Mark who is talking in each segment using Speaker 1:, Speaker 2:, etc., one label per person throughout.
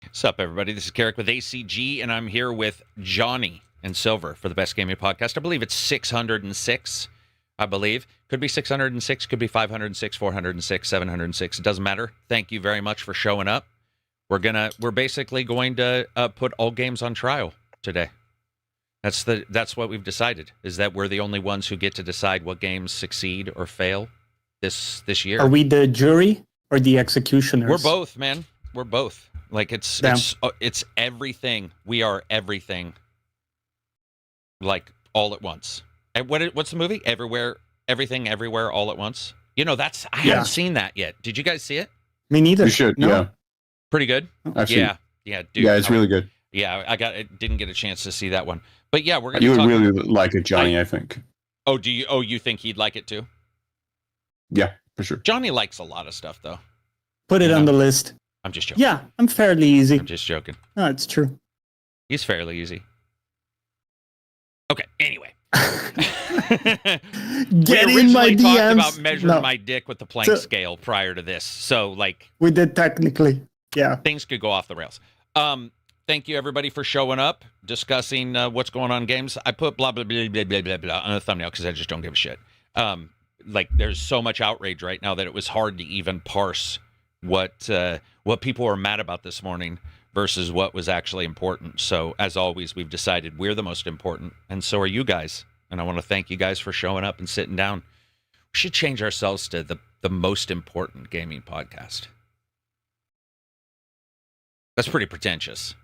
Speaker 1: What's up, everybody? This is Carrick with ACG, and I'm here with Johnny and Silver for the Best Gaming Podcast. I believe it's 606. I believe. Could be 606, could be 506, 406, 706. It doesn't matter. Thank you very much for showing up. We're basically going to put all games on trial today. That's what we've decided, is that we're the only ones who get to decide what games succeed or fail this year.
Speaker 2: Are we the jury or the executioners?
Speaker 1: We're both, man. We're both. Like it's everything. We are everything. Like all at once. And what's the movie? Everything, everywhere, all at once. You know, I haven't seen that yet. Did you guys see it?
Speaker 2: Me neither.
Speaker 3: You should.
Speaker 2: No?
Speaker 3: Yeah.
Speaker 1: Pretty good. Yeah, dude.
Speaker 3: Yeah, it's really good.
Speaker 1: Yeah, I didn't get a chance to see that one, but yeah, we're gonna.
Speaker 3: You would really like it, Johnny. I think.
Speaker 1: Oh, do you? Oh, you think he'd like it too?
Speaker 3: Yeah, for sure.
Speaker 1: Johnny likes a lot of stuff, though.
Speaker 2: Put it on the list.
Speaker 1: I'm just joking.
Speaker 2: Yeah, I'm fairly easy.
Speaker 1: I'm just joking.
Speaker 2: No, it's true.
Speaker 1: He's fairly easy. Okay. Anyway.
Speaker 2: Get in my DMs.
Speaker 1: Talked about measuring my dick with the Planck scale prior to this, so like
Speaker 2: we did technically. Yeah.
Speaker 1: Things could go off the rails. Thank you everybody for showing up, discussing what's going on in games. I put blah blah blah blah blah blah blah on the thumbnail because I just don't give a shit. Like there's so much outrage right now that it was hard to even parse what people were mad about this morning versus what was actually important. So as always, we've decided we're the most important, and so are you guys. And I want to thank you guys for showing up and sitting down. We should change ourselves to the most important gaming podcast. That's pretty pretentious.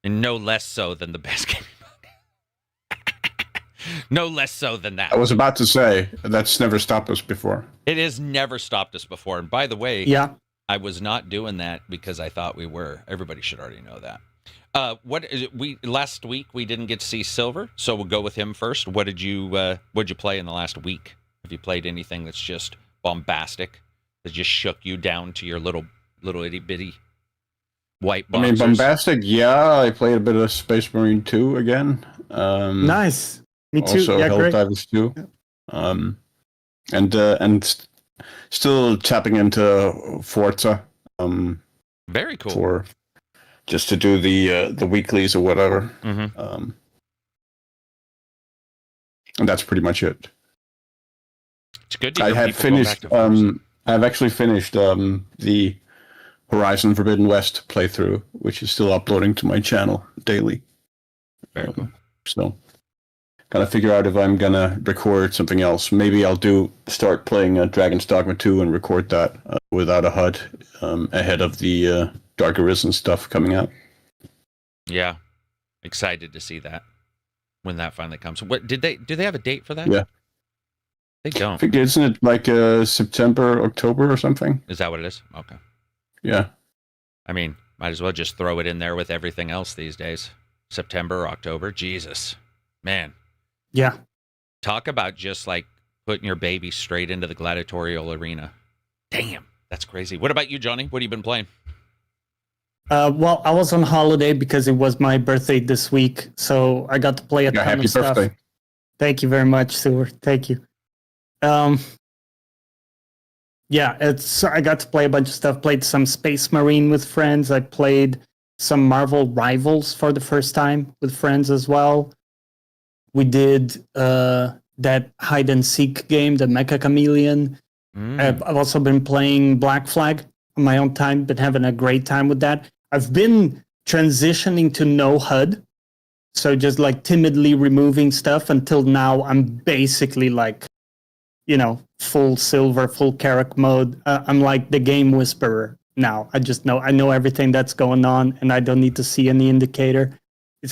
Speaker 1: And no less so than the best gaming podcast. No less so than that.
Speaker 3: I was about to say, that's never stopped us before.
Speaker 1: It has never stopped us before. And by the way,
Speaker 2: yeah,
Speaker 1: I was not doing that because I thought we were. Everybody should already know that. Last week we didn't get to see Silver, so we'll go with him first. What'd you play in the last week? Have you played anything that's just bombastic, that just shook you down to your little itty bitty white boxers?
Speaker 3: I mean, bombastic. Yeah, I played a bit of Space Marine 2 again.
Speaker 2: Nice. Me too.
Speaker 3: Also,
Speaker 2: yeah,
Speaker 3: Helldivers 2. And still tapping into Forza.
Speaker 1: Very cool.
Speaker 3: Just to do the weeklies or whatever.
Speaker 1: Mm-hmm.
Speaker 3: And that's pretty much it.
Speaker 1: It's good to
Speaker 3: I have finished. I've actually finished the Horizon Forbidden West playthrough, which is still uploading to my channel daily.
Speaker 1: Very cool.
Speaker 3: So, gotta figure out if I'm gonna record something else. Maybe I'll start playing Dragon's Dogma 2 and record that without a HUD ahead of the Dark Arisen stuff coming out.
Speaker 1: Yeah, excited to see that when that finally comes. What do they have a date for that?
Speaker 3: Yeah,
Speaker 1: they don't.
Speaker 3: I think isn't it like September, October, or something?
Speaker 1: Is that what it is? Okay.
Speaker 3: Yeah.
Speaker 1: I mean, might as well just throw it in there with everything else these days. September, October, Jesus, man.
Speaker 2: Yeah.
Speaker 1: Talk about just like putting your baby straight into the gladiatorial arena. Damn, that's crazy. What about you, Johnny? What have you been playing?
Speaker 2: Well, I was on holiday because it was my birthday this week, so I got to play a ton of stuff.
Speaker 3: Birthday.
Speaker 2: Thank you very much, Silver. Thank you. Yeah, I got to play a bunch of stuff. Played some Space Marine with friends. I played some Marvel Rivals for the first time with friends as well. We did that hide and seek game, the Mecha Chameleon. I've also been playing Black Flag on my own time, been having a great time with that. I've been transitioning to no HUD, so just like timidly removing stuff until now. I'm basically like, full Silver, full Carrick mode. I'm like the game whisperer now. I know everything that's going on, and I don't need to see any indicator.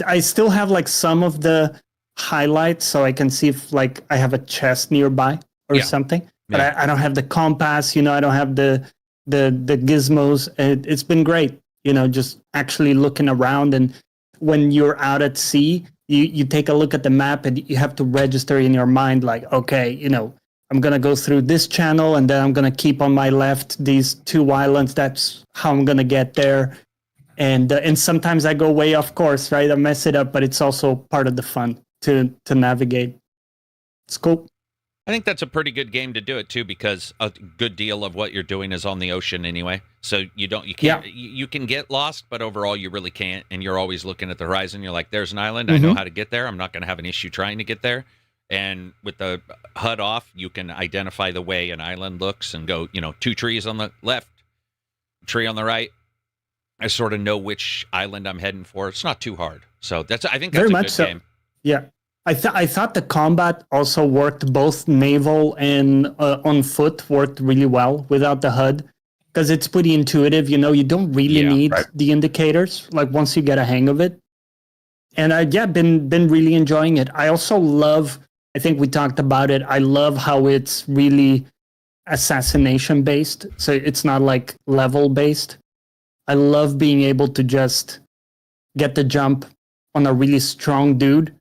Speaker 2: I still have like some of the highlights, so I can see if like I have a chest nearby or something. But I don't have the compass. I don't have the gizmos. It's been great. Just actually looking around, and when you're out at sea, you take a look at the map and you have to register in your mind, like, okay, I'm going to go through this channel and then I'm going to keep on my left these two islands. That's how I'm going to get there. And sometimes I go way off course, right? I mess it up, but it's also part of the fun to navigate. It's cool.
Speaker 1: I think that's a pretty good game to do it too, because a good deal of what you're doing is on the ocean anyway. So you can't, you can get lost, but overall you really can't. And you're always looking at the horizon. You're like, there's an island. I know how to get there. I'm not going to have an issue trying to get there. And with the HUD off, you can identify the way an island looks and go, 2 trees on the left, tree on the right. I sort of know which island I'm heading for. It's not too hard. So I think that's a good game.
Speaker 2: Yeah. I thought the combat also worked, both naval and on foot worked really well without the HUD, because it's pretty intuitive. You don't really need the indicators, like once you get a hang of it. And been really enjoying it. I also love, I think we talked about it, I love how it's really assassination based. So it's not like level based. I love being able to just get the jump on a really strong dude.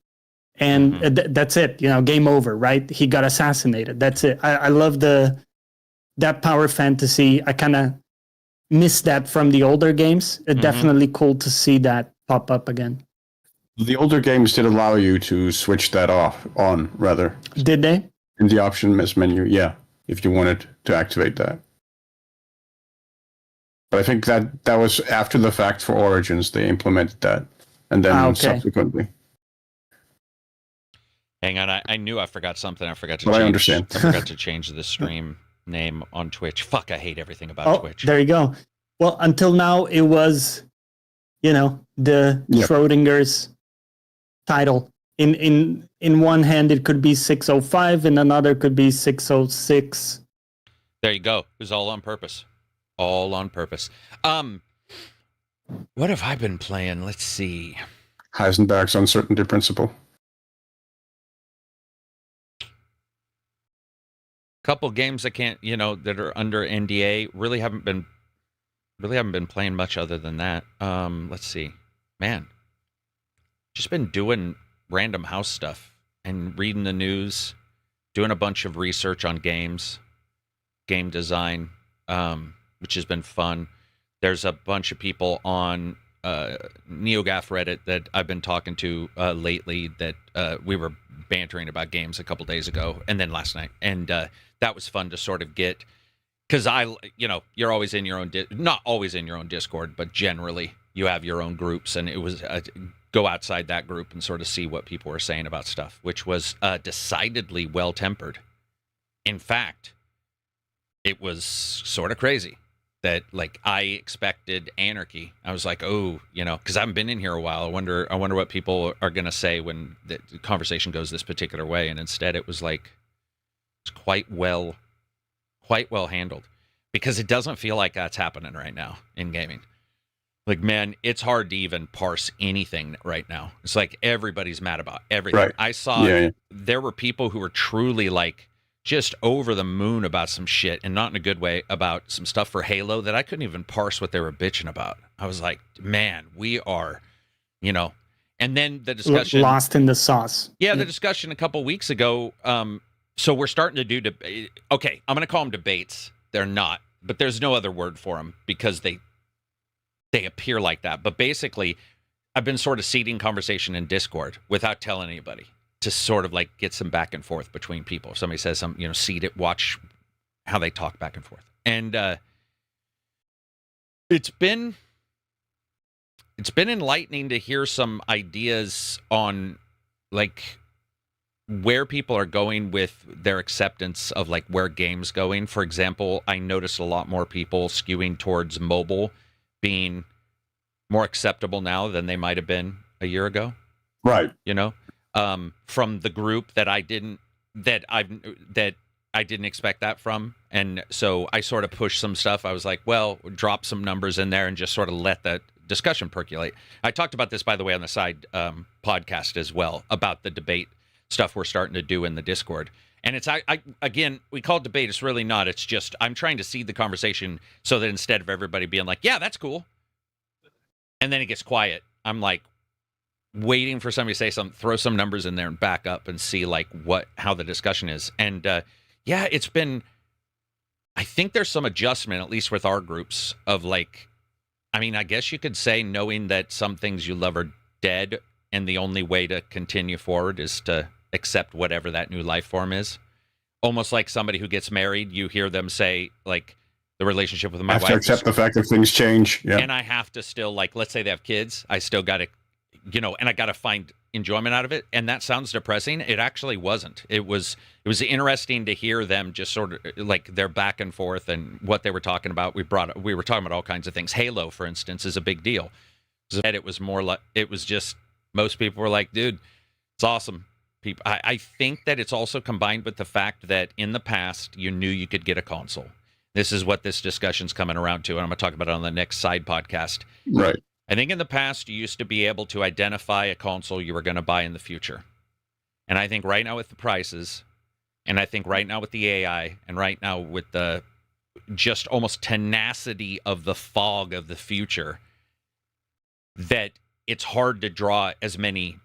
Speaker 2: And that's it, game over, right? He got assassinated. That's it. I love that power fantasy. I kind of miss that from the older games. It's definitely cool to see that pop up again.
Speaker 3: The older games did allow you to switch that on, rather.
Speaker 2: Did they?
Speaker 3: In the options menu, yeah, if you wanted to activate that. But I think that was after the fact for Origins. They implemented that. And then subsequently.
Speaker 1: Hang on, I knew I forgot something. I forgot to
Speaker 3: change. I understand.
Speaker 1: I forgot to change the stream name on Twitch. Fuck, I hate everything about Twitch.
Speaker 2: There you go. Well, until now, it was, the Schrodinger's title. In one hand, it could be 605, in another could be 606.
Speaker 1: There you go. It was all on purpose. All on purpose. What have I been playing? Let's see.
Speaker 3: Heisenberg's Uncertainty Principle.
Speaker 1: Couple games I can't, that are under NDA. Really haven't been playing much other than that. Let's see. Man, just been doing random house stuff and reading the news, doing a bunch of research on games, game design, which has been fun. There's a bunch of people on NeoGAF Reddit that I've been talking to lately that we were bantering about games a couple days ago and then last night. And that was fun to sort of get, because you're always in your own, not always in your own Discord, but generally you have your own groups. And it was go outside that group and sort of see what people were saying about stuff, which was decidedly well-tempered. In fact, it was sort of crazy that, like, I expected anarchy. I was like, because I haven't been in here a while. I wonder what people are going to say when the conversation goes this particular way. And instead it was like, it's quite well handled, because it doesn't feel like that's happening right now in gaming. Like, man, it's hard to even parse anything right now. It's like everybody's mad about everything.
Speaker 3: Right.
Speaker 1: I saw there were people who were truly like just over the moon about some shit, and not in a good way, about some stuff for Halo that I couldn't even parse what they were bitching about. I was like, man, we are, and then the discussion
Speaker 2: lost in the sauce.
Speaker 1: Yeah, the discussion a couple weeks ago. So we're starting to do okay, I'm going to call them debates. They're not, but there's no other word for them because they appear like that. But basically, I've been sort of seeding conversation in Discord without telling anybody, to sort of like get some back and forth between people. If somebody says something, seed it, watch how they talk back and forth. And it's been enlightening to hear some ideas on, like, where people are going with their acceptance of, like, where games going. For example, I noticed a lot more people skewing towards mobile being more acceptable now than they might have been a year ago.
Speaker 3: Right.
Speaker 1: From the group that I didn't expect that from. And so I sort of pushed some stuff. I was like, well, drop some numbers in there and just sort of let that discussion percolate. I talked about this, by the way, on the side podcast as well, about the debate stuff we're starting to do in the Discord. And it's, again, we call it debate. It's really not. It's just, I'm trying to seed the conversation so that instead of everybody being like, yeah, that's cool, and then it gets quiet, I'm like waiting for somebody to say something, throw some numbers in there and back up and see like how the discussion is. And it's been, I think there's some adjustment, at least with our groups, of like, I mean, I guess you could say, knowing that some things you love are dead and the only way to continue forward is to accept whatever that new life form is. almost like somebody who gets married. You hear them say, like, the relationship with my
Speaker 3: have
Speaker 1: wife.
Speaker 3: to accept the fact that things change. Yeah.
Speaker 1: And I have to still, like, let's say they have kids. I still got to, and I got to find enjoyment out of it. And that sounds depressing. It actually wasn't. It was interesting to hear them just sort of like their back and forth and what they were talking about. We were talking about all kinds of things. Halo, for instance, is a big deal. It was more like, it was just, most people were like, dude, it's awesome. People, I think that it's also combined with the fact that in the past, you knew you could get a console. This is what this discussion's coming around to, and I'm going to talk about it on the next side podcast.
Speaker 3: Right.
Speaker 1: I think in the past, you used to be able to identify a console you were going to buy in the future. And I think right now with the prices, and I think right now with the AI, and right now with the just almost tenacity of the fog of the future, that it's hard to draw as many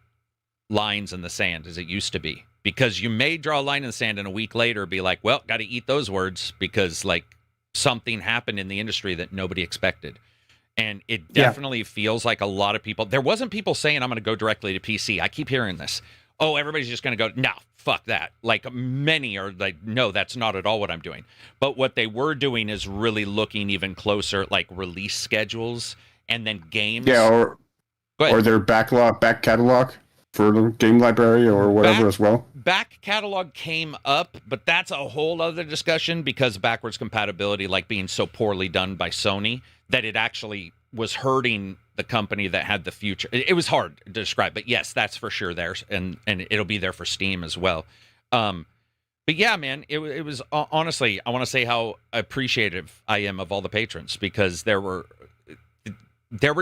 Speaker 1: lines in the sand as it used to be. Because you may draw a line in the sand and a week later be like, well, got to eat those words because, like, something happened in the industry that nobody expected. And it definitely feels like a lot of people, there wasn't people saying, I'm going to go directly to PC. I keep hearing this. Oh, everybody's just going to go, no, fuck that. Like, many are like, no, that's not at all what I'm doing. But what they were doing is really looking even closer at, like, release schedules and then games.
Speaker 3: Yeah, or their back catalog for the game library or whatever as well.
Speaker 1: Back catalog came up, but that's a whole other discussion because backwards compatibility, like, being so poorly done by Sony, that it actually was hurting the company that had the future. It was hard to describe, but yes, that's for sure there, and it'll be there for Steam as well. But yeah, man, it was honestly, I want to say how appreciative I am of all the patrons, because there were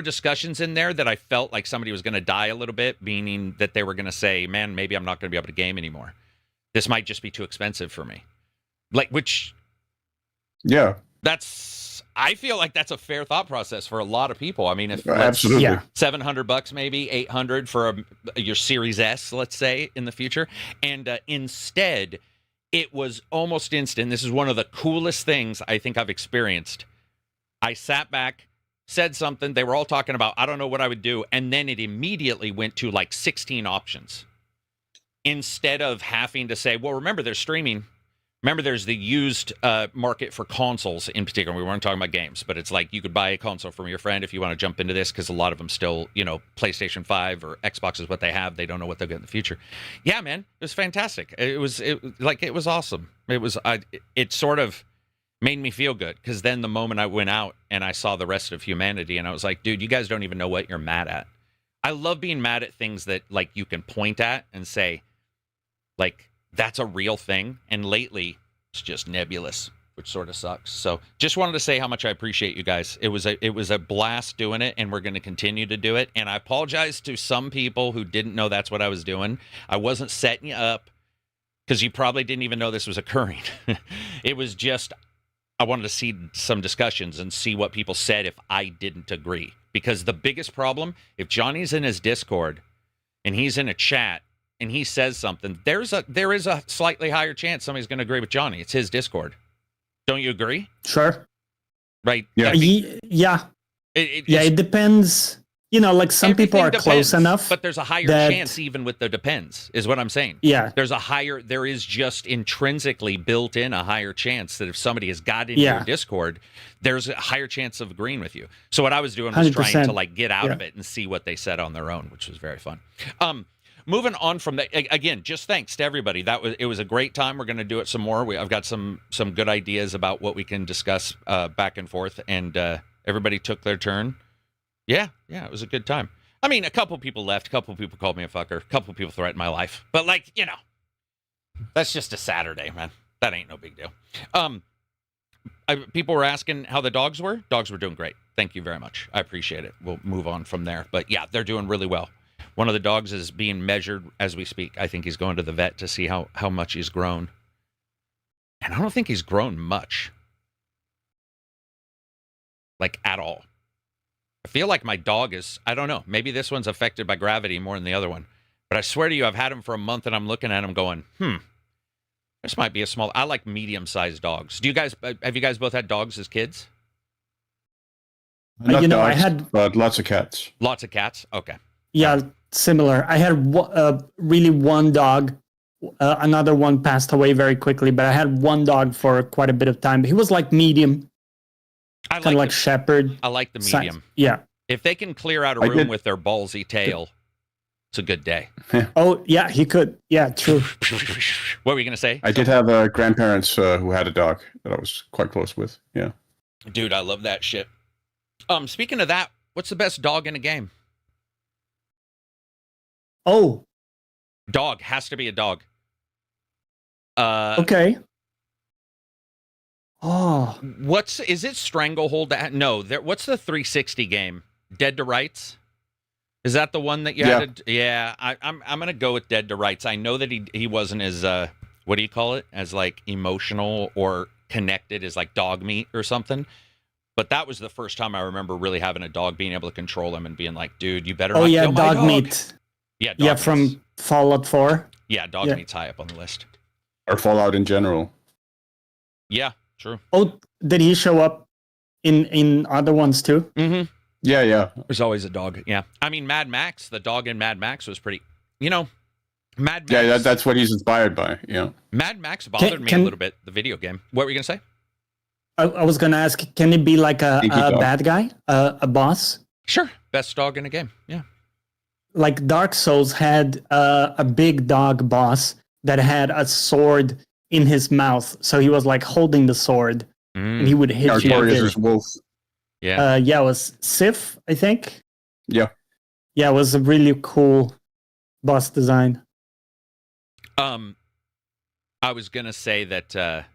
Speaker 1: discussions in there that I felt like somebody was going to die a little bit, meaning that they were going to say, man, maybe I'm not going to be able to game anymore. This might just be too expensive for me. Like, which...
Speaker 3: Yeah.
Speaker 1: I feel like that's a fair thought process for a lot of people. I mean, if
Speaker 3: absolutely,
Speaker 1: $700 maybe, $800 for your Series S, let's say, in the future. And instead, it was almost instant. This is one of the coolest things I think I've experienced. I sat back, said something. They were all talking about, I don't know what I would do. And then it immediately went to like 16 options. Instead of having to say, well, remember, there's streaming. Remember, there's the used market for consoles in particular. We weren't talking about games, but it's like you could buy a console from your friend if you want to jump into this, because a lot of them still, PlayStation 5 or Xbox is what they have. They don't know what they'll get in the future. Yeah, man, it was fantastic. It was awesome. It sort of made me feel good, because then the moment I went out and I saw the rest of humanity, and I was like, dude, you guys don't even know what you're mad at. I love being mad at things that, like, you can point at and say, like, that's a real thing. And lately, it's just nebulous, which sort of sucks. So just wanted to say how much I appreciate you guys. It was a blast doing it, and we're going to continue to do it. And I apologize to some people who didn't know that's what I was doing. I wasn't setting you up, because you probably didn't even know this was occurring. It was just, I wanted to see some discussions and see what people said if I didn't agree. Because the biggest problem, if Johnny's in his Discord and he's in a chat, and he says something, there is a slightly higher chance somebody's going to agree with Johnny. It's his Discord. Don't you agree?
Speaker 2: Sure.
Speaker 1: Right.
Speaker 2: Yeah. It depends. Like some people are close enough.
Speaker 1: But there's a higher chance even with the depends, is what I'm saying.
Speaker 2: Yeah.
Speaker 1: There is just intrinsically built in a higher chance that if somebody has got into your Discord, there's a higher chance of agreeing with you. So what I was doing was 100%. Trying to, like, get out of it and see what they said on their own, which was very fun. Moving on from that, again, just thanks to everybody. It was a great time. We're going to do it some more. I've got some good ideas about what we can discuss back and forth, and everybody took their turn. Yeah, it was a good time. I mean, a couple people left, a couple people called me a fucker, a couple people threatened my life, but, like, that's just a Saturday, man. That ain't no big deal. People were asking how the dogs were. Dogs were doing great. Thank you very much. I appreciate it. We'll move on from there, but yeah, they're doing really well. One of the dogs is being measured as we speak. I think he's going to the vet to see how much he's grown. And I don't think he's grown much. Like, at all. I feel like my dog is, I don't know, maybe this one's affected by gravity more than the other one. But I swear to you, I've had him for a month, and I'm looking at him going, this might be a small, I like medium-sized dogs. Have you guys both had dogs as kids?
Speaker 3: Not dogs, but lots of cats.
Speaker 1: Lots of cats? Okay.
Speaker 2: Yeah, similar. I had really one dog Another one passed away very quickly, but I had one dog for quite a bit of time. He was like medium,
Speaker 1: I
Speaker 2: kind of like
Speaker 1: the,
Speaker 2: shepherd.
Speaker 1: I like the
Speaker 2: size.
Speaker 1: medium.
Speaker 2: Yeah.
Speaker 1: If they can clear out a room with their ballsy tail, it's a good day.
Speaker 2: Oh, yeah, he could. Yeah, true.
Speaker 1: What were you going to say?
Speaker 3: I did have grandparents who had a dog that I was quite close with. Yeah.
Speaker 1: Dude, I love that shit. Speaking of that, what's the best dog in a game?
Speaker 2: Oh.
Speaker 1: Dog. Has to be a dog.
Speaker 2: Okay. Oh.
Speaker 1: Is it Stranglehold? No, what's the 360 game? Dead to Rights? Is that the one that you had to? Yeah, I'm gonna go with Dead to Rights. I know that he wasn't as what do you call it? As like emotional or connected as like dog meat or something. But that was the first time I remember really having a dog, being able to control him and being like, dude, you better not kill my dog.
Speaker 2: Dog meat.
Speaker 1: Yeah,
Speaker 2: dog from Fallout 4.
Speaker 1: Yeah, dog meat's high up on the list.
Speaker 3: Or Fallout in general.
Speaker 1: Yeah, true.
Speaker 2: Oh, did he show up in other ones too?
Speaker 1: Mm-hmm.
Speaker 3: Yeah.
Speaker 1: There's always a dog. Yeah. I mean, Mad Max, the dog in Mad Max was pretty, Mad Max.
Speaker 3: Yeah, that's what he's inspired by. Yeah.
Speaker 1: Mad Max bothered me a little bit, the video game. What were you going to say?
Speaker 2: I was going to ask, can it be like a bad guy, a boss?
Speaker 1: Sure. Best dog in a game. Yeah.
Speaker 2: Like Dark Souls had a big dog boss that had a sword in his mouth. So he was like holding the sword and he would hit you with it.
Speaker 3: Wolf.
Speaker 1: Yeah.
Speaker 2: It was Sif, I think.
Speaker 3: Yeah.
Speaker 2: Yeah, it was a really cool boss design.
Speaker 1: I was gonna say that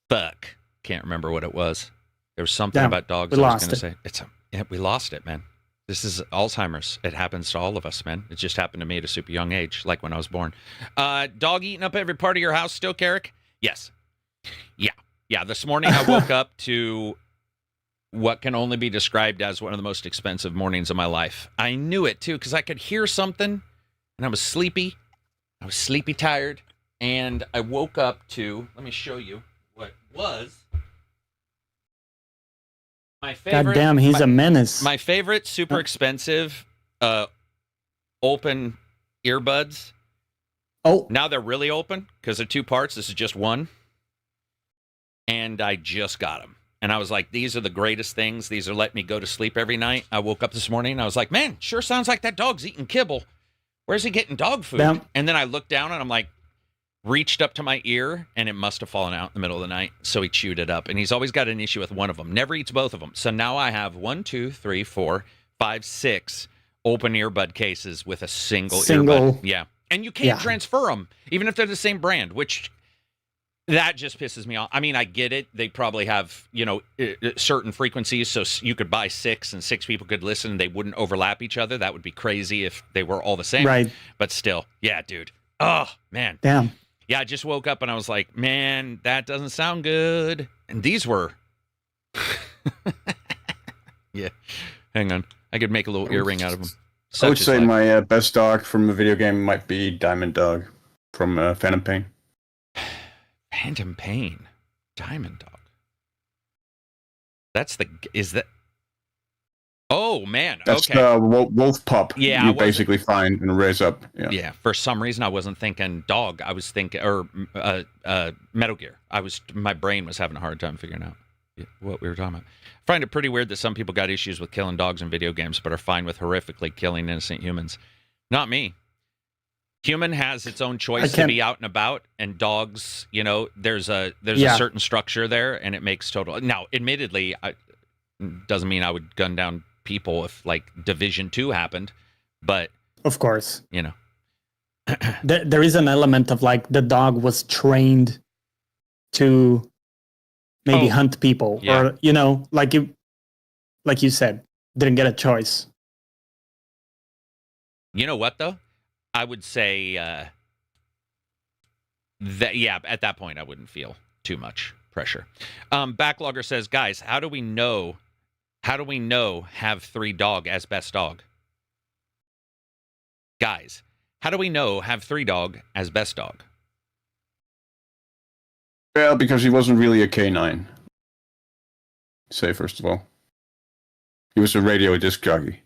Speaker 1: fuck. Can't remember what it was. There was something about dogs I was gonna say. We lost it, man. This is Alzheimer's. It happens to all of us, man. It just happened to me at a super young age, like when I was born. Dog eating up every part of your house still, Carrick? Yes. Yeah, this morning I woke up to what can only be described as one of the most expensive mornings of my life. I knew it, too, because I could hear something, and I was sleepy. I was sleepy tired, and I woke up to, let me show you what was my favorite.
Speaker 2: God damn, he's a menace.
Speaker 1: My favorite super expensive open earbuds.
Speaker 2: Oh.
Speaker 1: Now they're really open because they're two parts. This is just one. And I just got them. And I was like, these are the greatest things. These are letting me go to sleep every night. I woke up this morning and I was like, man, sure sounds like that dog's eating kibble. Where's he getting dog food?
Speaker 2: Damn.
Speaker 1: And then I looked down and I'm like, reached up to my ear and it must have fallen out in the middle of the night. So he chewed it up. And he's always got an issue with one of them. Never eats both of them. So now I have 1, 2, 3, 4, 5, 6 open earbud cases with a single earbud. Yeah. And you can't transfer them, even if they're the same brand, which that just pisses me off. I mean, I get it. They probably have, certain frequencies, so you could buy 6 and 6 people could listen and they wouldn't overlap each other. That would be crazy if they were all the same.
Speaker 2: Right.
Speaker 1: But still, yeah, dude. Oh, man.
Speaker 2: Damn.
Speaker 1: Yeah, I just woke up and I was like, man, that doesn't sound good. And these were... yeah. Hang on. I could make a little earring out of them.
Speaker 3: I would say my best dog from a video game might be Diamond Dog from Phantom Pain.
Speaker 1: Phantom Pain. Diamond Dog. Is that... Oh, man.
Speaker 3: That's the wolf pup
Speaker 1: you
Speaker 3: basically find and raise up.
Speaker 1: Yeah. For some reason, I wasn't thinking dog. I was thinking, Metal Gear. My brain was having a hard time figuring out what we were talking about. I find it pretty weird that some people got issues with killing dogs in video games, but are fine with horrifically killing innocent humans. Not me. Human has its own choice to be out and about, and dogs, there's a certain structure there, and it makes total. Now, admittedly, doesn't mean I would gun down people if like Division 2 happened, but
Speaker 2: of course, there is an element of like the dog was trained to maybe hunt people, or like you said, didn't get a choice.
Speaker 1: You know what though? I would say that at that point I wouldn't feel too much pressure. Backlogger says, guys, how do we know have 3 dog as best dog? Guys, how do we know have 3 dog as best dog?
Speaker 3: Well, because he wasn't really a canine. Say first of all, he was a radio disc jockey.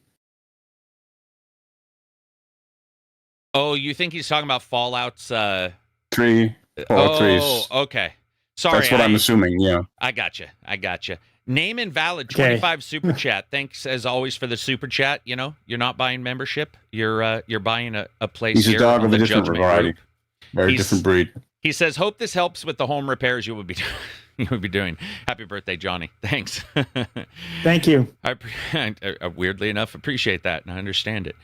Speaker 1: Oh, you think he's talking about Fallout's?
Speaker 3: 3, Fallout 3 is,
Speaker 1: Okay. Sorry,
Speaker 3: that's what I'm assuming. Yeah.
Speaker 1: I gotcha. Name invalid.
Speaker 2: Okay.
Speaker 1: 25 super chat. Thanks as always for the super chat. You know, you're not buying membership. You're buying a place.
Speaker 3: He's a
Speaker 1: here
Speaker 3: dog
Speaker 1: on
Speaker 3: of a
Speaker 1: the
Speaker 3: different
Speaker 1: Judgment
Speaker 3: variety.
Speaker 1: Group.
Speaker 3: Very different breed.
Speaker 1: He says, "Hope this helps with the home repairs you will be you will be doing." Happy birthday, Johnny. Thanks.
Speaker 2: Thank you.
Speaker 1: I weirdly enough appreciate that and I understand it.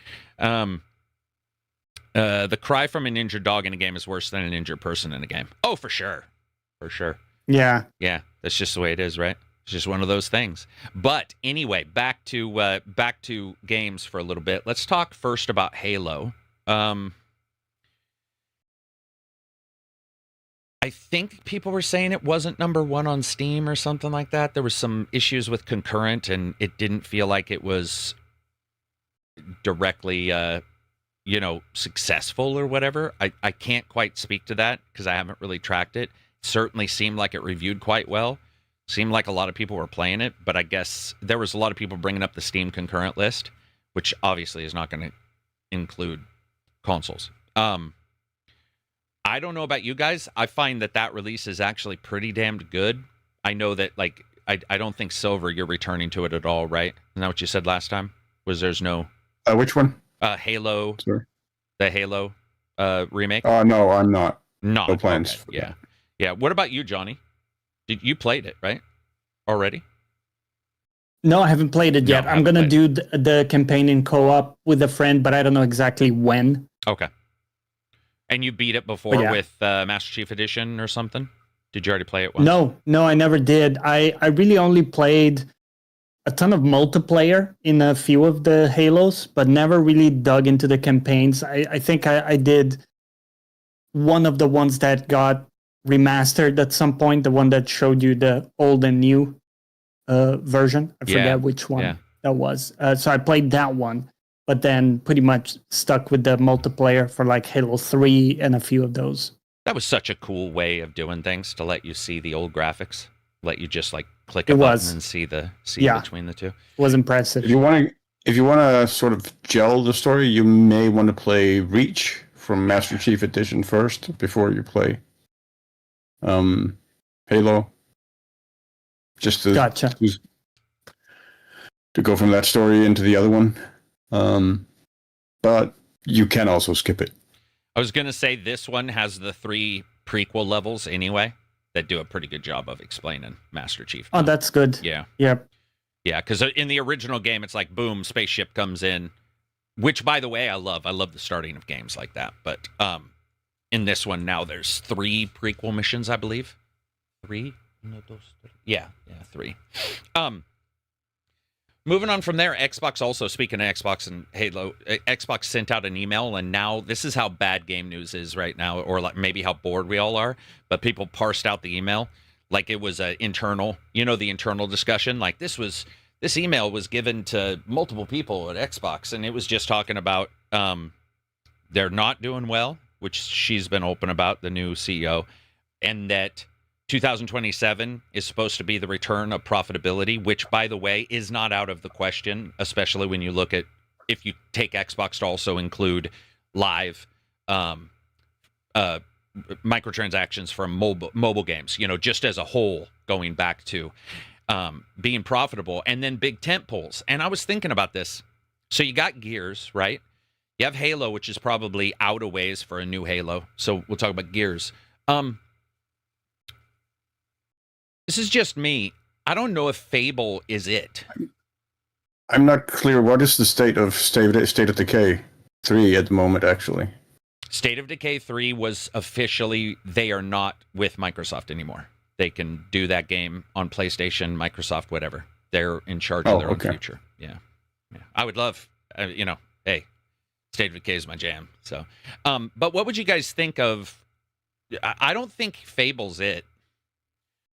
Speaker 1: The cry from an injured dog in a game is worse than an injured person in a game. Oh, for sure.
Speaker 2: Yeah.
Speaker 1: Yeah, that's just the way it is, right? It's just one of those things. But anyway, back to games for a little bit. Let's talk first about Halo. I think people were saying it wasn't #1 on Steam or something like that. There was some issues with concurrent, and it didn't feel like it was directly, successful or whatever. I can't quite speak to that because I haven't really tracked it. Certainly seemed like it reviewed quite well. Seemed like a lot of people were playing it, but I guess there was a lot of people bringing up the Steam concurrent list, which obviously is not going to include consoles. I don't know about you guys. I find that release is actually pretty damned good. I know that, like, I don't think Silver, you're returning to it at all, right? Isn't that what you said last time? Was there's no...
Speaker 3: Which one?
Speaker 1: Halo.
Speaker 3: Sorry.
Speaker 1: The Halo remake?
Speaker 3: No, I'm not.
Speaker 1: No
Speaker 3: plans.
Speaker 1: Okay. Yeah. Yeah. What about you, Johnny? You played it, right? Already?
Speaker 2: No, I haven't played it yet.
Speaker 1: No,
Speaker 2: I'm going to do the campaign in co-op with a friend, but I don't know exactly when.
Speaker 1: Okay. And you beat it before
Speaker 2: Yeah.
Speaker 1: with Master Chief Edition or something? Did you already play it once?
Speaker 2: No, I never did. I really only played a ton of multiplayer in a few of the Halos, but never really dug into the campaigns. I think I did one of the ones that got remastered at some point, the one that showed you the old and new version. I forget which one that was. So I played that one, but then pretty much stuck with the multiplayer for like Halo 3 and a few of those.
Speaker 1: That was such a cool way of doing things, to let you see the old graphics, let you just like click a button and see between the two.
Speaker 2: It was impressive.
Speaker 3: If you want to sort of gel the story, you may want to play Reach from Master Chief Edition first before you play Halo. Just to
Speaker 2: Gotcha.
Speaker 3: to go from that story into the other one. But you can also skip it.
Speaker 1: I was going to say this one has the 3 prequel levels anyway that do a pretty good job of explaining Master Chief.
Speaker 2: Oh, that's good.
Speaker 1: Yeah.
Speaker 2: Yep.
Speaker 1: Yeah, because in the original game, it's like, boom, spaceship comes in, which, by the way, I love. I love the starting of games like that. But in this one now, there's 3 prequel missions, I believe. 3? Yeah, 3. Moving on from there, Xbox also, speaking of Xbox and Halo, Xbox sent out an email, and now this is how bad game news is right now, or like maybe how bored we all are, but people parsed out the email like it was an internal, the internal discussion. Like this email was given to multiple people at Xbox, and it was just talking about they're not doing well, which she's been open about, the new CEO, and that 2027 is supposed to be the return of profitability, which, by the way, is not out of the question, especially when you look at, if you take Xbox to also include live microtransactions from mobile games, just as a whole, going back to being profitable, and then big tent poles. And I was thinking about this. So you got Gears, right? You have Halo, which is probably out of ways for a new Halo. So we'll talk about Gears. This is just me. I don't know if Fable is it.
Speaker 3: I'm not clear. What is the state of Decay 3 at the moment, actually?
Speaker 1: State of Decay 3 was officially, they are not with Microsoft anymore. They can do that game on PlayStation, Microsoft, whatever. They're in charge of their own future. Yeah. I would love, hey, State of Decay is my jam. So, but what would you guys think of? I don't think Fable's it.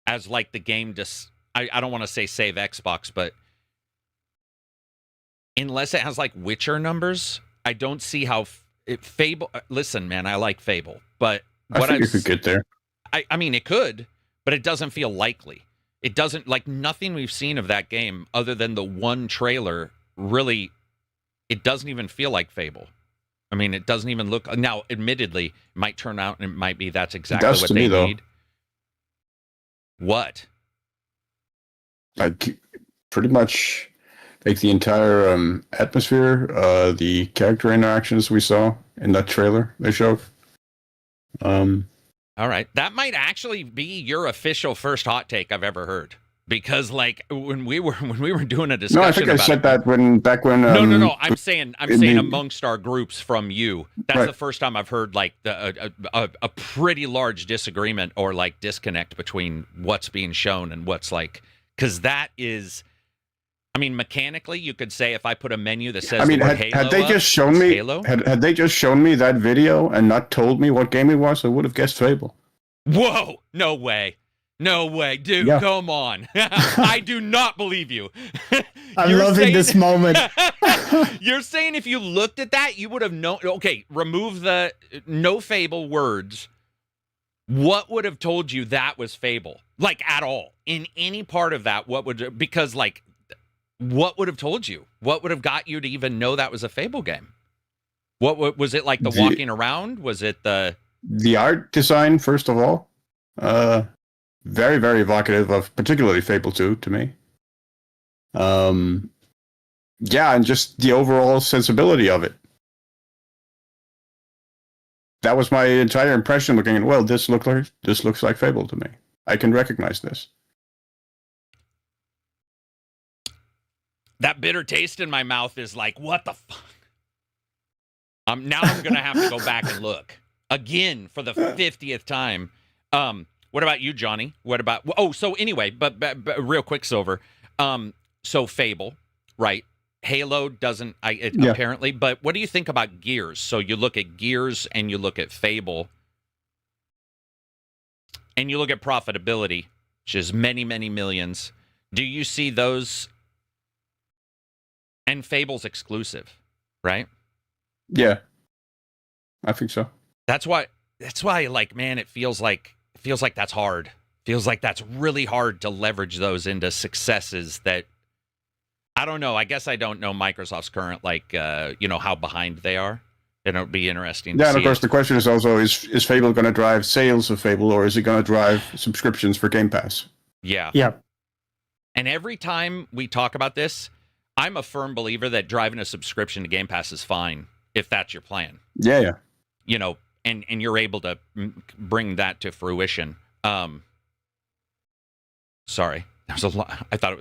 Speaker 1: As like the game, I don't want to say save Xbox, but unless it has like Witcher numbers, I don't see how Fable. Listen, man, I like Fable, but
Speaker 3: what I think it could get there.
Speaker 1: I mean, it could, but it doesn't feel likely. It doesn't, like, nothing we've seen of that game other than the one trailer. Really, it doesn't even feel like Fable. I mean, it doesn't even look. Now, admittedly, it might turn out and it might be that's exactly
Speaker 3: does
Speaker 1: what
Speaker 3: to
Speaker 1: they
Speaker 3: me, though.
Speaker 1: need. What?
Speaker 3: Like pretty much like the entire atmosphere, the character interactions we saw in that trailer they showed.
Speaker 1: All right, that might actually be your official first hot take I've ever heard. Because like when we were doing a discussion,
Speaker 3: No, I think I
Speaker 1: about
Speaker 3: said
Speaker 1: it,
Speaker 3: that back when.
Speaker 1: no. I'm saying
Speaker 3: the-
Speaker 1: amongst our groups from you. That's
Speaker 3: Right.
Speaker 1: the first time I've heard like a pretty large disagreement or like disconnect between what's being shown and what's like, because that is, I mean, mechanically you could say if I put a menu that says
Speaker 3: I mean,
Speaker 1: the word
Speaker 3: had
Speaker 1: Halo
Speaker 3: they
Speaker 1: up,
Speaker 3: just shown
Speaker 1: it's
Speaker 3: me
Speaker 1: Halo.
Speaker 3: had they just shown me that video and not told me what game it was, I would have guessed Fable.
Speaker 1: Whoa! No way. No way, dude,
Speaker 3: Yeah.
Speaker 1: come on. I do not believe you.
Speaker 2: I'm
Speaker 1: You're
Speaker 2: loving
Speaker 1: saying-
Speaker 2: this moment.
Speaker 1: You're saying if you looked at that, you would have known. Okay, remove the no Fable words. What would have told you that was Fable? Like, at all. In any part of that, what would, because, like, what would have told you? What would have got you to even know that was a Fable game? What was it like the walking around? Was it the
Speaker 3: art design, first of all, very, very evocative of particularly Fable 2 to me. Yeah, and just the overall sensibility of it. That was my entire impression looking at, well, this looks like Fable to me. I can recognize this.
Speaker 1: that bitter taste in my mouth is like, what the fuck? Now I'm going to have to go back and look again for the 50th time. What about you, Johnny? What about, so anyway, but real quick, Silver. So Fable, right? Halo doesn't, apparently, but what do you think about Gears? So you look at Gears and you look at Fable and you look at profitability, which is many, many millions. Do you see those? And Fable's exclusive, right?
Speaker 3: Yeah, I think so.
Speaker 1: That's why, like, man, it feels like that's hard. Feels like that's really hard to leverage those into successes that, I don't know. I guess I don't know Microsoft's current, like, how behind they are. It'll be interesting to
Speaker 3: Yeah, and
Speaker 1: see
Speaker 3: of course
Speaker 1: it.
Speaker 3: the question is also, is Fable going to drive sales of Fable, or is it going to drive subscriptions for Game Pass?
Speaker 1: Yeah.
Speaker 2: Yeah.
Speaker 1: And every time we talk about this, I'm a firm believer that driving a subscription to Game Pass is fine if that's your plan.
Speaker 3: Yeah.
Speaker 1: And you're able to bring that to fruition. Sorry, there's a lot. I thought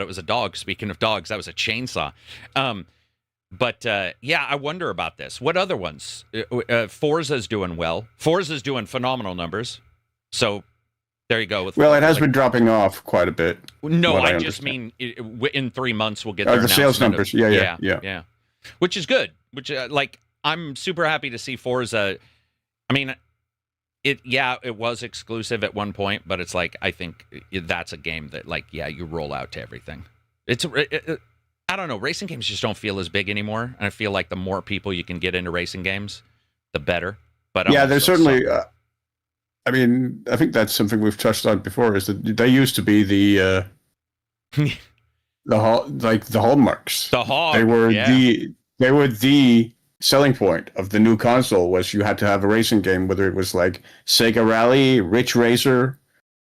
Speaker 1: it was a dog. Speaking of dogs, that was a chainsaw. But I wonder about this. What other ones? Forza's doing well. Forza's doing phenomenal numbers. So there you go.
Speaker 3: Well, it has been dropping off quite a bit.
Speaker 1: No,
Speaker 3: what I
Speaker 1: I just
Speaker 3: understand.
Speaker 1: mean in 3 months we'll get
Speaker 3: Oh,
Speaker 1: their
Speaker 3: the sales
Speaker 1: announcement
Speaker 3: numbers. Yeah.
Speaker 1: Which is good. Which I'm super happy to see Forza. I mean, it was exclusive at one point, but it's like I think that's a game that you roll out to everything. I don't know. Racing games just don't feel as big anymore, and I feel like the more people you can get into racing games, the better. But
Speaker 3: There's certainly. I mean, I think that's something we've touched on before. Is that they used to be the hallmarks.
Speaker 1: the hog.
Speaker 3: They were the selling point of the new console. Was you had to have a racing game, whether it was like Sega Rally, Ridge Racer,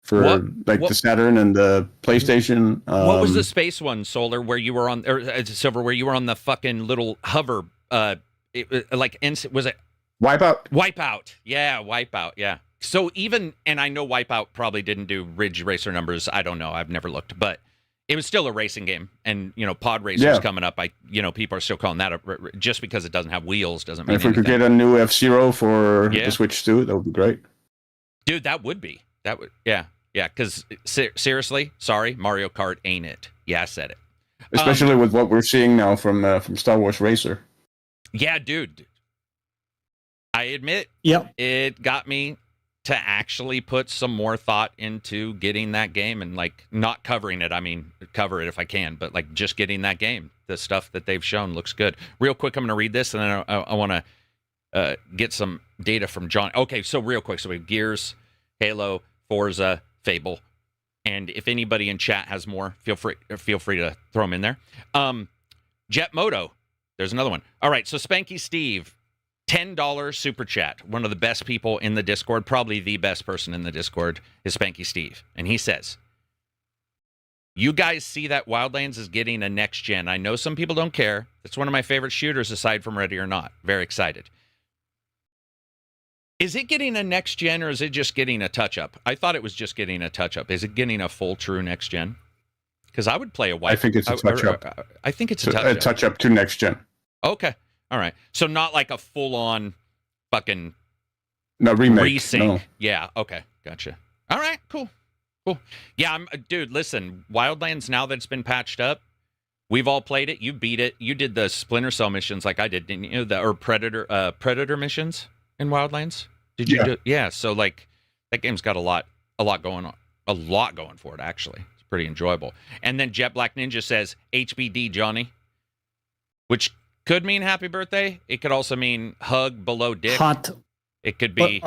Speaker 3: for the Saturn and the PlayStation.
Speaker 1: What was the space one, Solar, where you were on, or Silver, where you were on the fucking little hover? Was it
Speaker 3: Wipeout?
Speaker 1: Wipeout? Yeah, Wipeout. Yeah. So even, and I know Wipeout probably didn't do Ridge Racer numbers. I don't know. I've never looked, but it was still a racing game. And Pod Racer's coming up. People are still calling that just because it doesn't have wheels doesn't mean
Speaker 3: And if we
Speaker 1: anything.
Speaker 3: could get a new F-Zero for the Switch too, that would be great.
Speaker 1: Dude, that would. Yeah. Because seriously, sorry, Mario Kart ain't it. Yeah, I said it.
Speaker 3: Especially with what we're seeing now from Star Wars Racer.
Speaker 1: Yeah, dude. I admit, it got me to actually put some more thought into getting that game and not covering it. I mean, cover it if I can, but just getting that game. The stuff that they've shown looks good. Real quick, I'm going to read this, and then I want to get some data from John. Okay, so real quick, so we have Gears, Halo, Forza, Fable, and if anybody in chat has more, feel free to throw them in there. Jet Moto, there's another one. All right, so Spanky Steve $10 super chat. One of the best people in the Discord, probably the best person in the Discord, is Spanky Steve. And he says, you guys see that Wildlands is getting a next gen. I know some people don't care. It's one of my favorite shooters aside from Ready or Not. Very excited. Is it getting a next gen or is it just getting a touch up? I thought it was just getting a touch up. Is it getting a full true next gen? Because I would play a white.
Speaker 3: I think it's a touch up.
Speaker 1: I think it's a touch
Speaker 3: A
Speaker 1: up.
Speaker 3: touch up to next gen.
Speaker 1: Okay. All right. So not like a full on fucking
Speaker 3: No, remake.
Speaker 1: resync.
Speaker 3: No.
Speaker 1: Yeah. Okay. Gotcha. All right. Cool. Cool. Yeah. Dude, listen, Wildlands, now that it's been patched up, we've all played it. You beat it. You did the Splinter Cell missions like I did, didn't you? Or Predator missions in Wildlands. Did you do? Yeah. So like that game's got a lot going on. A lot going for it, actually. It's pretty enjoyable. And then Jet Black Ninja says HBD Johnny, which could mean happy birthday. It could also mean hug below dick.
Speaker 2: Hot.
Speaker 1: It could be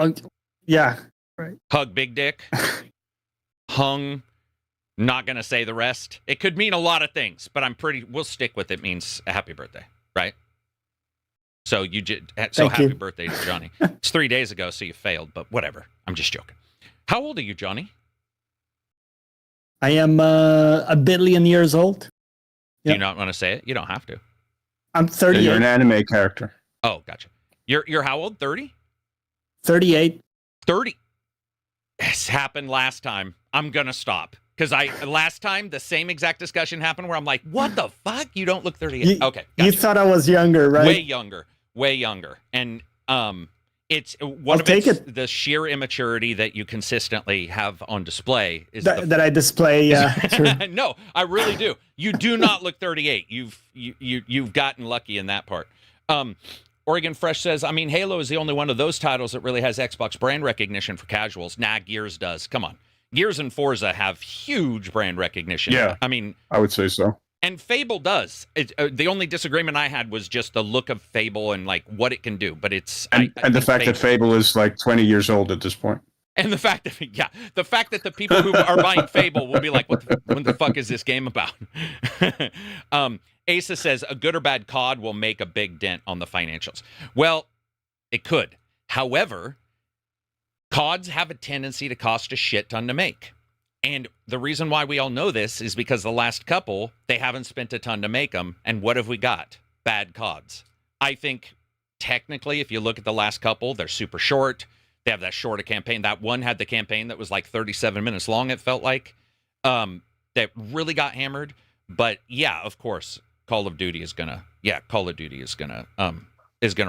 Speaker 2: Yeah.
Speaker 1: hug big dick. Hung. Not going to say the rest. It could mean a lot of things, but we'll stick with it means a happy birthday, right? So happy birthday to Johnny. It's 3 days ago, so you failed, but whatever. I'm just joking. How old are you, Johnny?
Speaker 2: I am a billion years old.
Speaker 1: Do
Speaker 2: Yep.
Speaker 1: you not want to say it? You don't have to.
Speaker 2: I'm
Speaker 3: Yeah,
Speaker 2: 38.
Speaker 3: you're an anime character.
Speaker 1: Oh, gotcha. You're how old? 30?
Speaker 2: 38.
Speaker 1: 30. This happened last time. I'm going to stop. Because last time, the same exact discussion happened where I'm like, what the fuck? You don't look 38. Okay.
Speaker 2: You
Speaker 1: Gotcha.
Speaker 2: thought I was younger, right?
Speaker 1: Way younger. And it's one
Speaker 2: I'll
Speaker 1: of
Speaker 2: take
Speaker 1: it's
Speaker 2: it.
Speaker 1: the sheer immaturity that you consistently have on display is
Speaker 2: That I display, yeah. True.
Speaker 1: No, I really do. You do not look 38. You've gotten lucky in that part. Oregon Fresh says, I mean, Halo is the only one of those titles that really has Xbox brand recognition for casuals. Nah, Gears does. Come on. Gears and Forza have huge brand recognition.
Speaker 3: Yeah.
Speaker 1: I mean,
Speaker 3: I would say so.
Speaker 1: and Fable does. The only disagreement I had was just the look of Fable and like what it can do. But it's
Speaker 3: And the
Speaker 1: think
Speaker 3: fact that Fable is like 20 years old at this point.
Speaker 1: and the fact that the people who are buying Fable will be like, what the fuck is this game about? Asa says a good or bad COD will make a big dent on the financials. Well, it could. However, CODs have a tendency to cost a shit ton to make. And the reason why we all know this is because the last couple, they haven't spent a ton to make them. And what have we got? Bad CODs. I think technically, if you look at the last couple, they're super short. They have that shorter campaign. That one had the campaign that was like 37 minutes long, it felt like. That really got hammered. But yeah, of course, Call of Duty is gonna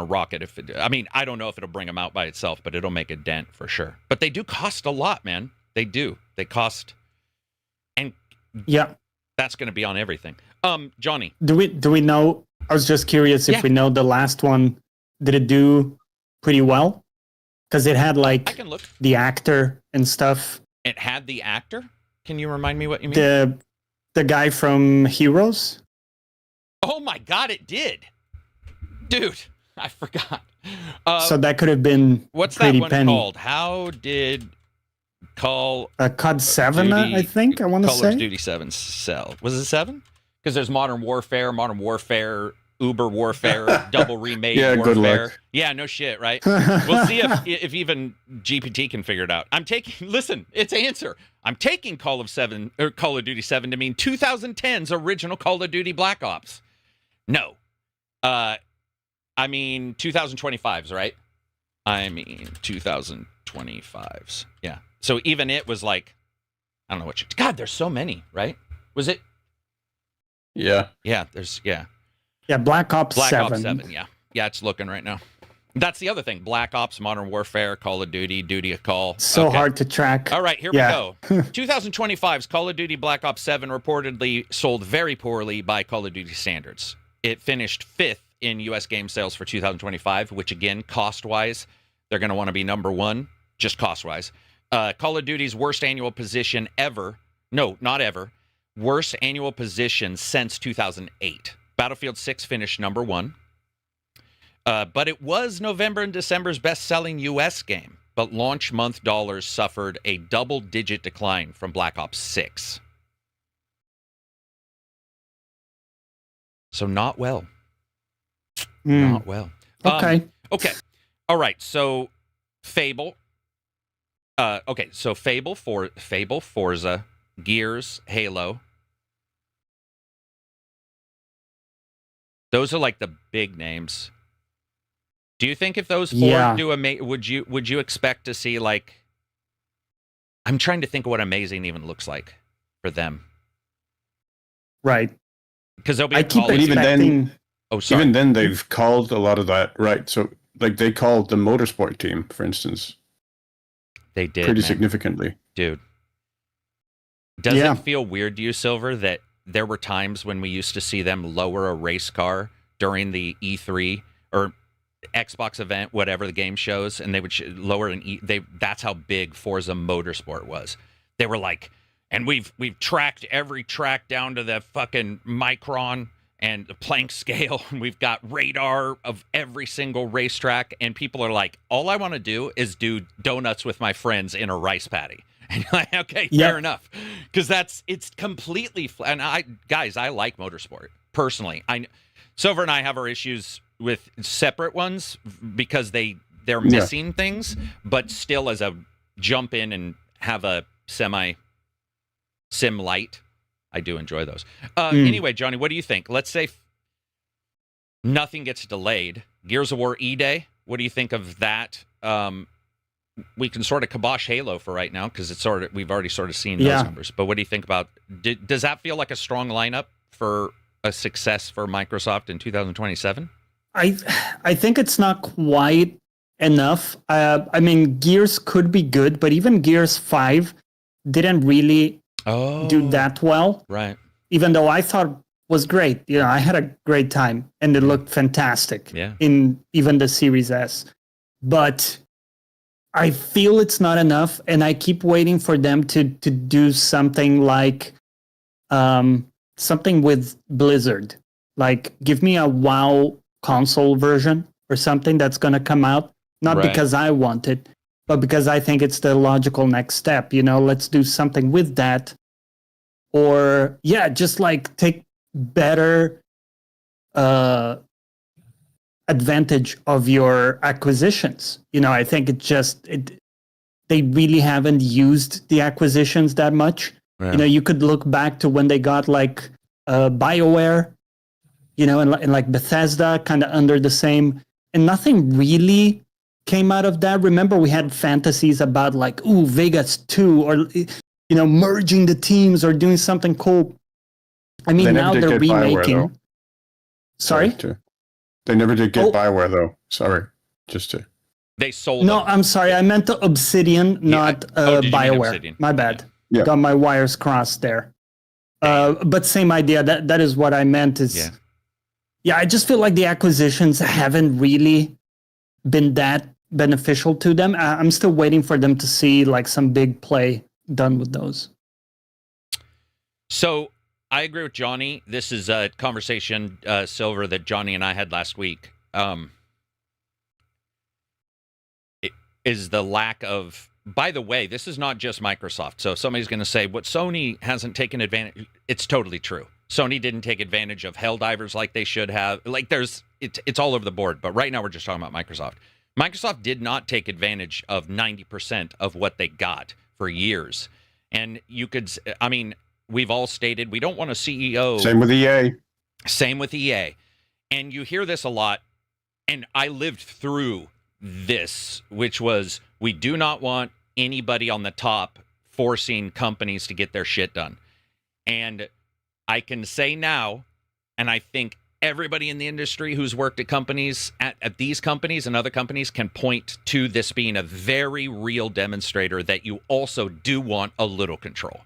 Speaker 1: rock it. I mean, I don't know if it'll bring them out by itself, but it'll make a dent for sure. But they do cost a lot, man. They do. They cost, and
Speaker 2: Yeah.
Speaker 1: that's going to be on everything. Johnny,
Speaker 2: Do we know? I was just curious if
Speaker 1: Yeah.
Speaker 2: we know the last one. Did it do pretty well? Because it had
Speaker 1: I
Speaker 2: like
Speaker 1: can look.
Speaker 2: the actor and stuff.
Speaker 1: It had the actor. Can you remind me what you mean?
Speaker 2: The guy from Heroes.
Speaker 1: Oh my God, it did, dude. I forgot.
Speaker 2: So that could have been
Speaker 1: What's that
Speaker 2: pretty
Speaker 1: one
Speaker 2: penny.
Speaker 1: called? How did Call
Speaker 2: COD 7,
Speaker 1: Duty,
Speaker 2: I think. I want to
Speaker 1: Call
Speaker 2: say.
Speaker 1: of Duty 7 sell? Was it 7? Because there's Modern Warfare, Uber Warfare, Double Remade
Speaker 3: Yeah,
Speaker 1: Warfare.
Speaker 3: good luck.
Speaker 1: Yeah, no shit, right? We'll see if even GPT can figure it out. Listen, it's answer. I'm taking Call of Duty 7 to mean 2010's original Call of Duty Black Ops. No. I mean 2025's, right? I mean 2025's. Yeah. So even it was like, I don't know God, there's so many, right? Was it?
Speaker 3: Yeah.
Speaker 1: Yeah,
Speaker 2: Yeah, Black Ops
Speaker 1: Black
Speaker 2: 7.
Speaker 1: Ops 7, yeah. Yeah, it's looking right now. That's the other thing. Black Ops, Modern Warfare, Call of Duty, Duty of Call.
Speaker 2: So
Speaker 1: Okay.
Speaker 2: hard to track.
Speaker 1: All right, here we go. 2025's Call of Duty Black Ops 7 reportedly sold very poorly by Call of Duty standards. It finished 5th in U.S. game sales for 2025, which again, cost-wise, they're going to want to be number one, just cost-wise. Call of Duty's worst annual position ever. No, not ever. Worst annual position since 2008. Battlefield 6 finished number one. But it was November and December's best-selling U.S. game. But launch month dollars suffered a double-digit decline from Black Ops 6. So not well.
Speaker 2: Mm.
Speaker 1: Not well.
Speaker 2: Okay.
Speaker 1: Okay. All right, so Fable. Okay, so Fable, Forza, Gears, Halo. Those are like the big names. Do you think if those four do would you expect to see like? I'm trying to think of what amazing even looks like for them.
Speaker 2: Right.
Speaker 1: Because they'll be.
Speaker 2: I keep expecting.
Speaker 1: Oh, sorry.
Speaker 3: Even then, they've called a lot of that right. So, like, they called the motorsport team, for instance.
Speaker 1: They did
Speaker 3: pretty significantly,
Speaker 1: dude. Does it feel weird to you, Silver, that there were times when we used to see them lower a race car during the E3 or Xbox event, whatever the game shows, and they would lower an that's how big Forza Motorsport was. They were like, and we've tracked every track down to the fucking micron and the Planck scale, and we've got radar of every single racetrack, and people are like, all I want to do is do donuts with my friends in a rice paddy. And you're like, okay, fair enough. Because it's completely, and I like motorsport, personally. Silver and I have our issues with separate ones because they're missing things, but still as a jump in and have a sim light, I do enjoy those. Anyway, Johnny, what do you think? Let's say nothing gets delayed. Gears of War E-Day, what do you think of that? We can sort of kibosh Halo for right now because we've already sort of seen those numbers. But what do you think about? Does that feel like a strong lineup for a success for Microsoft in 2027?
Speaker 2: I think it's not quite enough. I mean, Gears could be good, but even Gears 5 didn't really do that well.
Speaker 1: Right.
Speaker 2: Even though I thought was great. You know, I had a great time and it looked fantastic in even the Series S. But I feel it's not enough, and I keep waiting for them to do something like something with Blizzard. Like, give me a WoW console version or something that's going to come out, not because I want it, but because I think it's the logical next step. You know, let's do something with that. Or, just like take better advantage of your acquisitions. You know, I think they really haven't used the acquisitions that much. Yeah. You know, you could look back to when they got like BioWare, you know, and like Bethesda kind of under the same, and nothing really came out of that. Remember, we had fantasies about like, Vegas 2 or, you know, merging the teams or doing something cool. I mean, now they're remaking.
Speaker 3: BioWare,
Speaker 2: Sorry?
Speaker 3: They never did get BioWare, though. Sorry.
Speaker 1: They sold
Speaker 2: No,
Speaker 1: them.
Speaker 2: I'm sorry. I meant the Obsidian, not BioWare.
Speaker 1: Obsidian?
Speaker 2: My bad.
Speaker 3: Yeah.
Speaker 2: Got my wires crossed there. But same idea. That is what I meant. I just feel like the acquisitions haven't really been that beneficial to them. I'm still waiting for them to see like some big play done with those.
Speaker 1: So I agree with Johnny. This is a conversation, Silver, that Johnny and I had last week. It is the lack of... By the way, this is not just Microsoft. So if somebody's going to say, what Sony hasn't taken advantage... It's totally true. Sony didn't take advantage of Helldivers like they should have. Like, it's all over the board. But right now we're just talking about Microsoft. Microsoft did not take advantage of 90% of what they got for years. And you could... I mean... We've all stated we don't want a CEO.
Speaker 3: Same with EA.
Speaker 1: Same with EA. And you hear this a lot. And I lived through this, which was we do not want anybody on the top forcing companies to get their shit done. And I can say now, and I think everybody in the industry who's worked at companies, at these companies and other companies can point to this being a very real demonstrator that you also do want a little control.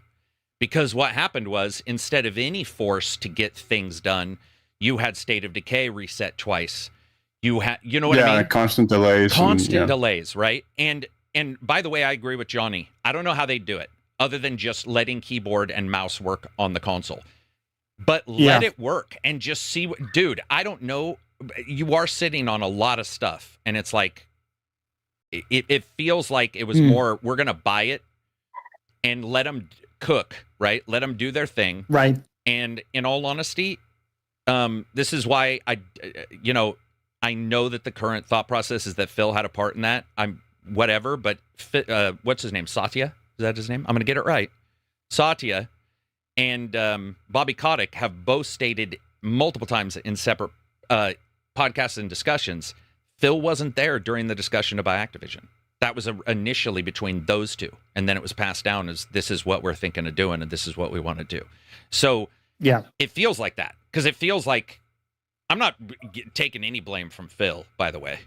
Speaker 1: Because what happened was, instead of any force to get things done, you had State of Decay reset twice. You had, you know what I mean?
Speaker 3: Constant delays.
Speaker 1: Delays, right? And by the way, I agree with Johnny. I don't know how they do it, other than just letting keyboard and mouse work on the console. But let it work and just see what... Dude, I don't know. You are sitting on a lot of stuff, and it's like... It feels like it was more, we're going to buy it and let them... cook, right? Let them do their thing.
Speaker 2: Right.
Speaker 1: And in all honesty, this is why I know that the current thought process is that Phil had a part in that. I'm whatever, but what's his name? Satya? Is that his name? I'm going to get it right. Satya and Bobby Kotick have both stated multiple times in separate podcasts and discussions, Phil wasn't there during the discussion about Activision. That was initially between those two, and then it was passed down as this is what we're thinking of doing, and this is what we want to do. So
Speaker 2: Yeah.
Speaker 1: it feels like that, because it feels like I'm not taking any blame from Phil, by the way,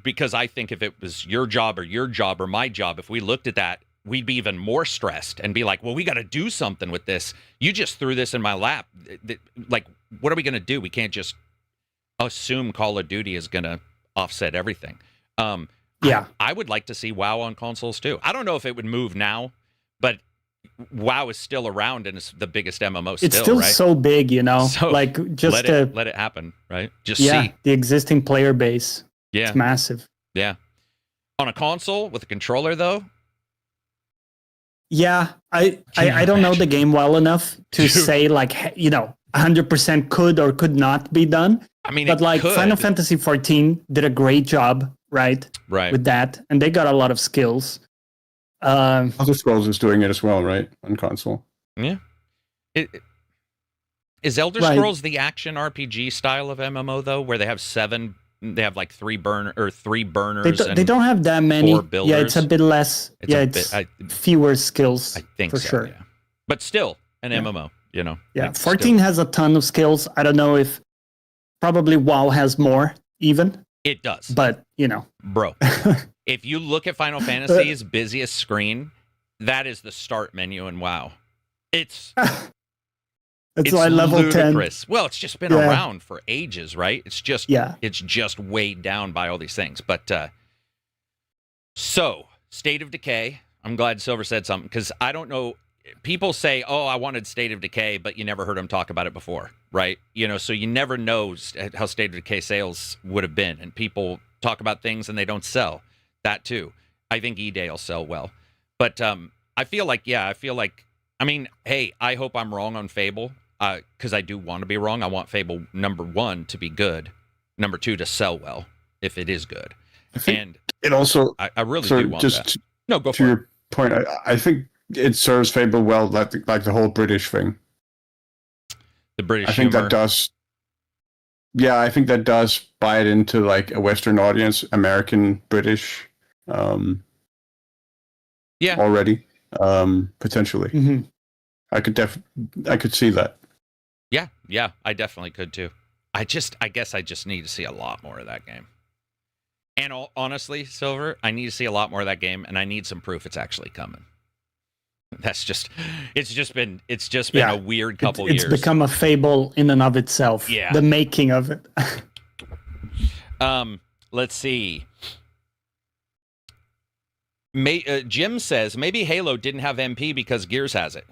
Speaker 1: because I think if it was your job or my job, if we looked at that, we'd be even more stressed and be like, well, we got to do something with this. You just threw this in my lap. Like, what are we going to do? We can't just assume Call of Duty is going to offset everything.
Speaker 2: Yeah.
Speaker 1: I would like to see WoW on consoles too. I don't know if it would move now, but WoW is still around and it's the biggest MMO still,
Speaker 2: It's still
Speaker 1: right?
Speaker 2: so big, you know,
Speaker 1: So
Speaker 2: like just
Speaker 1: let it happen, right? Just
Speaker 2: yeah,
Speaker 1: see.
Speaker 2: the existing player base.
Speaker 1: Yeah.
Speaker 2: It's massive.
Speaker 1: Yeah. On a console with a controller though,
Speaker 2: Yeah,
Speaker 1: Can you
Speaker 2: I don't know
Speaker 1: imagine?
Speaker 2: the game well enough to
Speaker 1: Dude.
Speaker 2: say like 100% could or could not be done.
Speaker 1: I mean,
Speaker 2: But
Speaker 1: it
Speaker 2: like
Speaker 1: could.
Speaker 2: Final Fantasy 14 did a great job, right,
Speaker 1: right?
Speaker 2: with that, and they got a lot of skills.
Speaker 3: Elder Scrolls is doing it as well, right, on console.
Speaker 1: Is Elder
Speaker 2: Right.
Speaker 1: Scrolls the action RPG style of MMO though, where they have like three burners
Speaker 2: They don't have that many.
Speaker 1: four
Speaker 2: Yeah, it's a
Speaker 1: builders.
Speaker 2: bit less.
Speaker 1: It's
Speaker 2: yeah,
Speaker 1: a
Speaker 2: it's
Speaker 1: bit,
Speaker 2: fewer skills.
Speaker 1: I think
Speaker 2: for
Speaker 1: so,
Speaker 2: sure.
Speaker 1: yeah. But still an
Speaker 2: Yeah.
Speaker 1: MMO, you know.
Speaker 2: Yeah,
Speaker 1: like,
Speaker 2: 14
Speaker 1: still.
Speaker 2: has a ton of skills. I don't know if probably WoW has more even,
Speaker 1: It does.
Speaker 2: but
Speaker 1: Bro, if you look at Final Fantasy's busiest screen, that is the start menu in WoW. It's
Speaker 2: it's like level 10.
Speaker 1: ludicrous. Well, it's just been
Speaker 2: Yeah.
Speaker 1: around for ages, right? It's just
Speaker 2: Yeah.
Speaker 1: it's just weighed down by all these things. But so State of Decay. I'm glad Silver said something because I don't know. People say, "Oh, I wanted State of Decay," but you never heard them talk about it before, right? So you never know how State of Decay sales would have been, and people talk about things and they don't sell. That too. I think eDay will sell well, but I feel like, I mean, hey, I hope I'm wrong on Fable, because I do want to be wrong. I want Fable number 1 to be good, number 2 to sell well if it is good,
Speaker 3: I think
Speaker 1: and
Speaker 3: it also,
Speaker 1: I really
Speaker 3: so
Speaker 1: do want
Speaker 3: just
Speaker 1: that. No, go
Speaker 3: to
Speaker 1: for it.
Speaker 3: your point, I think it serves Fable well, like the whole British thing.
Speaker 1: The British
Speaker 3: I think
Speaker 1: humor.
Speaker 3: that does. Yeah, I think that does buy it into like a Western audience, American, British,
Speaker 1: Yeah.
Speaker 3: already, potentially.
Speaker 2: Mhm.
Speaker 3: I could see that.
Speaker 1: Yeah, I definitely could too. I guess I just need to see a lot more of that game. And honestly, Silver, I need to see a lot more of that game, and I need some proof it's actually coming. It's just been
Speaker 2: Yeah.
Speaker 1: a weird couple
Speaker 2: It's
Speaker 1: years.
Speaker 2: become a fable in and of itself.
Speaker 1: Yeah.
Speaker 2: The making of it.
Speaker 1: Let's see. Jim says maybe Halo didn't have MP because Gears has it.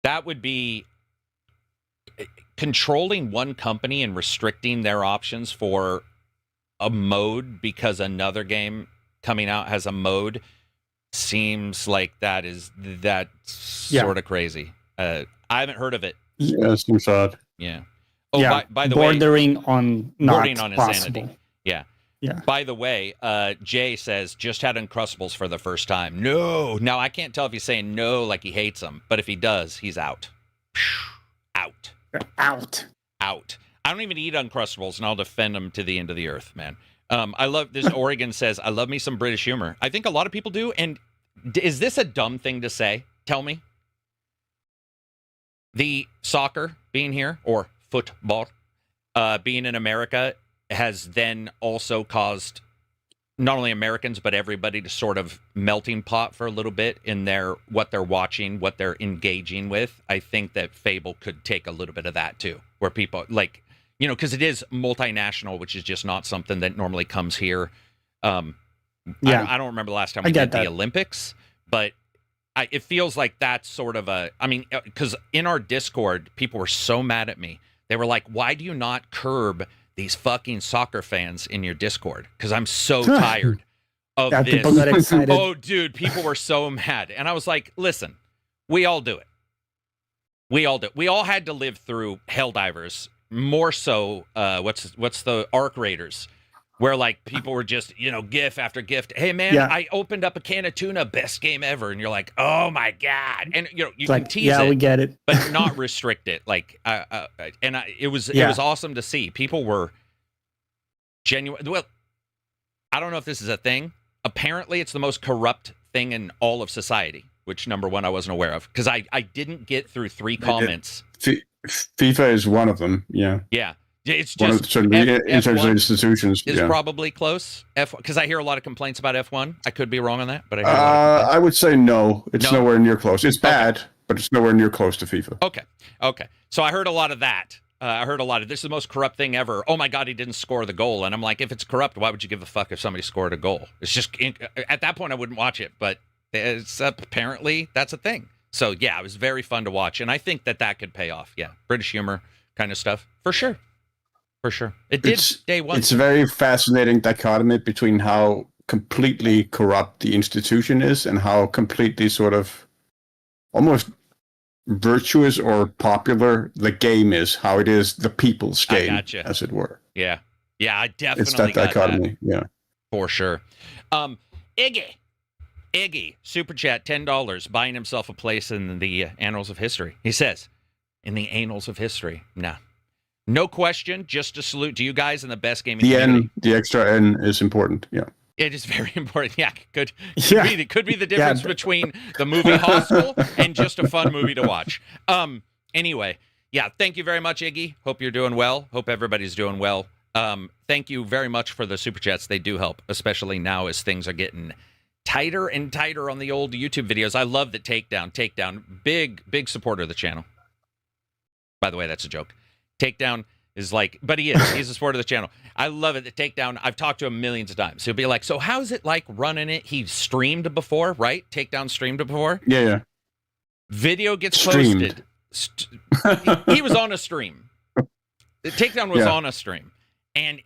Speaker 1: That would be controlling one company and restricting their options for a mode because another game coming out has a mode seems like that's
Speaker 2: Yeah.
Speaker 1: sort of crazy. I haven't heard of it.
Speaker 3: Yeah, it seems odd.
Speaker 1: Yeah. Oh,
Speaker 2: yeah.
Speaker 1: by the way,
Speaker 2: bordering on not
Speaker 1: bordering on
Speaker 2: possible.
Speaker 1: insanity. Yeah.
Speaker 2: Yeah.
Speaker 1: By the way, Jay says just had Uncrustables for the first time. No. Now I can't tell if he's saying no like he hates them, but if he does, he's out. Out.
Speaker 2: Out.
Speaker 1: Out. I don't even eat Uncrustables, and I'll defend them to the end of the earth, man. I love this. Oregon says, I love me some British humor. I think a lot of people do. And is this a dumb thing to say? Tell me. The soccer being here, or football being in America, has then also caused not only Americans, but everybody to sort of melting pot for a little bit in what they're watching, what they're engaging with. I think that Fable could take a little bit of that too, where people like, because it is multinational, which is just not something that normally comes here.
Speaker 2: Yeah.
Speaker 1: I don't remember the last time we
Speaker 2: get
Speaker 1: did the
Speaker 2: that.
Speaker 1: Olympics, but it feels like that's sort of because in our Discord, people were so mad at me. They were like, why do you not curb these fucking soccer fans in your Discord? Because I'm so tired of
Speaker 2: Yeah,
Speaker 1: this.
Speaker 2: people got excited.
Speaker 1: Oh, dude, people were so mad. And I was like, listen, we all do it. We all do. We all had to live through Helldivers more so, what's the Arc Raiders, where like people were just, GIF after GIF. Hey man,
Speaker 2: Yeah.
Speaker 1: I opened up a can of tuna, best game ever, and you're like, oh my god, and you
Speaker 2: It's
Speaker 1: can
Speaker 2: like,
Speaker 1: tease
Speaker 2: yeah,
Speaker 1: it,
Speaker 2: we get it.
Speaker 1: but not restrict it. Like, it was awesome to see. People were genuine. Well, I don't know if this is a thing. Apparently, it's the most corrupt thing in all of society. Which, number one, I wasn't aware of, because I didn't get through 3 comments.
Speaker 3: FIFA is one of them. Yeah.
Speaker 1: Yeah. It's
Speaker 3: One
Speaker 1: just
Speaker 3: of certainly in terms of
Speaker 1: F1
Speaker 3: institutions.
Speaker 1: is
Speaker 3: Yeah.
Speaker 1: probably close. Because I hear a lot of complaints about F1. I could be wrong on that, but I hear a lot of complaints.
Speaker 3: I would say no. It's
Speaker 1: No?
Speaker 3: nowhere near close. It's bad, but it's nowhere near close to FIFA.
Speaker 1: Okay. So I heard a lot of that. I heard a lot of, this is the most corrupt thing ever. Oh my God, he didn't score the goal. And I'm like, if it's corrupt, why would you give a fuck if somebody scored a goal? It's just, at that point, I wouldn't watch it. But it's apparently that's a thing. So yeah, it was very fun to watch. And I think that could pay off. Yeah. British humor kind of stuff. For sure. It did day one.
Speaker 3: It's a very fascinating dichotomy between how completely corrupt the institution is and how completely sort of almost virtuous or popular the game is, how it is the people's game,
Speaker 1: gotcha.
Speaker 3: as it were.
Speaker 1: Yeah, I definitely
Speaker 3: It's that
Speaker 1: got
Speaker 3: dichotomy, yeah.
Speaker 1: for sure. Iggy, super chat, $10, buying himself a place in the annals of history. He says, in the annals of history. No question, just a salute to you guys and the best gaming community.
Speaker 3: The extra N is important, yeah.
Speaker 1: It is very important. Yeah, could be the
Speaker 2: Yeah.
Speaker 1: difference between the movie Hostel and just a fun movie to watch. Anyway, yeah, thank you very much, Iggy. Hope you're doing well. Hope everybody's doing well. Thank you very much for the super chats. They do help, especially now as things are getting tighter and tighter on the old YouTube videos. I love that Takedown, big supporter of the channel. By the way, that's a joke. Takedown is like, but he's a supporter of the channel. I love it that Takedown, I've talked to him millions of times. He'll be like, so how's it like running it? He streamed before, right? Takedown streamed before.
Speaker 3: Yeah.
Speaker 1: Video gets
Speaker 3: Streamed.
Speaker 1: posted. He was on a stream. Takedown was on a stream. And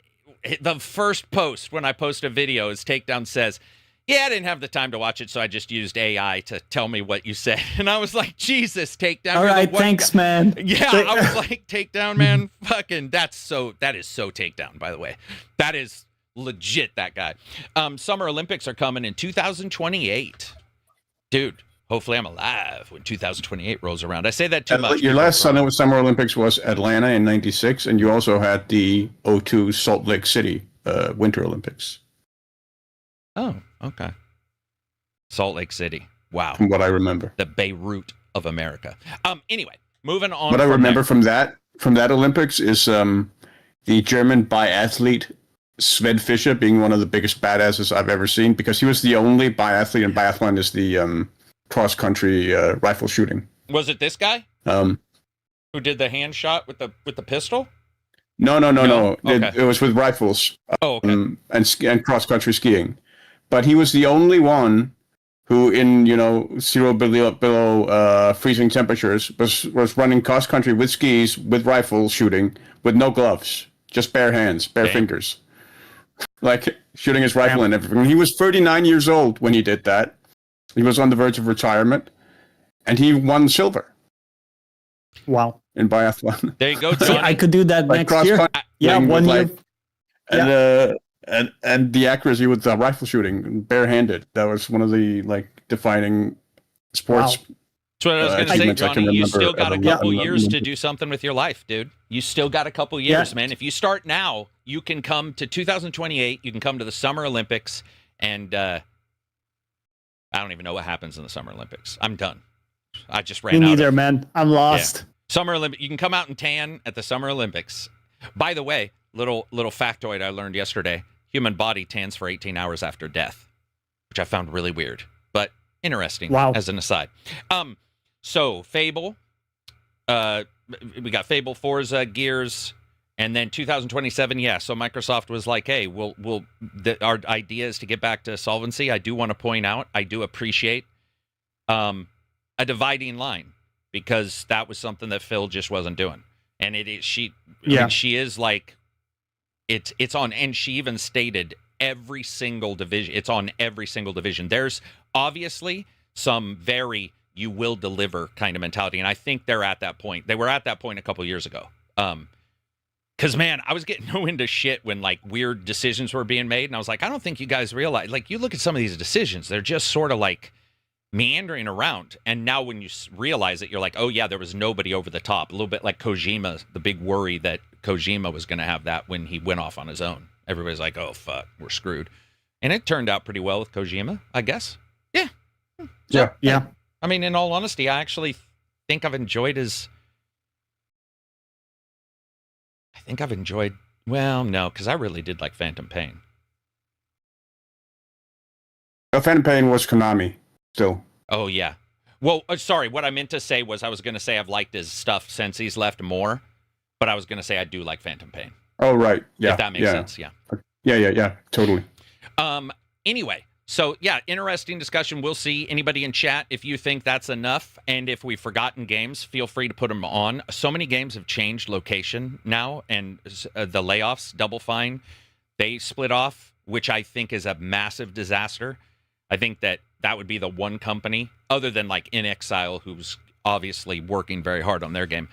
Speaker 1: the first post when I post a video is Takedown says, yeah, I didn't have the time to watch it, so I just used AI to tell me what you said. And I was like, Jesus, Takedown.
Speaker 2: All right, thanks, man.
Speaker 1: Yeah, I was like, Takedown, man. Fucking, that is so Takedown, by the way. That is legit, that guy. Summer Olympics are coming in 2028. Dude, hopefully I'm alive when 2028 rolls around. I say that too much.
Speaker 3: Your last Summer Olympics was Atlanta in 96, and you also had the '02 Salt Lake City Winter Olympics.
Speaker 1: Oh, okay. Salt Lake City. Wow.
Speaker 3: From what I remember.
Speaker 1: The Beirut of America. Anyway, moving on.
Speaker 3: What I remember from that Olympics is the German biathlete Sven Fischer being one of the biggest badasses I've ever seen, because he was the only biathlete, and biathlon is the cross-country rifle shooting.
Speaker 1: Was it this guy? Who did the hand shot with the pistol?
Speaker 3: No.
Speaker 1: Okay.
Speaker 3: It was with rifles.
Speaker 1: Okay.
Speaker 3: And cross-country skiing. But he was the only one who, in 0 below freezing temperatures, was running cross country with skis, with rifle shooting, with no gloves, just bare hands, bare fingers, like shooting his rifle and everything. He was 39 years old when he did that. He was on the verge of retirement, and he won silver.
Speaker 2: Wow.
Speaker 3: In biathlon.
Speaker 1: There you go,
Speaker 2: See,
Speaker 1: Johnny.
Speaker 2: I could do that
Speaker 3: Like
Speaker 2: next year. Yeah, 1 year.
Speaker 3: And the accuracy with the rifle shooting, barehanded, that was one of the defining sports.
Speaker 2: Wow.
Speaker 1: That's what I was going to say,
Speaker 3: achievements I can
Speaker 1: Johnny. You
Speaker 3: remember
Speaker 1: still got a
Speaker 3: ever.
Speaker 1: couple
Speaker 3: Yeah.
Speaker 1: years to do something with your life, dude. You still got a couple years,
Speaker 2: Yeah.
Speaker 1: man. If you start now, you can come to 2028. You can come to the Summer Olympics, and I don't even know what happens in the Summer Olympics. I'm done. I just ran
Speaker 2: Me
Speaker 1: out.
Speaker 2: neither, man. I'm lost.
Speaker 1: Summer Olympics. You can come out and tan at the Summer Olympics. By the way, little factoid I learned yesterday: human body tans for 18 hours after death, which I found really weird, but interesting.
Speaker 2: Wow.
Speaker 1: As an aside. So Fable, we got Fable, Forza, Gears, and then 2027. Yeah. So Microsoft was like, hey, our idea is to get back to solvency. I do want to point out, I do appreciate a dividing line, because that was something that Phil just wasn't doing. And she is like, it's on, and she even stated every single division. It's on every single division. There's obviously some very you will deliver kind of mentality, and I think they're at that point. They were at that point a couple years ago. Because, man, I was getting no into shit when, like, weird decisions were being made. And I was like, I don't think you guys realize. Like, you look at some of these decisions, they're just sort of, like, meandering around. And now when you realize it, you're like, oh, yeah, there was nobody over the top. A little bit like Kojima, the big worry that Kojima was going to have that when he went off on his own. Everybody's like, oh, fuck, we're screwed. And it turned out pretty well with Kojima, I guess. Yeah. So,
Speaker 2: Yeah.
Speaker 1: I mean, in all honesty, I actually think I've enjoyed his... Well, no, because I really did like Phantom Pain.
Speaker 3: Phantom Pain was Konami, still.
Speaker 1: Oh, yeah. Well, sorry, what I meant to say was I was going to say I've liked his stuff since he's left more, but I was going to say I do like Phantom Pain.
Speaker 3: Oh, right. Yeah.
Speaker 1: If that makes sense, yeah.
Speaker 3: Yeah, totally.
Speaker 1: Anyway, so yeah, interesting discussion. We'll see. Anybody in chat, if you think that's enough, and if we've forgotten games, feel free to put them on. So many games have changed location now, and the layoffs, Double Fine, they split off, which I think is a massive disaster. I think that would be the one company, other than like In Exile, who's obviously working very hard on their game.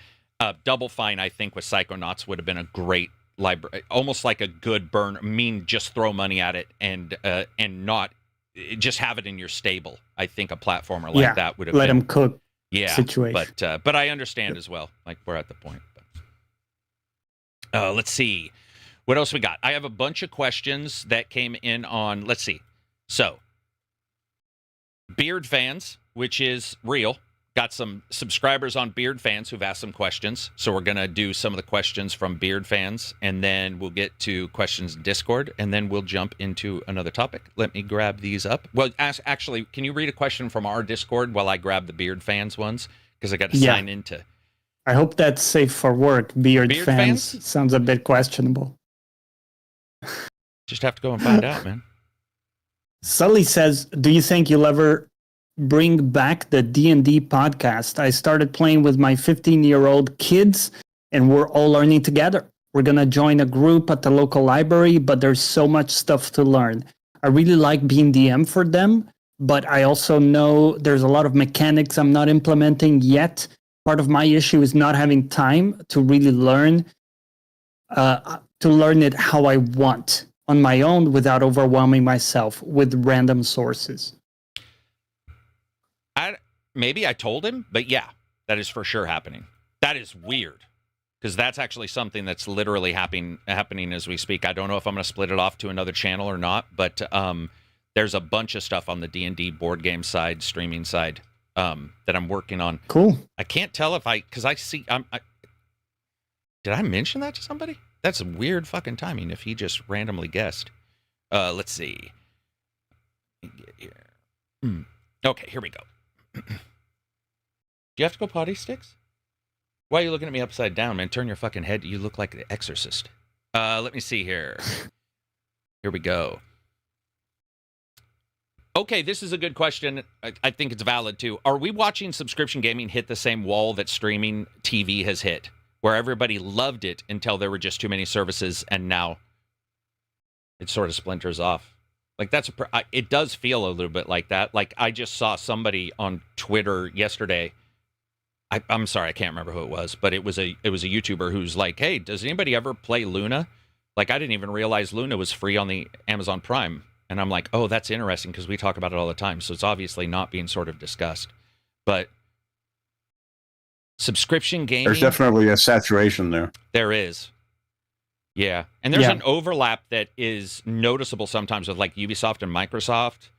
Speaker 1: Double Fine, I think, with Psychonauts would have been a great library, almost like a good burn. Just throw money at it and not just have it in your stable. I think a platformer like that would have
Speaker 2: let
Speaker 1: been,
Speaker 2: them cook.
Speaker 1: Yeah,
Speaker 2: situation.
Speaker 1: But I understand as well. Like, we're at the point. But, let's see. What else we got? I have a bunch of questions that came in on, let's see. So, Beard Fans, which is real, got some subscribers on Beard Fans who've asked some questions. So we're going to do some of the questions from Beard Fans, and then we'll get to questions in Discord, and then we'll jump into another topic. Let me grab these up. Well, actually, can you read a question from our Discord while I grab the Beard Fans ones? Because I got to sign into...
Speaker 2: I hope that's safe for work. Beard fans sounds a bit questionable.
Speaker 1: Just have to go and find out, man.
Speaker 2: Sully says, do you think you'll ever bring back the D&D podcast? I started playing with my 15-year-old kids, and we're all learning together. We're going to join a group at the local library, but there's so much stuff to learn. I really like being DM for them, but I also know there's a lot of mechanics I'm not implementing yet. Part of my issue is not having time to really learn it how I want on my own without overwhelming myself with random sources.
Speaker 1: Maybe I told him, but yeah, that is for sure happening. That is weird, because that's actually something that's literally happening as we speak. I don't know if I'm going to split it off to another channel or not, but there's a bunch of stuff on the D&D board game side, streaming side, that I'm working on.
Speaker 2: Cool.
Speaker 1: I can't tell if because I see, did I mention that to somebody? That's weird fucking timing if he just randomly guessed. Let's see. Okay, here we go. Do you have to go potty, Sticks? Why are you looking at me upside down, man? Turn your fucking head. You look like the Exorcist. Let me see here. Here we go. Okay, this is a good question. I think it's valid, too. Are we watching subscription gaming hit the same wall that streaming TV has hit, where everybody loved it until there were just too many services, and now it sort of splinters off? Like, it does feel a little bit like that. Like, I just saw somebody on Twitter yesterday. I'm sorry, I can't remember who it was, but it was a YouTuber who's like, hey, does anybody ever play Luna? Like, I didn't even realize Luna was free on the Amazon Prime. And I'm like, oh, that's interesting, because we talk about it all the time. So it's obviously not being sort of discussed. But subscription gaming...
Speaker 3: There's definitely a saturation there.
Speaker 1: There is. Yeah. And there's an overlap that is noticeable sometimes with like Ubisoft and Microsoft.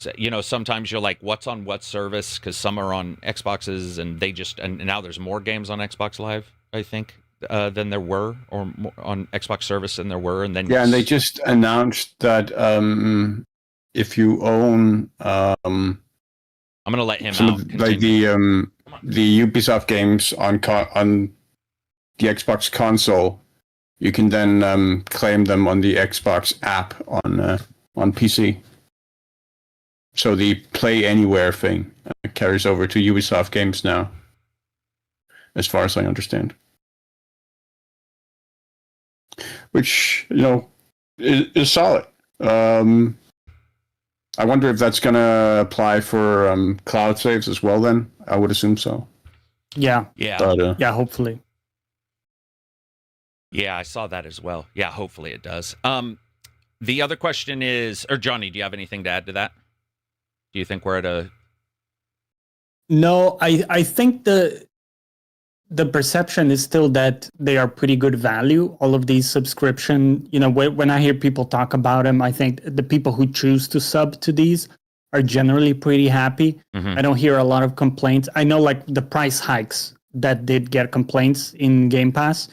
Speaker 1: So, you know, sometimes you're like, what's on what service? Because some are on Xboxes, and now there's more games on Xbox Live, I think, than there were, or more on Xbox service than there were. And then
Speaker 3: and they just announced that if you own
Speaker 1: I'm gonna let him
Speaker 3: some
Speaker 1: out.
Speaker 3: of, like the Ubisoft games on the Xbox console, you can then claim them on the Xbox app on PC. So the Play Anywhere thing carries over to Ubisoft games now, as far as I understand. Which, you know, is solid. I wonder if that's going to apply for cloud saves as well then. I would assume so.
Speaker 2: Yeah.
Speaker 1: Yeah.
Speaker 3: But,
Speaker 2: yeah, hopefully.
Speaker 1: Yeah, I saw that as well. Yeah, hopefully it does. The other question is, or Johnny, do you have anything to add to that? Do you think we're at a...
Speaker 2: No, I think the perception is still that they are pretty good value. All of these subscription, when I hear people talk about them, I think the people who choose to sub to these are generally pretty happy.
Speaker 1: Mhm.
Speaker 2: I don't hear a lot of complaints. I know like the price hikes that did get complaints in Game Pass,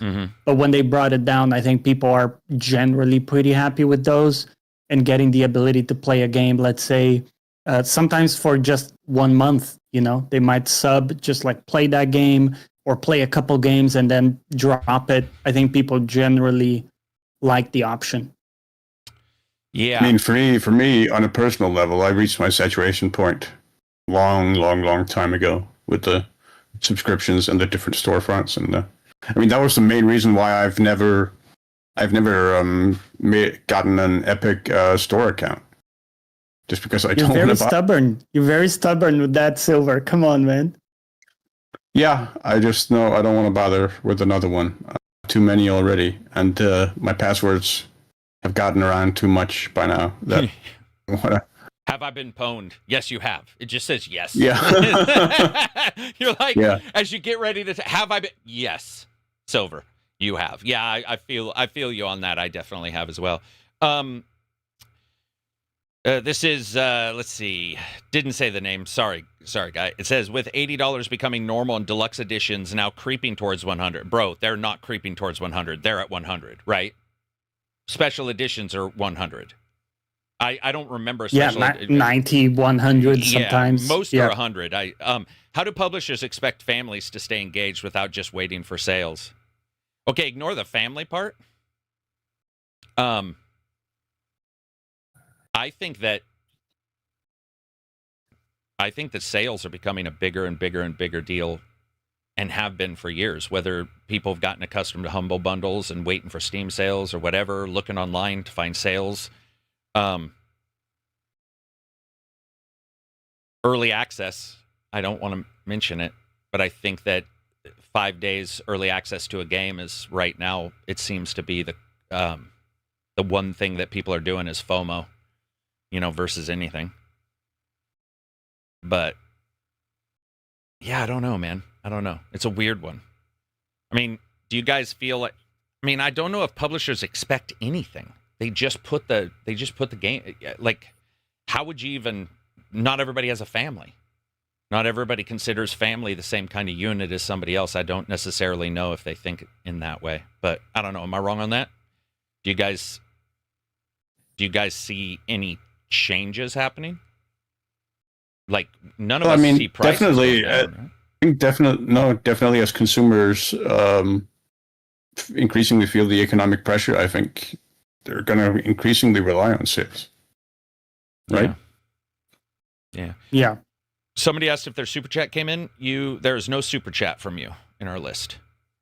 Speaker 2: but when they brought it down, I think people are generally pretty happy with those and getting the ability to play a game, let's say, sometimes for just 1 month, they might sub, just like play that game or play a couple games and then drop it. I think people generally like the option.
Speaker 1: Yeah.
Speaker 3: I mean, for me, on a personal level, I reached my saturation point long time ago with the subscriptions and the different storefronts, and I mean that was the main reason why I've never gotten an Epic store account, just because
Speaker 2: You're
Speaker 3: don't
Speaker 2: very
Speaker 3: want to buy.
Speaker 2: stubborn. You're very stubborn with that, Silver. Come on, man.
Speaker 3: Yeah, I just know I don't want to bother with another one. Too many already, and my passwords have gotten around too much by now. That
Speaker 1: Have I been pwned? Yes, you have. It just says yes.
Speaker 3: Yeah.
Speaker 1: You're like,
Speaker 3: Yeah.
Speaker 1: as you get ready to, have I been? Yes, Silver, you have. Yeah, I feel you on that. I definitely have as well. This is, let's see, didn't say the name. Sorry, guy. It says, with $80 becoming normal and deluxe editions now creeping towards 100. Bro, they're not creeping towards 100. They're at 100, right? Special editions are 100. I don't remember.
Speaker 2: Yeah, 90, 100 sometimes.
Speaker 1: Yeah, most are 100. How do publishers expect families to stay engaged without just waiting for sales? Okay, ignore the family part. I think that sales are becoming a bigger and bigger and bigger deal, and have been for years. Whether people have gotten accustomed to Humble Bundles and waiting for Steam sales or whatever, looking online to find sales. Early access, I don't want to mention it, but I think that 5 days early access to a game is right now, it seems to be the one thing that people are doing is FOMO, versus anything. But yeah, I don't know, man. I don't know. It's a weird one. I mean, do you guys feel like, I don't know if publishers expect anything. They just put the game, like, how would you even, not everybody has a family. Not everybody considers family the same kind of unit as somebody else. I don't necessarily know if they think in that way, but I don't know. Am I wrong on that? Do you guys see any changes happening? Like, none of us see prices
Speaker 3: definitely.
Speaker 1: go down, right?
Speaker 3: I think definitely as consumers increasingly feel the economic pressure, I think they're going to increasingly rely on sales. Right?
Speaker 2: Yeah.
Speaker 1: Somebody asked if their super chat came in. There is no super chat from you in our list.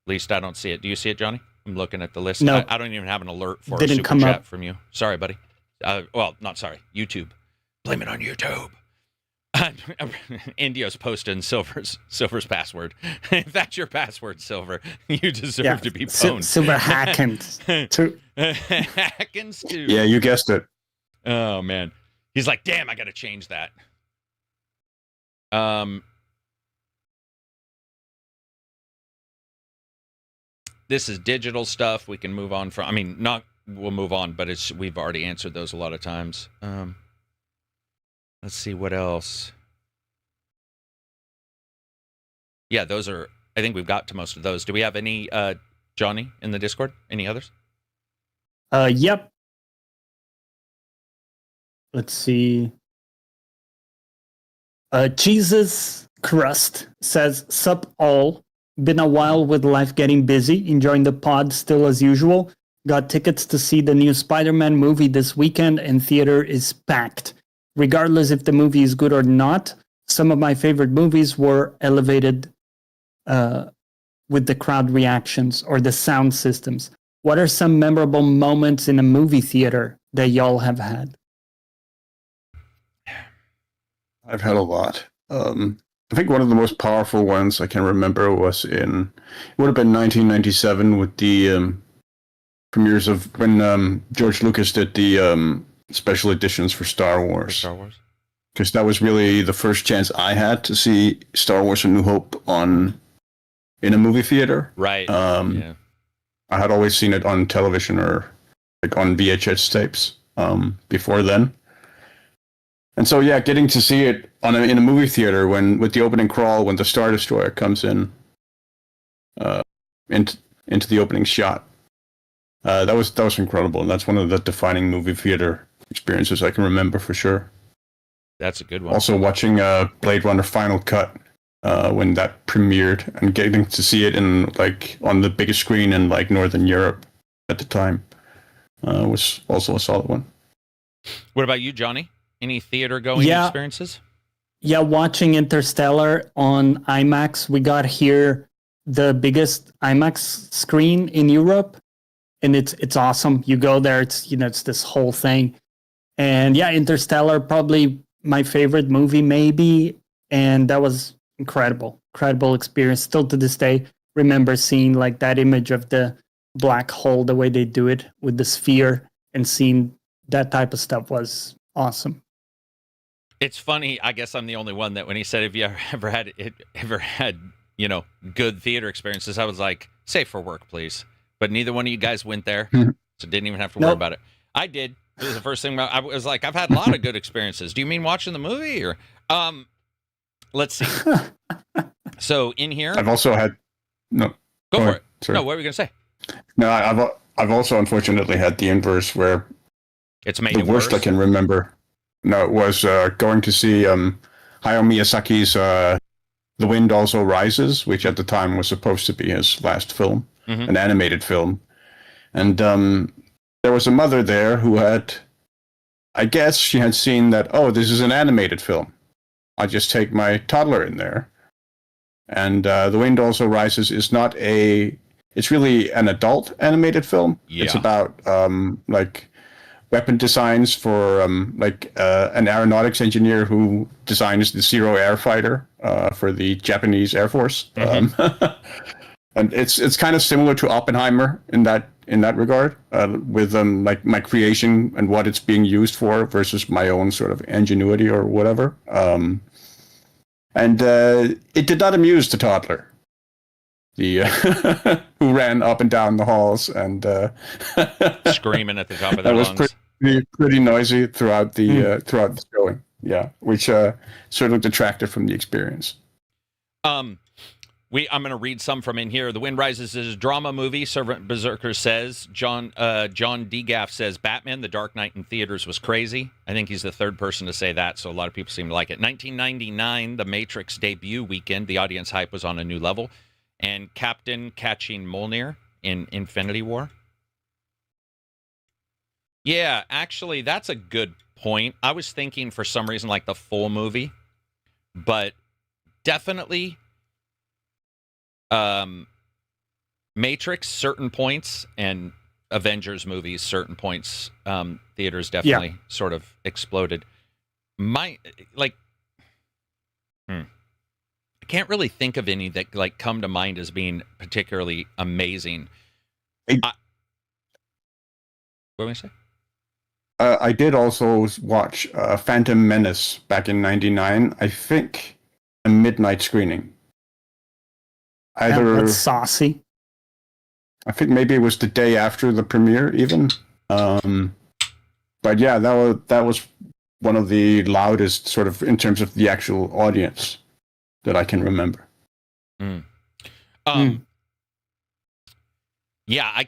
Speaker 1: At least I don't see it. Do you see it, Johnny? I'm looking at the list.
Speaker 2: No.
Speaker 1: I don't even have an alert for
Speaker 2: Didn't
Speaker 1: a super
Speaker 2: come
Speaker 1: chat
Speaker 2: up.
Speaker 1: from you. Sorry, buddy. Well, not sorry. YouTube. Blame it on YouTube. Indio's posting Silver's password. If that's your password, Silver, you deserve to be pwned.
Speaker 2: Silver Hackins.
Speaker 1: Hackins too.
Speaker 3: Yeah, you guessed it.
Speaker 1: Oh man, he's like, damn, I got to change that. This is digital stuff. We can move on from. We'll move on, but we've already answered those a lot of times. Let's see what else. Yeah, those are. I think we've got to most of those. Do we have any, Johnny, in the Discord? Any others?
Speaker 2: Yep. Let's see. Jesus Crust says, "Sup all. Been a while with life getting busy. Enjoying the pod still as usual. Got tickets to see the new Spider-Man movie this weekend, and theater is packed. Regardless if the movie is good or not, some of my favorite movies were elevated with the crowd reactions or the sound systems. What are some memorable moments in a movie theater that y'all have had?"
Speaker 3: I've had a lot. I think one of the most powerful ones I can remember was it would have been 1997 with the premieres of when George Lucas did the special editions for Star Wars.
Speaker 1: Star Wars.
Speaker 3: Because that was really the first chance I had to see Star Wars: A New Hope in a movie theater.
Speaker 1: Right.
Speaker 3: Yeah. I had always seen it on television or like on VHS tapes before then. And so yeah, getting to see it in a movie theater with the opening crawl, when the Star Destroyer comes in into the opening shot, that was incredible, and that's one of the defining movie theater experiences I can remember for sure.
Speaker 1: That's a good one.
Speaker 3: Also watching Blade Runner Final Cut when that premiered and getting to see it in like on the biggest screen in like Northern Europe at the time was also a solid one.
Speaker 1: What about you, Johnny? Any theater going experiences?
Speaker 2: Yeah, watching Interstellar on IMAX. We got here the biggest IMAX screen in Europe, and it's awesome. You go there, it's this whole thing. And yeah, Interstellar, probably my favorite movie, maybe. And that was incredible experience. Still to this day, remember seeing like that image of the black hole, the way they do it with the sphere, and seeing that type of stuff was awesome.
Speaker 1: It's funny. I guess I'm the only one that when he said, "Have you ever had good theater experiences?" I was like, "Safe for work, please." But neither one of you guys went there, so didn't even have to worry about it. I did. It was the first thing. I was like, I've had a lot of good experiences. Do you mean watching the movie or? Let's see. So in here,
Speaker 3: I've also had
Speaker 1: Go for it. Sorry. No, what were we gonna say?
Speaker 3: No, I've also unfortunately had the inverse where
Speaker 1: it's made
Speaker 3: the worst
Speaker 1: worse.
Speaker 3: I can remember. No, it was going to see Hayao Miyazaki's The Wind Also Rises, which at the time was supposed to be his last film, an animated film, and there was a mother there who had, I guess she had seen that, oh, this is an animated film. I'll just take my toddler in there. And The Wind Also Rises is not it's really an adult animated film. Yeah. It's about like weapon designs for an aeronautics engineer who designs the Zero Air fighter for the Japanese Air Force. And it's kind of similar to Oppenheimer in that regard, with like my creation and what it's being used for versus my own sort of ingenuity or whatever. And it did not amuse the toddler, who ran up and down the halls and
Speaker 1: screaming at the top of their lungs.
Speaker 3: That was pretty noisy throughout the showing. Yeah, which sort of detracted from the experience.
Speaker 1: I'm going to read some from in here. The Wind Rises is a drama movie. Servant Berserker says. John DeGaff says Batman: The Dark Knight in theaters was crazy. I think he's the third person to say that, so a lot of people seem to like it. 1999, The Matrix debut weekend. The audience hype was on a new level. And Captain catching Mjolnir in Infinity War. Yeah, actually, that's a good point. I was thinking for some reason like the full movie, but definitely Matrix, certain points, and Avengers movies, certain points, theaters definitely sort of exploded. I can't really think of any that like come to mind as being particularly amazing. What were we say?
Speaker 3: I did also watch Phantom Menace back in '99. I think a midnight screening.
Speaker 2: That's saucy.
Speaker 3: I think maybe it was the day after the premiere, even. But yeah, that was one of the loudest, sort of in terms of the actual audience, that I can remember.
Speaker 1: Yeah, I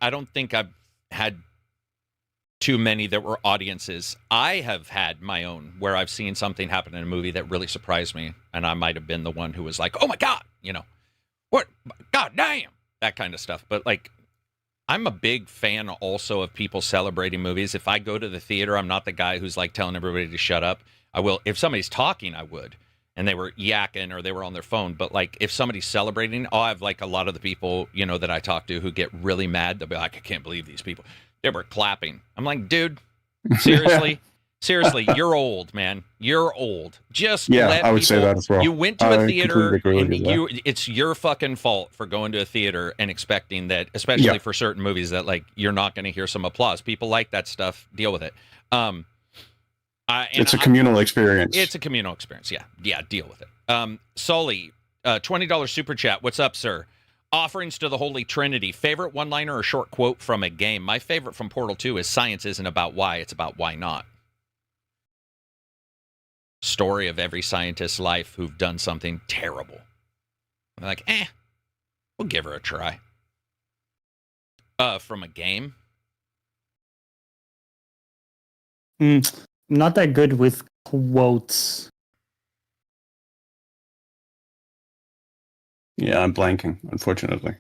Speaker 1: don't think I've had too many that were audiences. I have had my own where I've seen something happen in a movie that really surprised me, and I might have been the one who was like, "Oh my god," what? God damn, that kind of stuff. But like, I'm a big fan also of people celebrating movies. If I go to the theater, I'm not the guy who's like telling everybody to shut up. I will, if somebody's talking, I would, and they were yakking or they were on their phone. But like, if somebody's celebrating, I have like a lot of the people, that I talk to who get really mad. They'll be like, "I can't believe these people. They were clapping." I'm like, dude, seriously? Seriously, you're old, man. You're old. Just
Speaker 3: Yeah,
Speaker 1: let
Speaker 3: I would say
Speaker 1: people-
Speaker 3: that as well.
Speaker 1: You went to
Speaker 3: I
Speaker 1: a
Speaker 3: completely
Speaker 1: theater,
Speaker 3: agree with
Speaker 1: and
Speaker 3: you
Speaker 1: it's your fucking fault for going to a theater and expecting that, especially
Speaker 3: Yeah.
Speaker 1: for certain movies, that like you're not going to hear some applause. People like that stuff. Deal with it.
Speaker 3: It's a communal experience.
Speaker 1: It's a communal experience. Yeah. Deal with it. Sully, $20 super chat. What's up, sir? Offerings to the Holy Trinity. Favorite one-liner or short quote from a game? My favorite from Portal 2 is "Science isn't about why; it's about why not." Story of every scientist's life who've done something terrible. I'm like, we'll give her a try. From a game.
Speaker 2: Not that good with quotes.
Speaker 3: Yeah, I'm blanking, unfortunately.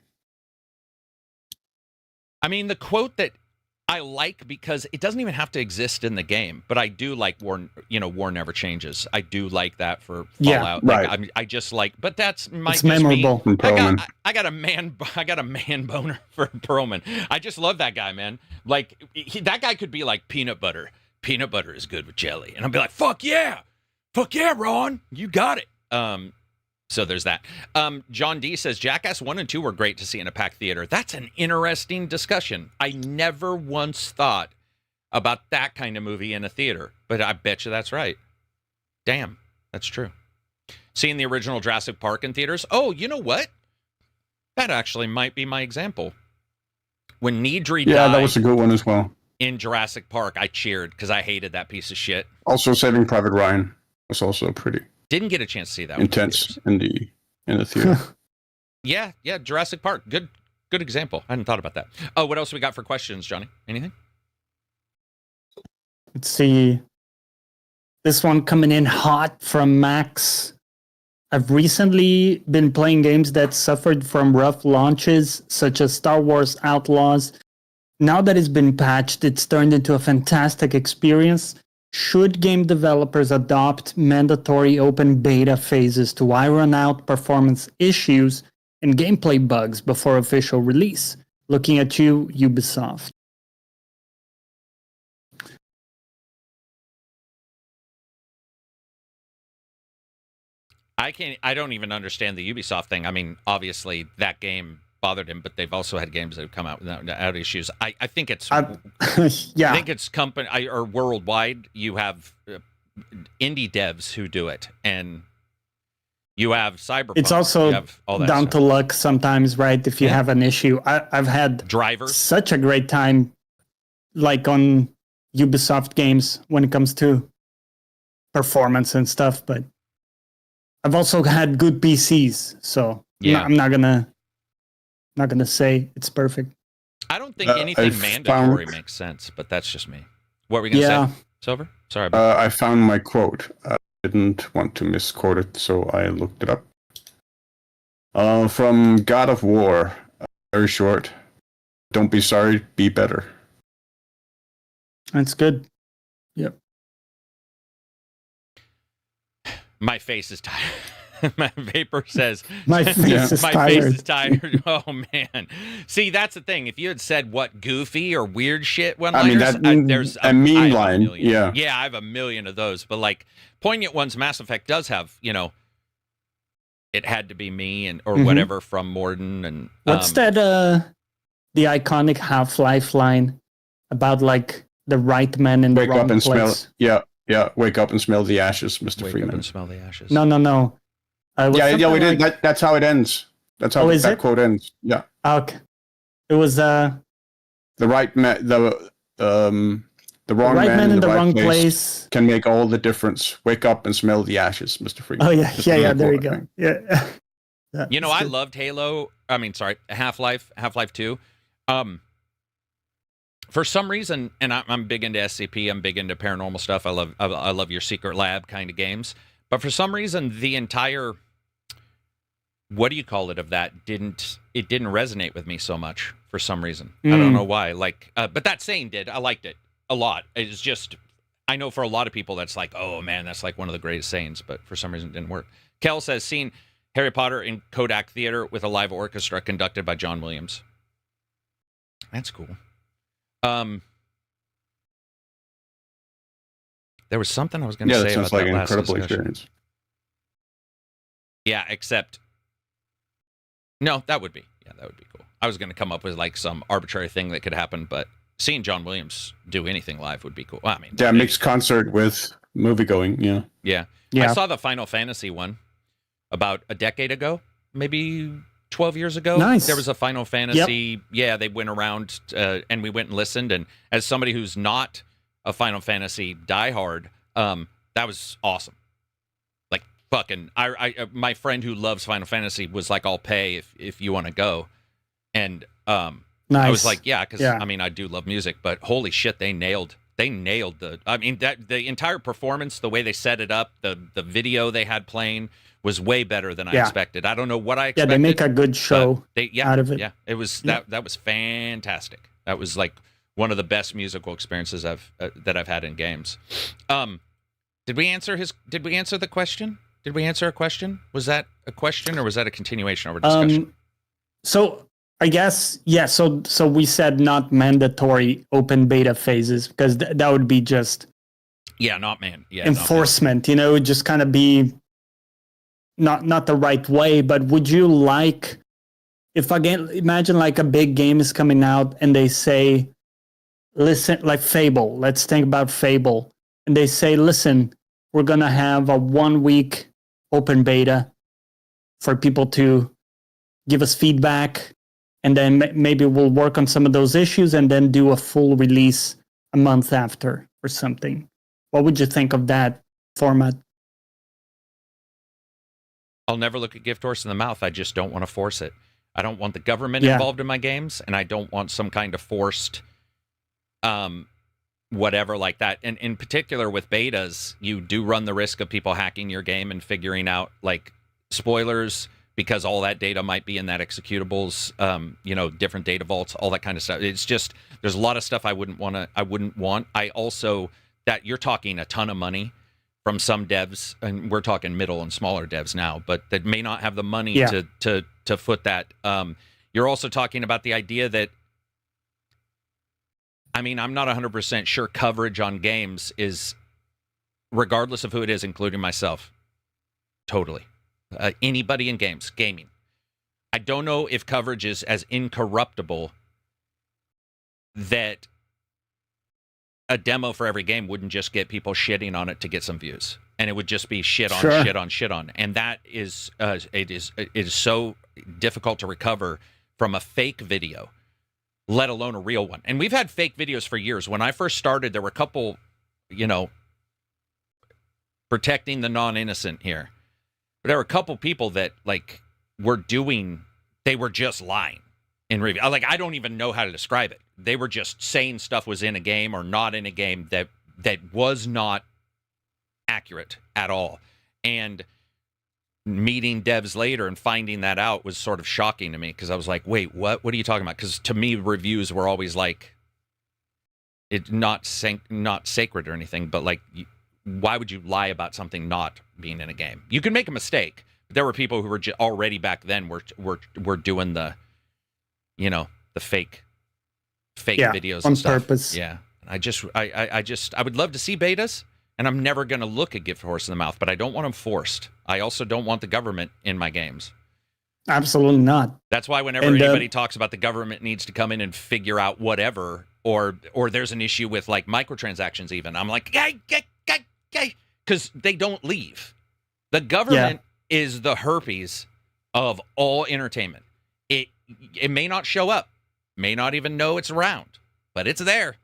Speaker 1: I mean, the quote that I like, because it doesn't even have to exist in the game, but I do like war never changes. I do like that for Fallout.
Speaker 3: Yeah, right.
Speaker 1: Like, I just like, but that's might
Speaker 2: It's
Speaker 1: just
Speaker 2: memorable.
Speaker 1: be.
Speaker 3: Perlman.
Speaker 1: I got a man boner for Perlman. I just love that guy, man. Like that guy could be like peanut butter. Peanut butter is good with jelly, and I'll be like, fuck yeah, Ron, you got it. So there's that. John D says, Jackass 1 and 2 were great to see in a packed theater. That's an interesting discussion. I never once thought about that kind of movie in a theater, but I bet you that's right. Damn, that's true. Seeing the original Jurassic Park in theaters. Oh, you know what? That actually might be my example. When Nedry died
Speaker 3: That was a good one as well.
Speaker 1: in Jurassic Park, I cheered because I hated that piece of shit.
Speaker 3: Also, Saving Private Ryan was also pretty
Speaker 1: Didn't get a chance to see that one
Speaker 3: intense in the theater.
Speaker 1: Yeah, Jurassic Park. Good example. I hadn't thought about that. Oh, what else we got for questions, Johnny? Anything?
Speaker 2: Let's see. This one coming in hot from Max. I've recently been playing games that suffered from rough launches, such as Star Wars Outlaws. Now that it's been patched, it's turned into a fantastic experience. Should game developers adopt mandatory open beta phases to iron out performance issues and gameplay bugs before official release? Looking at you, Ubisoft.
Speaker 1: I don't even understand the Ubisoft thing. I mean, obviously that game bothered him, but they've also had games that have come out without issues. I think it's
Speaker 2: Yeah.
Speaker 1: I think it's company or worldwide. You have indie devs who do it, and you have Cyberpunk.
Speaker 2: It's also
Speaker 1: you have all that
Speaker 2: down
Speaker 1: stuff.
Speaker 2: to luck sometimes, right? If you
Speaker 1: Yeah.
Speaker 2: have an issue. I've had
Speaker 1: drivers.
Speaker 2: such a great time, like on Ubisoft games when it comes to performance and stuff, but I've also had good PCs, so
Speaker 1: Yeah.
Speaker 2: I'm not gonna say it's perfect.
Speaker 1: I don't think anything
Speaker 3: I've
Speaker 1: mandatory
Speaker 3: found-
Speaker 1: makes sense, but that's just me. What were we gonna say, Silver? Sorry about
Speaker 3: I found my quote. I didn't want to misquote it, so I looked it up. From God of War, very short. Don't be sorry, be better.
Speaker 2: That's good. Yep.
Speaker 1: My face is tired. My vapor says
Speaker 2: My face
Speaker 3: Yeah.
Speaker 2: is
Speaker 1: my
Speaker 2: tired.
Speaker 1: face is tired. Oh man. See, that's the thing. If you had said what goofy or weird shit one
Speaker 3: I mean,
Speaker 1: liners, there's
Speaker 3: a meme
Speaker 1: I have
Speaker 3: line,
Speaker 1: million.
Speaker 3: yeah.
Speaker 1: Yeah, I have a million of those. But like poignant ones, Mass Effect does have, it had to be me and or
Speaker 2: Mhm.
Speaker 1: whatever from Morden and
Speaker 2: What's that the iconic Half-Life line about like the right man in the
Speaker 3: Wake
Speaker 2: wrong
Speaker 3: up and
Speaker 2: place?
Speaker 3: smell. Yeah. Wake up and smell the ashes, Mr.
Speaker 1: Wake up
Speaker 3: Freeman.
Speaker 1: and smell the ashes.
Speaker 2: No. It was
Speaker 3: Yeah, we
Speaker 2: something
Speaker 3: did.
Speaker 2: like-
Speaker 3: That's how it ends. That's how
Speaker 2: Oh, is
Speaker 3: that
Speaker 2: it?
Speaker 3: quote ends. Yeah,
Speaker 2: Okay. It was
Speaker 3: the right man, the wrong
Speaker 2: right man in the
Speaker 3: right
Speaker 2: wrong place.
Speaker 3: can make all the difference. Wake up and smell the ashes, Mr. Freeman.
Speaker 2: Oh yeah,
Speaker 3: That's
Speaker 2: yeah,
Speaker 3: the
Speaker 2: yeah. There you
Speaker 3: quote, I
Speaker 2: go.
Speaker 3: think.
Speaker 2: Yeah. Yeah,
Speaker 1: You know,
Speaker 2: it's
Speaker 1: I
Speaker 2: good.
Speaker 1: loved Half-Life 2. For some reason, and I'm big into SCP, I'm big into paranormal stuff. I love your Secret Lab kind of games. But for some reason, the entire what do you call it of that didn't resonate with me so much for some reason. I don't know why. Like, but that saying did. I liked it a lot. It's just I know for a lot of people that's like, oh man, that's like one of the greatest sayings. But for some reason, it didn't work. Kel says, seen Harry Potter in Kodak Theater with a live orchestra conducted by John Williams. That's cool. There was something I was going to
Speaker 3: Yeah,
Speaker 1: say
Speaker 3: that
Speaker 1: about
Speaker 3: sounds like
Speaker 1: that
Speaker 3: an
Speaker 1: last
Speaker 3: incredible
Speaker 1: discussion.
Speaker 3: experience.
Speaker 1: Yeah, except no, that would be cool. I was going to come up with like some arbitrary thing that could happen, but seeing John Williams do anything live would be cool. Well, I mean,
Speaker 3: Yeah, mixed concert with movie going. Yeah.
Speaker 1: yeah.
Speaker 2: Yeah.
Speaker 1: I saw the Final Fantasy one about a decade ago, maybe 12 years ago.
Speaker 2: Nice.
Speaker 1: There was a Final Fantasy. Yeah, they went around and we went and listened. And as somebody who's not a Final Fantasy diehard, that was awesome. Like fucking, my friend who loves Final Fantasy was like, "I'll pay if you want to go," and
Speaker 2: Nice.
Speaker 1: I was like, "Yeah," because
Speaker 2: Yeah.
Speaker 1: I mean, I do love music, but holy shit, they nailed the. I mean, that the entire performance, the way they set it up, the video they had playing was way better than I
Speaker 2: Yeah.
Speaker 1: expected. I don't know what I
Speaker 2: yeah,
Speaker 1: expected.
Speaker 2: they make a good show out of it.
Speaker 1: Yeah, it was
Speaker 2: Yeah.
Speaker 1: that was fantastic. That was like one of the best musical experiences that I've had in games. Did we answer the question? Did we answer a question? Was that a question or was that a continuation of our discussion?
Speaker 2: So I guess, yeah, so we said not mandatory open beta phases because that would be just
Speaker 1: Yeah, not man. Yeah,
Speaker 2: enforcement, you know, it would just kind of be not the right way. But would you like, if again, imagine like a big game is coming out and they say, listen, like Fable, let's think about Fable. And they say, listen, we're going to have a 1 week open beta for people to give us feedback. And then maybe we'll work on some of those issues and then do a full release a month after or something. What would you think of that format?
Speaker 1: I'll never look a gift horse in the mouth. I just don't want to force it. I don't want the government
Speaker 2: Yeah.
Speaker 1: involved in my games, and I don't want some kind of forced whatever like that. And in particular with betas, you do run the risk of people hacking your game and figuring out like spoilers because all that data might be in that executables, different data vaults, all that kind of stuff. It's just there's a lot of stuff I wouldn't want. I also that you're talking a ton of money from some devs, and we're talking middle and smaller devs now, but that may not have the money
Speaker 2: Yeah.
Speaker 1: to foot that. You're also talking about the idea that, I mean, I'm not 100% sure coverage on games is, regardless of who it is, including myself, totally. Anybody in gaming. I don't know if coverage is as incorruptible that a demo for every game wouldn't just get people shitting on it to get some views, and it would just be shit on
Speaker 2: Sure.
Speaker 1: shit on shit on, and that is it is so difficult to recover from a fake video, let alone a real one. And we've had fake videos for years. When I first started, there were a couple, protecting the non-innocent here, but there were a couple people that like they were just lying in review. Like, I don't even know how to describe it. They were just saying stuff was in a game or not in a game that was not accurate at all. And meeting devs later and finding that out was sort of shocking to me because I was like, wait, what are you talking about? Because to me, reviews were always like, it's not sacred or anything, but like, why would you lie about something not being in a game? You can make a mistake. But there were people who were already back then were doing the, the fake videos
Speaker 2: on
Speaker 1: and stuff.
Speaker 2: purpose.
Speaker 1: Yeah. I would love to see betas, and I'm never going to look a gift horse in the mouth, but I don't want them forced. I also don't want the government in my games.
Speaker 2: Absolutely not.
Speaker 1: That's why whenever anybody talks about the government needs to come in and figure out whatever, or there's an issue with like microtransactions even, I'm like, because they don't leave. The government is the herpes of all entertainment. It may not show up, may not even know it's around, but it's there.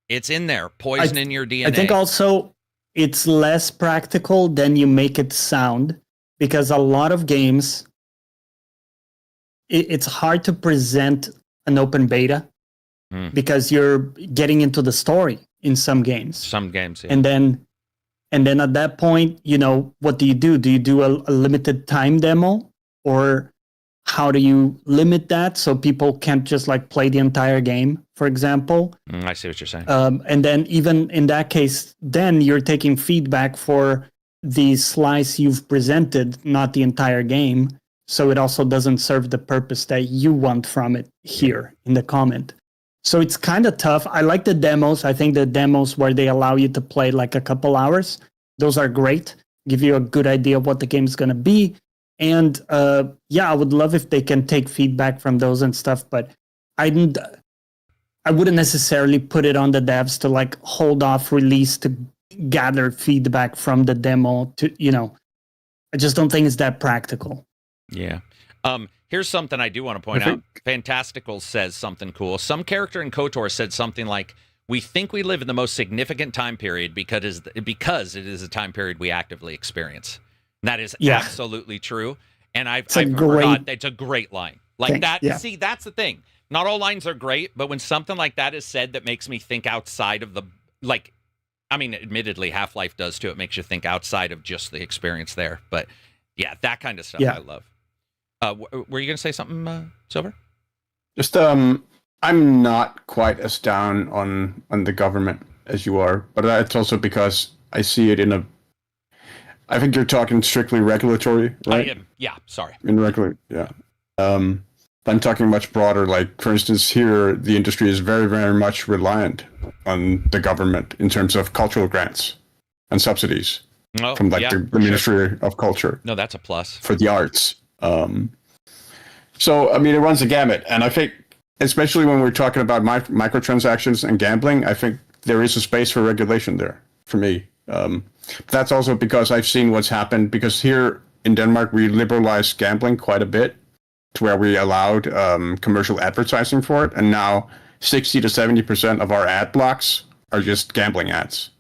Speaker 1: It's in there, poison in your DNA.
Speaker 2: I think also it's less practical than you make it sound, because a lot of games, it's hard to present an open beta because you're getting into the story in some games.
Speaker 1: Some games, yeah.
Speaker 2: And then at that point, what do you do? Do you do a limited time demo, or how do you limit that so people can't just like play the entire game, for example?
Speaker 1: I see what you're saying.
Speaker 2: And then even in that case, then you're taking feedback for the slice you've presented, not the entire game. So it also doesn't serve the purpose that you want from it here in the comment. So it's kind of tough. I like the demos. I think the demos where they allow you to play like a couple hours, those are great. Give you a good idea of what the game is going to be. And yeah, I would love if they can take feedback from those and stuff, but I wouldn't necessarily put it on the devs to like hold off release to gather feedback from the demo to, I just don't think it's that practical.
Speaker 1: Yeah. Here's something I do want to point out. Fantastical says something cool. Some character in KOTOR said something like, "We think we live in the most significant time period because it is a time period we actively experience." And that is absolutely true. And I've heard it's a great line. Like that. Yeah. See, that's the thing. Not all lines are great, but when something like that is said that makes me think outside of admittedly, Half-Life does too. It makes you think outside of just the experience there. But yeah, that kind of stuff I love. Were you going to say something, Silver?
Speaker 3: Just, I'm not quite as down on the government as you are, but it's also because I see it I think you're talking strictly regulatory, right?
Speaker 1: I am. Yeah, sorry.
Speaker 3: In regular, yeah. I'm talking much broader. Like, for instance, here, the industry is very, very much reliant on the government in terms of cultural grants and subsidies from the Ministry of Culture.
Speaker 1: No, that's a plus.
Speaker 3: For the arts. So, I mean, it runs the gamut. And I think, especially when we're talking about microtransactions and gambling, I think there is a space for regulation there for me. That's also because I've seen what's happened, because here in Denmark, we liberalized gambling quite a bit to where we allowed commercial advertising for it. And now 60 to 70% of our ad blocks are just gambling ads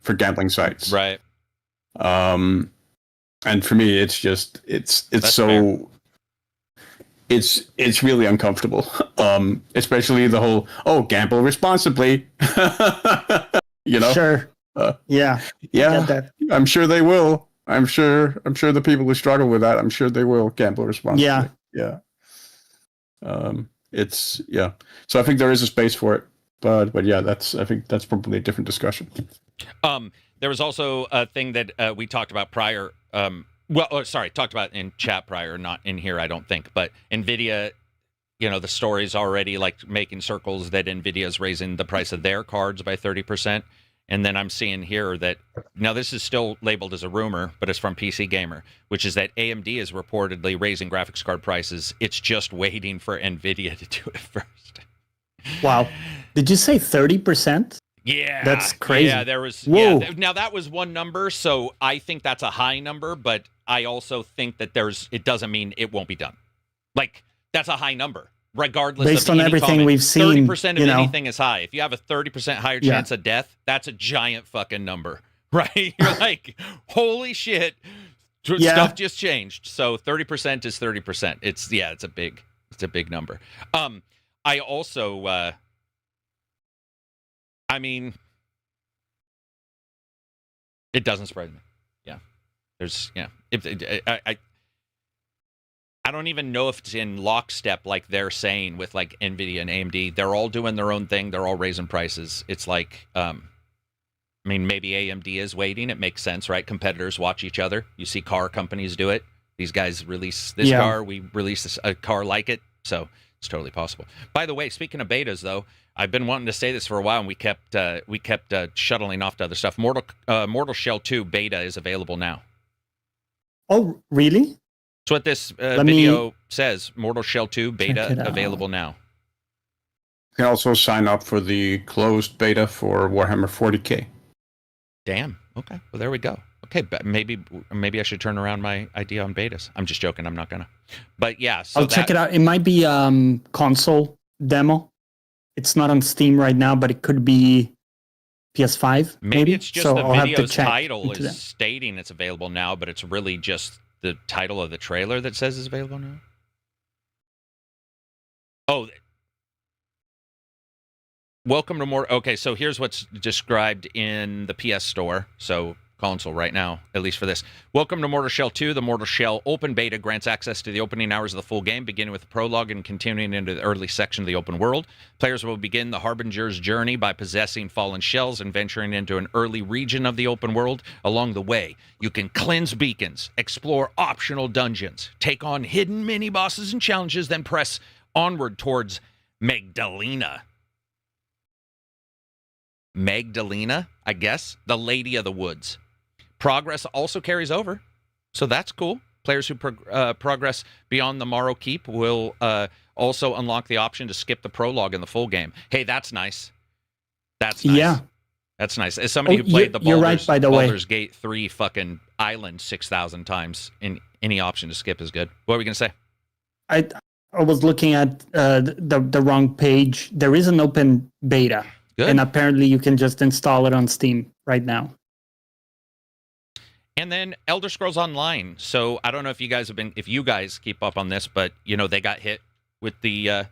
Speaker 3: for gambling sites.
Speaker 1: Right.
Speaker 3: And for me, it's just, it's so, it's really uncomfortable. Especially the whole, gamble responsibly,
Speaker 2: Sure. Yeah.
Speaker 3: I'm sure they will. I'm sure the people who struggle with that, I'm sure they will gamble responsibly. Yeah. So I think there is a space for it, but yeah, I think that's probably a different discussion.
Speaker 1: There was also a thing that we talked about prior. Talked about in chat prior, not in here, I don't think. But NVIDIA, the story's already like making circles that NVIDIA's raising the price of their cards by 30%. And then I'm seeing here that, now this is still labeled as a rumor, but it's from PC Gamer, which is that AMD is reportedly raising graphics card prices. It's just waiting for NVIDIA to do it first.
Speaker 2: Wow. Did you say 30%?
Speaker 1: Yeah.
Speaker 2: That's crazy.
Speaker 1: Yeah, there was. Whoa. Yeah, now, that was one number, so I think that's a high number, but I also think that it doesn't mean it won't be done. Like, that's a high number. Regardless
Speaker 2: based
Speaker 1: of
Speaker 2: on everything we've seen,
Speaker 1: 30% of anything is high. If you have a 30% higher chance of death, that's a giant fucking number, right? You're like, holy shit, stuff just changed. So 30% is 30%. It's a big number. I also, it doesn't surprise me. Yeah, I don't even know if it's in lockstep like they're saying with like NVIDIA and AMD. They're all doing their own thing. They're all raising prices. It's like, maybe AMD is waiting. It makes sense, right? Competitors watch each other. You see car companies do it. These guys release this car. We release a car like it. So it's totally possible. By the way, speaking of betas, though, I've been wanting to say this for a while, and we kept shuttling off to other stuff. Mortal Shell 2 beta is available now.
Speaker 2: Oh, really?
Speaker 1: That's what this video says. Mortal Shell 2 beta available now.
Speaker 3: You can also sign up for the closed beta for Warhammer 40K.
Speaker 1: Damn. Okay. Well, there we go. Okay, but maybe I should turn around my idea on betas. I'm just joking. I'm not gonna. But yeah, so
Speaker 2: I'll check it out. It might be console demo. It's not on Steam right now, but it could be PS5.
Speaker 1: Maybe it's just the video's title is stating it's available now, but it's really just the title of the trailer that says it's available now? Oh. Welcome to more. Okay, so here's what's described in the PS Store. So console right now, at least for this. Welcome to Mortal Shell 2. The Mortal Shell open beta grants access to the opening hours of the full game, beginning with the prologue and continuing into the early section of the open world. Players will begin the Harbinger's journey by possessing fallen shells and venturing into an early region of the open world. Along the way, you can cleanse beacons, explore optional dungeons, take on hidden mini-bosses and challenges, then press onward towards Magdalena, Magdalena, I guess, the Lady of the Woods. Progress also carries over, so that's cool. Players who progress beyond the Morrow Keep will also unlock the option to skip the prologue in the full game. Hey, that's nice. That's nice.
Speaker 2: Yeah.
Speaker 1: That's nice. As somebody who played the
Speaker 2: you're right, by the way.
Speaker 1: Baldur's Gate 3 fucking island 6,000 times, in any option to skip is good. What were we going to say?
Speaker 2: I was looking at the wrong page. There is an open beta,
Speaker 1: Good.
Speaker 2: and apparently you can just install it on Steam right now.
Speaker 1: And then Elder Scrolls Online. So I don't know if you guys keep up on this, but they got hit with the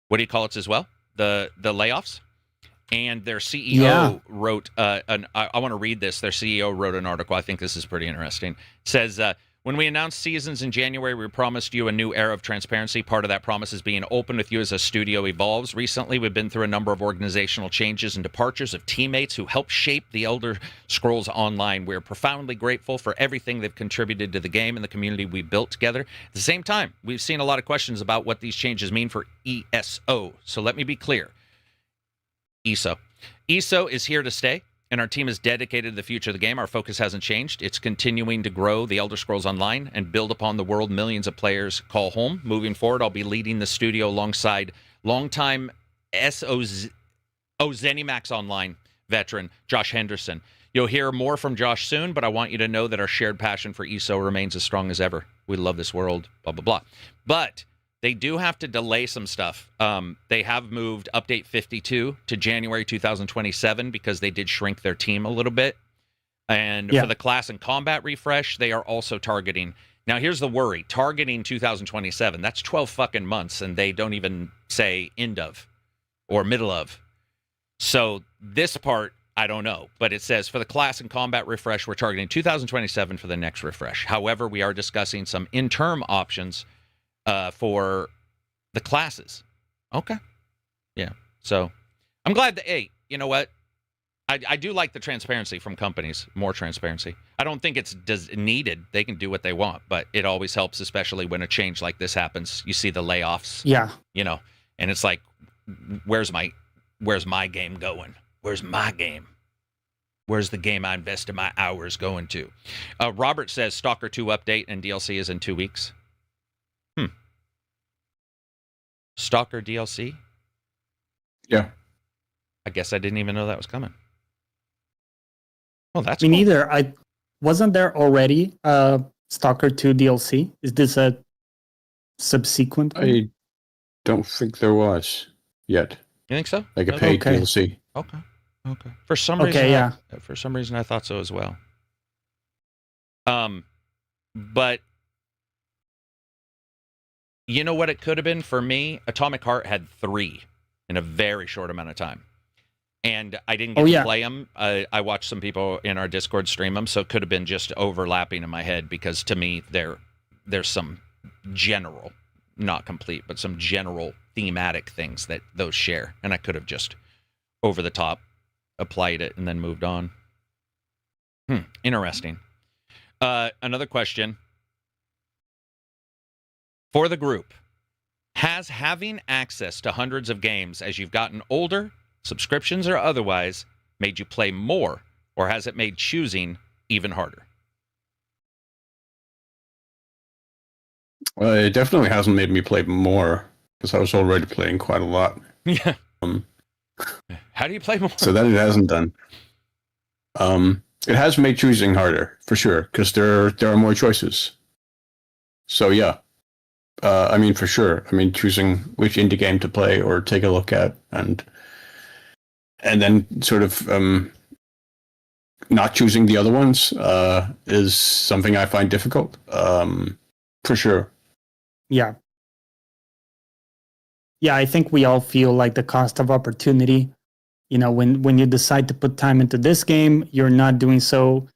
Speaker 1: what do you call it as well? The layoffs. And their CEO wrote I want to read this. Their CEO wrote an article. I think this is pretty interesting. It says, when we announced Seasons in January, we promised you a new era of transparency. Part of that promise is being open with you as a studio evolves. Recently, we've been through a number of organizational changes and departures of teammates who helped shape the Elder Scrolls Online. We're profoundly grateful for everything they've contributed to the game and the community we built together. At the same time, we've seen a lot of questions about what these changes mean for ESO. So let me be clear. ESO is here to stay, and our team is dedicated to the future of the game. Our focus hasn't changed. It's continuing to grow the Elder Scrolls Online and build upon the world millions of players call home. Moving forward, I'll be leading the studio alongside longtime ZeniMax Online veteran Josh Henderson. You'll hear more from Josh soon, but I want you to know that our shared passion for ESO remains as strong as ever. We love this world, blah, blah, blah. But they do have to delay some stuff. They have moved Update 52 to January 2027 because they did shrink their team a little bit. And for the class and combat refresh, they are also targeting. Now, here's the worry. Targeting 2027, that's 12 fucking months, and they don't even say end of or middle of. So this part, I don't know. But it says, for the class and combat refresh, we're targeting 2027 for the next refresh. However, we are discussing some interim options for the classes. Okay. Yeah. So I'm glad that, hey, you know what? I do like the transparency from companies, more transparency. I don't think it's needed. They can do what they want, but it always helps, especially when a change like this happens. You see the layoffs.
Speaker 2: Yeah.
Speaker 1: And it's like, where's my game going? Where's my game? Where's the game I invested my hours going to? Robert says Stalker 2 update and DLC is in 2 weeks. Stalker DLC?
Speaker 3: Yeah.
Speaker 1: I guess I didn't even know that was coming. Well, that's
Speaker 2: Me
Speaker 1: cool.
Speaker 2: neither. Wasn't there already Stalker 2 DLC? Is this a subsequent one?
Speaker 3: I don't think there was yet.
Speaker 1: You think so?
Speaker 3: Like a paid
Speaker 2: Okay.
Speaker 3: DLC.
Speaker 1: Okay. For some reason, for some reason, I thought so as well. But you know what it could have been for me? Atomic Heart had 3 in a very short amount of time. And I didn't get to play them. I watched some people in our Discord stream them, so it could have been just overlapping in my head because to me, there's some general, not complete, but some general thematic things that those share. And I could have just over the top applied it and then moved on. Interesting. Another question. For the group, has having access to hundreds of games as you've gotten older, subscriptions or otherwise, made you play more, or has it made choosing even harder?
Speaker 3: Well, it definitely hasn't made me play more because I was already playing quite a lot.
Speaker 1: Yeah. How do you play more?
Speaker 3: So that it hasn't done. It has made choosing harder for sure because there are more choices. So yeah. I mean, for sure. I mean, choosing which indie game to play or take a look at, and then sort of not choosing the other ones is something I find difficult. For sure.
Speaker 2: Yeah. Yeah, I think we all feel like the cost of opportunity. When you decide to put time into this game, you're not doing so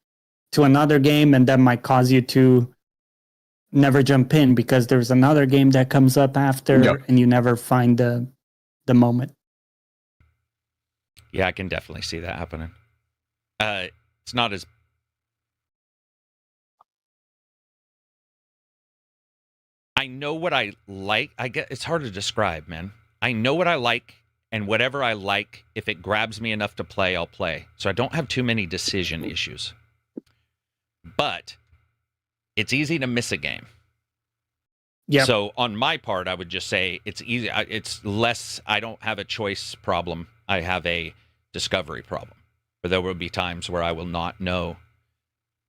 Speaker 2: to another game, and that might cause you to never jump in because there's another game that comes up after and you never find the moment.
Speaker 1: Yeah, I can definitely see that happening. It's not as... I know what I like. I get it's hard to describe, man. I know what I like And whatever I like, if it grabs me enough to play, I'll play. So I don't have too many decision issues. But it's easy to miss a game.
Speaker 2: Yeah.
Speaker 1: So on my part, I would just say it's easy. It's less, I don't have a choice problem. I have a discovery problem. But there will be times where I will not know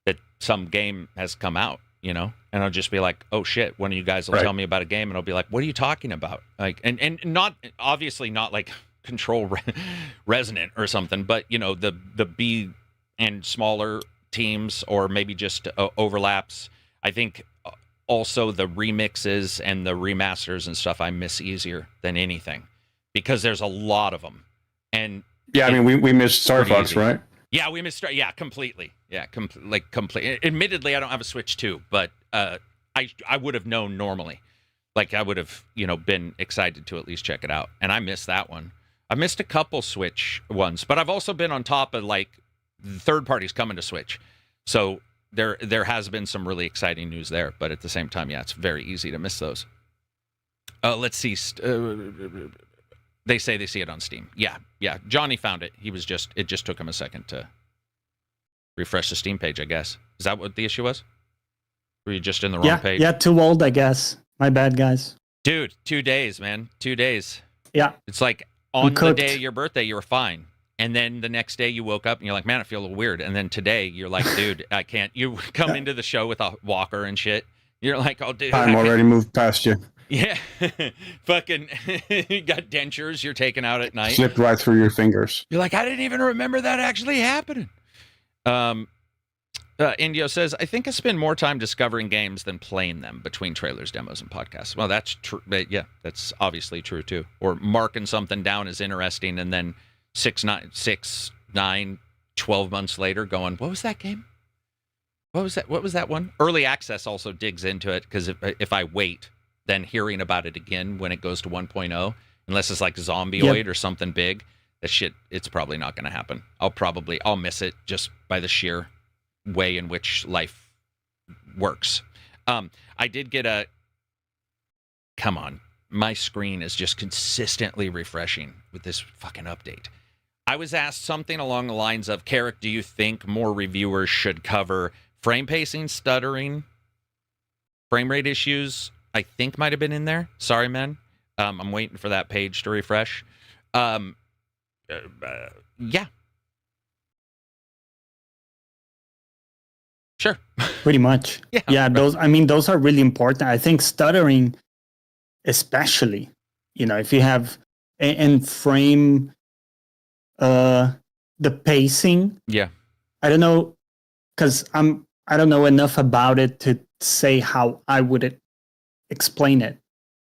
Speaker 1: that some game has come out, you know? And I'll just be like, oh shit, one of you guys will tell me about a game and I'll be like, what are you talking about? Like, and not, obviously not like Control Resonant or something, but you know, the B and smaller teams or maybe just overlaps. I think also the remixes and the remasters and stuff I miss easier than anything because there's a lot of them. And
Speaker 3: yeah, I mean, we missed Star Fox, right?
Speaker 1: Yeah, we missed. Yeah, completely. Yeah, complete. Admittedly, I don't have a Switch 2, but I would have known normally. Like I would have, you know, been excited to at least check it out. And I missed that one. I missed a couple Switch ones, but I've also been on top of like third parties coming to Switch. So there has been some really exciting news there, but at the same time, yeah, it's very easy to miss those. Let's see. They say they see it on Steam. Yeah. Johnny found it. It just took him a second to refresh the Steam page, I guess. Is that what the issue was? Were you just in the wrong page?
Speaker 2: Yeah, too old, I guess. My bad, guys.
Speaker 1: Dude, 2 days, man. 2 days.
Speaker 2: Yeah.
Speaker 1: It's like on the day of your birthday, you were fine. And then the next day you woke up and you're like, man, I feel a little weird. And then today you're like, dude, I can't. You come into the show with a walker and shit. You're like, oh, dude.
Speaker 3: I'm already moved past you.
Speaker 1: Yeah. Fucking you got dentures you're taking out at night.
Speaker 3: Slipped right through your fingers.
Speaker 1: You're like, I didn't even remember that actually happening. Indio says, I think I spend more time discovering games than playing them between trailers, demos, and podcasts. Well, that's true. Yeah, that's obviously true too. Or marking something down as interesting and then 12 months later going, what was that game? What was that one? Early access also digs into it because if I wait, then hearing about it again when it goes to 1.0, unless it's like Zombioid or something big, that shit, it's probably not going to happen. I'll miss it just by the sheer way in which life works. I did get come on, my screen is just consistently refreshing with this fucking update. I was asked something along the lines of, Carrick, do you think more reviewers should cover frame pacing, stuttering, frame rate issues? I think might have been in there. Sorry, man. I'm waiting for that page to refresh. Yeah. Sure.
Speaker 2: Pretty much. Yeah, those are really important. I think stuttering especially, you know, if you have and frame the pacing.
Speaker 1: Yeah.
Speaker 2: I don't know cuz I don't know enough about it to say how I would explain it.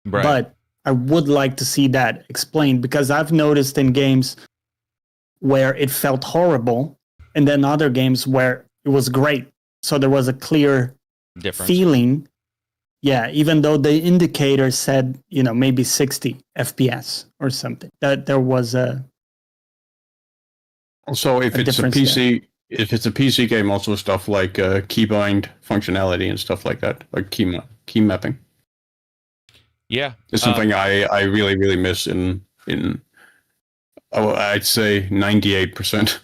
Speaker 1: Right.
Speaker 2: But I would like to see that explained because I've noticed in games where it felt horrible and then other games where it was great. So there was a clear
Speaker 1: difference.
Speaker 2: Feeling. Yeah, even though the indicator said, you know, maybe 60 FPS or something. That there was a
Speaker 3: Also, if it's a PC, if it's a PC game, also stuff like keybind functionality and stuff like that, like key mapping.
Speaker 1: Yeah,
Speaker 3: it's something I really, really miss in I'd say 98%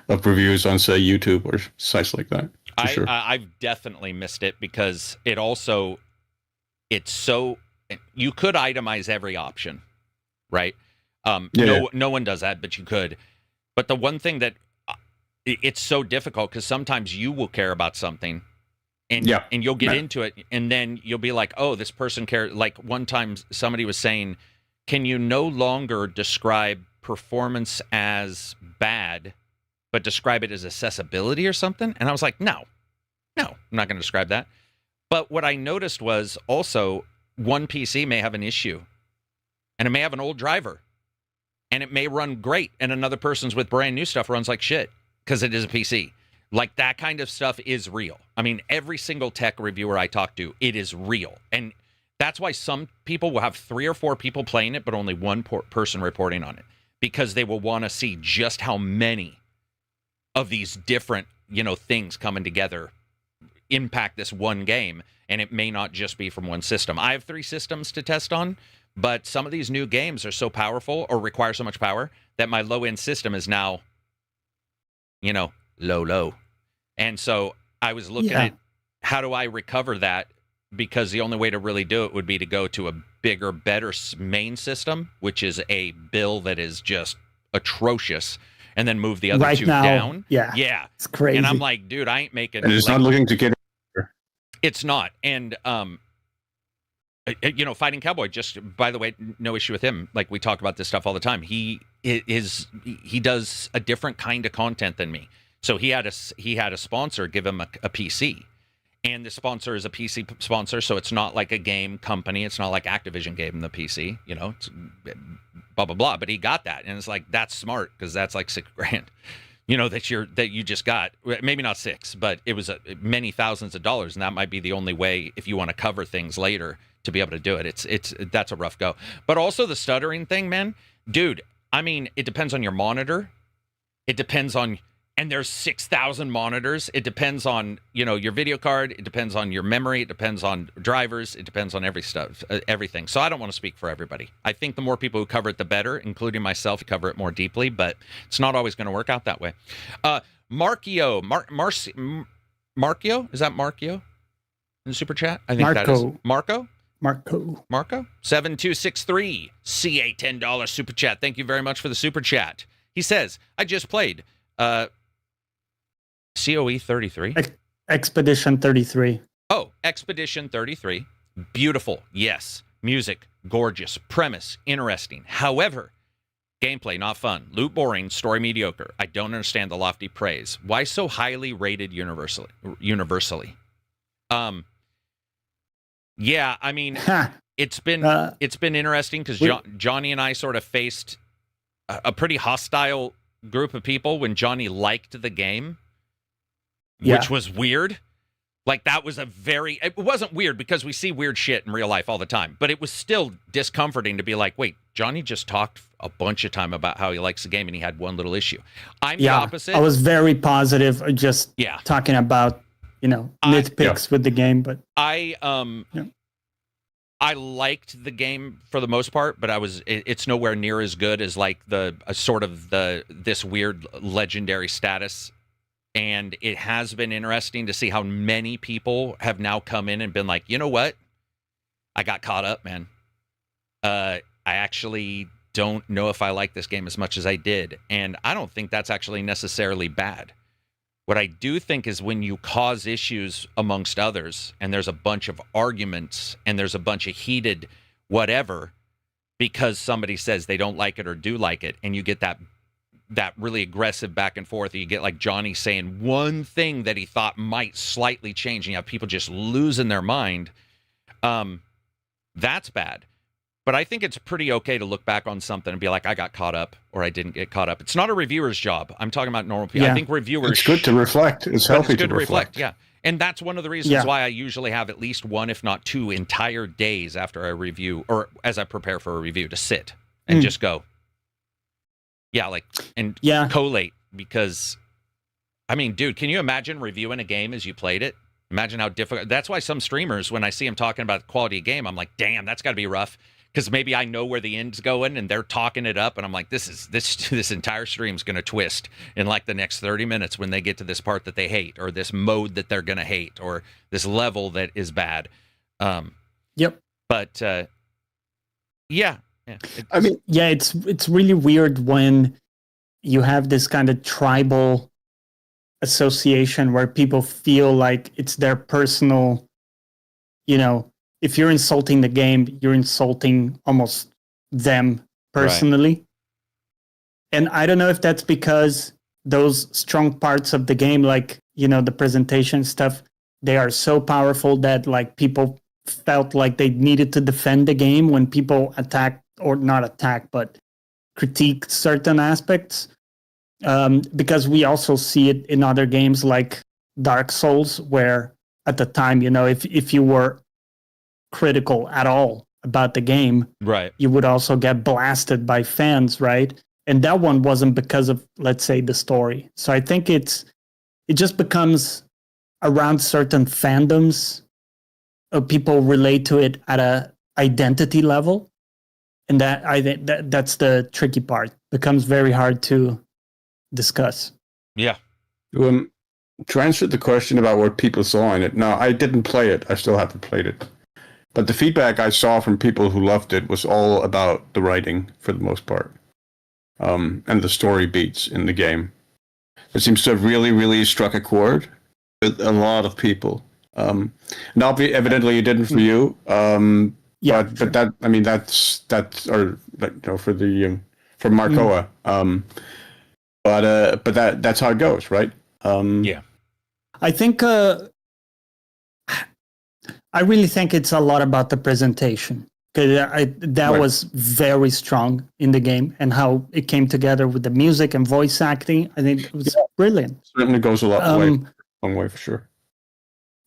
Speaker 3: of reviews on, say, YouTube or sites like that. Sure.
Speaker 1: I've definitely missed it because it's so, you could itemize every option, right? No one does that, but you could. But the one thing that it's so difficult because sometimes you will care about something and you'll get into it and then you'll be like, oh, this person cares. Like one time somebody was saying, can you no longer describe performance as bad, but describe it as accessibility or something? And I was like, no, I'm not going to describe that. But what I noticed was also one PC may have an issue and it may have an old driver and it may run great. And another person's with brand new stuff runs like shit because it is a PC. Like that kind of stuff is real. I mean, every single tech reviewer I talk to, it is real. And that's why some people will have 3 or 4 people playing it, but only one person reporting on it because they will want to see just how many of these different, things coming together impact this one game. And it may not just be from one system. I have 3 systems to test on, But some of these new games are so powerful or require so much power that my low-end system is now, low. And so I was looking at how do I recover that, because the only way to really do it would be to go to a bigger, better main system, which is a bill that is just atrocious, and then move the other two down.
Speaker 2: Yeah. It's crazy.
Speaker 1: And I'm like, dude, I ain't making...
Speaker 3: And it's not looking to get...
Speaker 1: It's not. And, Fighting Cowboy, just, by the way, no issue with him. Like, we talk about this stuff all the time. He does a different kind of content than me. So he had a sponsor give him a PC. And the sponsor is a PC sponsor, so it's not like a game company. It's not like Activision gave him the PC, it's blah, blah, blah. But he got that. And it's like, that's smart, because that's like $6,000, that you just got. Maybe not 6, but it was many thousands of dollars. And that might be the only way, if you want to cover things later, to be able to do it. That's a rough go. But also the stuttering thing, man, dude, I mean, it depends on your monitor. It depends on... And there's 6,000 monitors. It depends on, your video card. It depends on your memory. It depends on drivers. It depends on everything. So I don't want to speak for everybody. I think the more people who cover it, the better, including myself, cover it more deeply. But it's not always going to work out that way. Markio. Markio? Is that Markio in the super chat? I think that is. Marco? Marco? 7263. CA $10 super chat. Thank you very much for the super chat. He says, I just played... COE 33?
Speaker 2: Expedition 33.
Speaker 1: Oh, Expedition 33. Beautiful. Yes. Music, gorgeous. Premise, interesting. However, gameplay, not fun. Loot, boring. Story, mediocre. I don't understand the lofty praise. Why so highly rated universally? Yeah, I mean, it's been interesting, because Johnny and I sort of faced a pretty hostile group of people when Johnny liked the game. Which was weird. Like, that was it wasn't weird because we see weird shit in real life all the time, but it was still discomforting to be like, wait, Johnny just talked a bunch of time about how he likes the game and he had one little issue. I'm the opposite.
Speaker 2: I was very positive, just talking about, nitpicks with the game, but
Speaker 1: I liked the game for the most part, but it's nowhere near as good as like this weird legendary status. And it has been interesting to see how many people have now come in and been like, you know what? I got caught up, man. I actually don't know if I like this game as much as I did. And I don't think that's actually necessarily bad. What I do think is when you cause issues amongst others, and there's a bunch of arguments, and there's a bunch of heated whatever, because somebody says they don't like it or do like it, and you get that really aggressive back and forth. You get like Johnny saying one thing that he thought might slightly change, and you have people just losing their mind. That's bad. But I think it's pretty okay to look back on something and be like, I got caught up, or I didn't get caught up. It's not a reviewer's job. I'm talking about normal people. I think reviewers...
Speaker 3: It's good to reflect. It's healthy to reflect.
Speaker 1: Yeah. And that's one of the reasons why I usually have at least one, if not 2 entire days after I review, or as I prepare for a review, to sit and just go, collate, because, I mean, dude, can you imagine reviewing a game as you played it? Imagine how difficult. That's why some streamers, when I see them talking about the quality of game, I'm like, damn, that's got to be rough, because maybe I know where the end's going, and they're talking it up, and I'm like, this entire stream's going to twist in like the next 30 minutes when they get to this part that they hate, or this mode that they're going to hate, or this level that is bad. But
Speaker 2: it's really weird when you have this kind of tribal association where people feel like it's their personal, if you're insulting the game, you're insulting almost them personally. Right. And I don't know if that's because those strong parts of the game, like, the presentation stuff, they are so powerful that like people felt like they needed to defend the game when people attack, or not attack, but critique certain aspects. Because we also see it in other games like Dark Souls, where at the time, if you were critical at all about the game,
Speaker 1: right,
Speaker 2: you would also get blasted by fans, right? And that one wasn't because of, let's say, the story. So I think it just becomes around certain fandoms, people relate to it at a identity level. and that I think that's the tricky part. Becomes very hard to discuss.
Speaker 1: Yeah.
Speaker 3: To answer the question about what people saw in it, no, I didn't play it. I still haven't played it. But the feedback I saw from people who loved it was all about the writing for the most part, and the story beats in the game. It seems to have really, really struck a chord with a lot of people. Now, evidently, it didn't for you.
Speaker 2: Yeah,
Speaker 3: but that, I mean, that's or for the for Marcoa. But that's how it goes, right?
Speaker 1: Yeah.
Speaker 2: I think I really think it's a lot about the presentation, because that
Speaker 3: Right.
Speaker 2: was very strong in the game, and how it came together with the music and voice acting. I think it was brilliant.
Speaker 3: Certainly goes a long way for sure.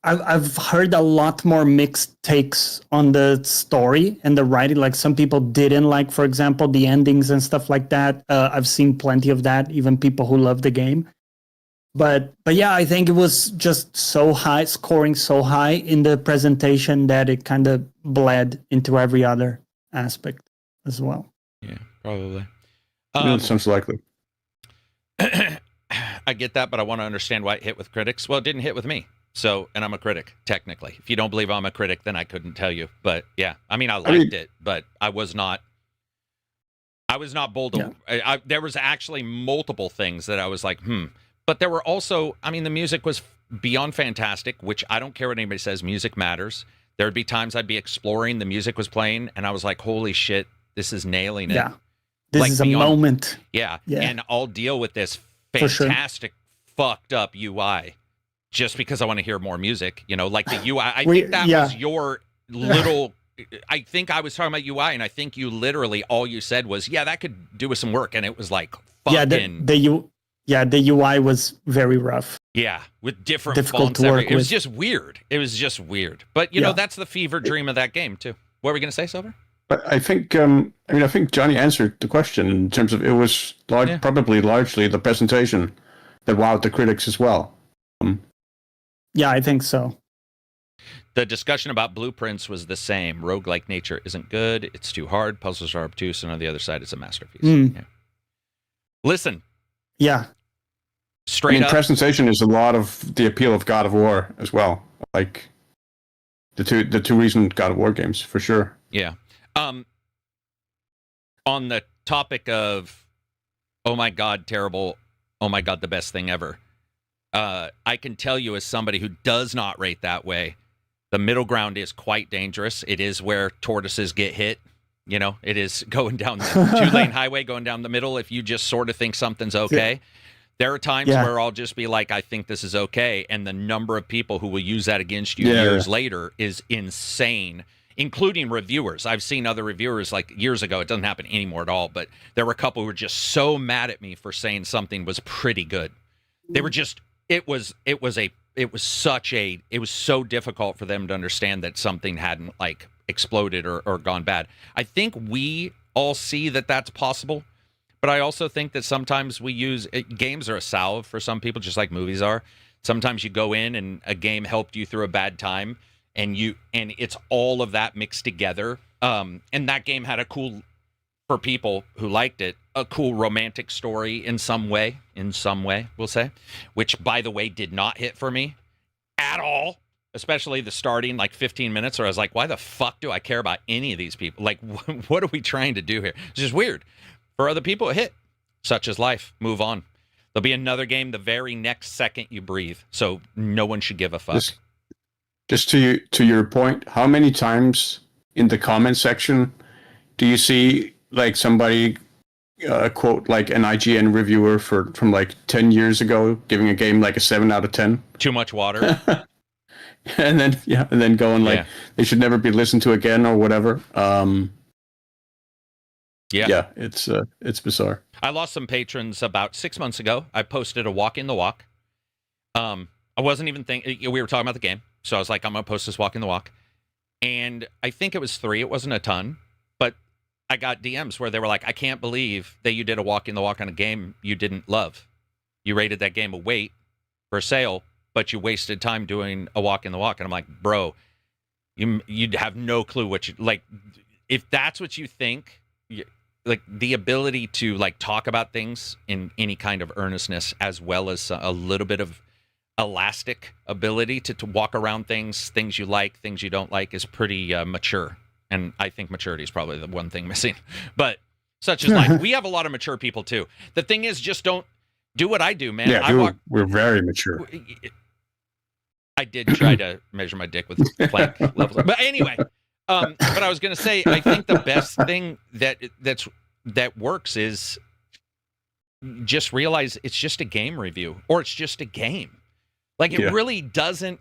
Speaker 2: I've heard a lot more mixed takes on the story and the writing. Like, some people didn't like, for example, the endings and stuff like that. I've seen plenty of that, even people who love the game. But yeah, I think it was just so high, scoring so high in the presentation, that it kind of bled into every other aspect as well.
Speaker 1: Yeah, probably.
Speaker 3: Sounds likely.
Speaker 1: I get that, but I want to understand why it hit with critics. Well, it didn't hit with me. So, and I'm a critic, technically. If you don't believe I'm a critic, then I couldn't tell you. But yeah, I mean, I liked it, but I was not bold.
Speaker 2: Yeah.
Speaker 1: There was actually multiple things that I was like, But there were also, I mean, the music was beyond fantastic, which I don't care what anybody says, music matters. There would be times I'd be exploring, the music was playing, and I was like, holy shit, this is nailing it.
Speaker 2: Yeah. This
Speaker 1: Like,
Speaker 2: is a
Speaker 1: beyond-
Speaker 2: moment.
Speaker 1: Yeah.
Speaker 2: Yeah.
Speaker 1: And I'll deal with this
Speaker 2: For sure.
Speaker 1: fantastic, fucked up UI just because I want to hear more music. You know, like the UI. I think that was your little. I think I was talking about UI, and I think you literally, all you said was, yeah, that could do with some work. And it was like, fucking.
Speaker 2: The UI was very rough.
Speaker 1: Yeah, with different
Speaker 2: Difficult
Speaker 1: fonts.
Speaker 2: to work
Speaker 1: It was
Speaker 2: with.
Speaker 1: just weird. It was just weird. But, you know,
Speaker 2: Yeah.
Speaker 1: that's the fever dream of that game, too. What were we going to say, Silver?
Speaker 3: But I think, I think Johnny answered the question in terms of it was probably largely the presentation that wowed the critics as well.
Speaker 2: Yeah, I think so.
Speaker 1: The discussion about blueprints was the same. Roguelike nature isn't good. It's too hard. Puzzles are obtuse. And on the other side, it's a masterpiece. Yeah. Listen,
Speaker 2: Yeah.
Speaker 1: straight up.
Speaker 3: Presentation is a lot of the appeal of God of War as well. Like the two recent God of War games, for sure.
Speaker 1: Yeah. On the topic of, oh my God, terrible. Oh my God, the best thing ever. I can tell you, as somebody who does not rate that way, the middle ground is quite dangerous. It is where tortoises get hit. You know, it is going down the 2-lane highway, going down the middle. If you just sort of think something's okay, there are times where I'll just be like, I think this is okay. And the number of people who will use that against you years later is insane, including reviewers. I've seen other reviewers like years ago. It doesn't happen anymore at all. But there were a couple who were just so mad at me for saying something was pretty good. They were just, it was so difficult for them to understand that something hadn't like exploded or gone bad. I think we all see that that's possible, but I also think that sometimes games are a salve for some people, just like movies are. Sometimes you go in and a game helped you through a bad time, and it's all of that mixed together. And that game had for people who liked it, a cool romantic story in some way, we'll say, which, by the way, did not hit for me at all. Especially the starting like 15 minutes where I was like, why the fuck do I care about any of these people? Like, what are we trying to do here? It's just weird. For other people, it hit. Such is life. Move on. There'll be another game the very next second you breathe. So no one should give a fuck.
Speaker 3: Just to your point, how many times in the comment section do you see like somebody quote like an IGN reviewer from like 10 years ago giving a game like a 7 out of 10?
Speaker 1: Too much water.
Speaker 3: and then going like they should never be listened to again or whatever. It's bizarre.
Speaker 1: I lost some patrons about 6 months ago. I posted a walk in the walk. I wasn't even thinking, we were talking about the game, so I was like, I'm gonna post this walk in the walk, and I think it was 3. It wasn't a ton, but I got DMs where they were like, I can't believe that you did a walk in the walk on a game you didn't love. You rated that game a wait for a sale, but you wasted time doing a walk in the walk. And I'm like, bro, you'd have no clue what you like. If that's what you think like the ability to like talk about things in any kind of earnestness, as well as a little bit of elastic ability to walk around things you like, things you don't like, is pretty mature. And I think maturity is probably the one thing missing. But such as like, we have a lot of mature people too. The thing is, just don't do what I do, man.
Speaker 3: Yeah, we're very mature.
Speaker 1: I did try to measure my dick with plank levels. But anyway, but I was going to say, I think the best thing that works is just realize it's just a game review, or it's just a game. Like, it really doesn't.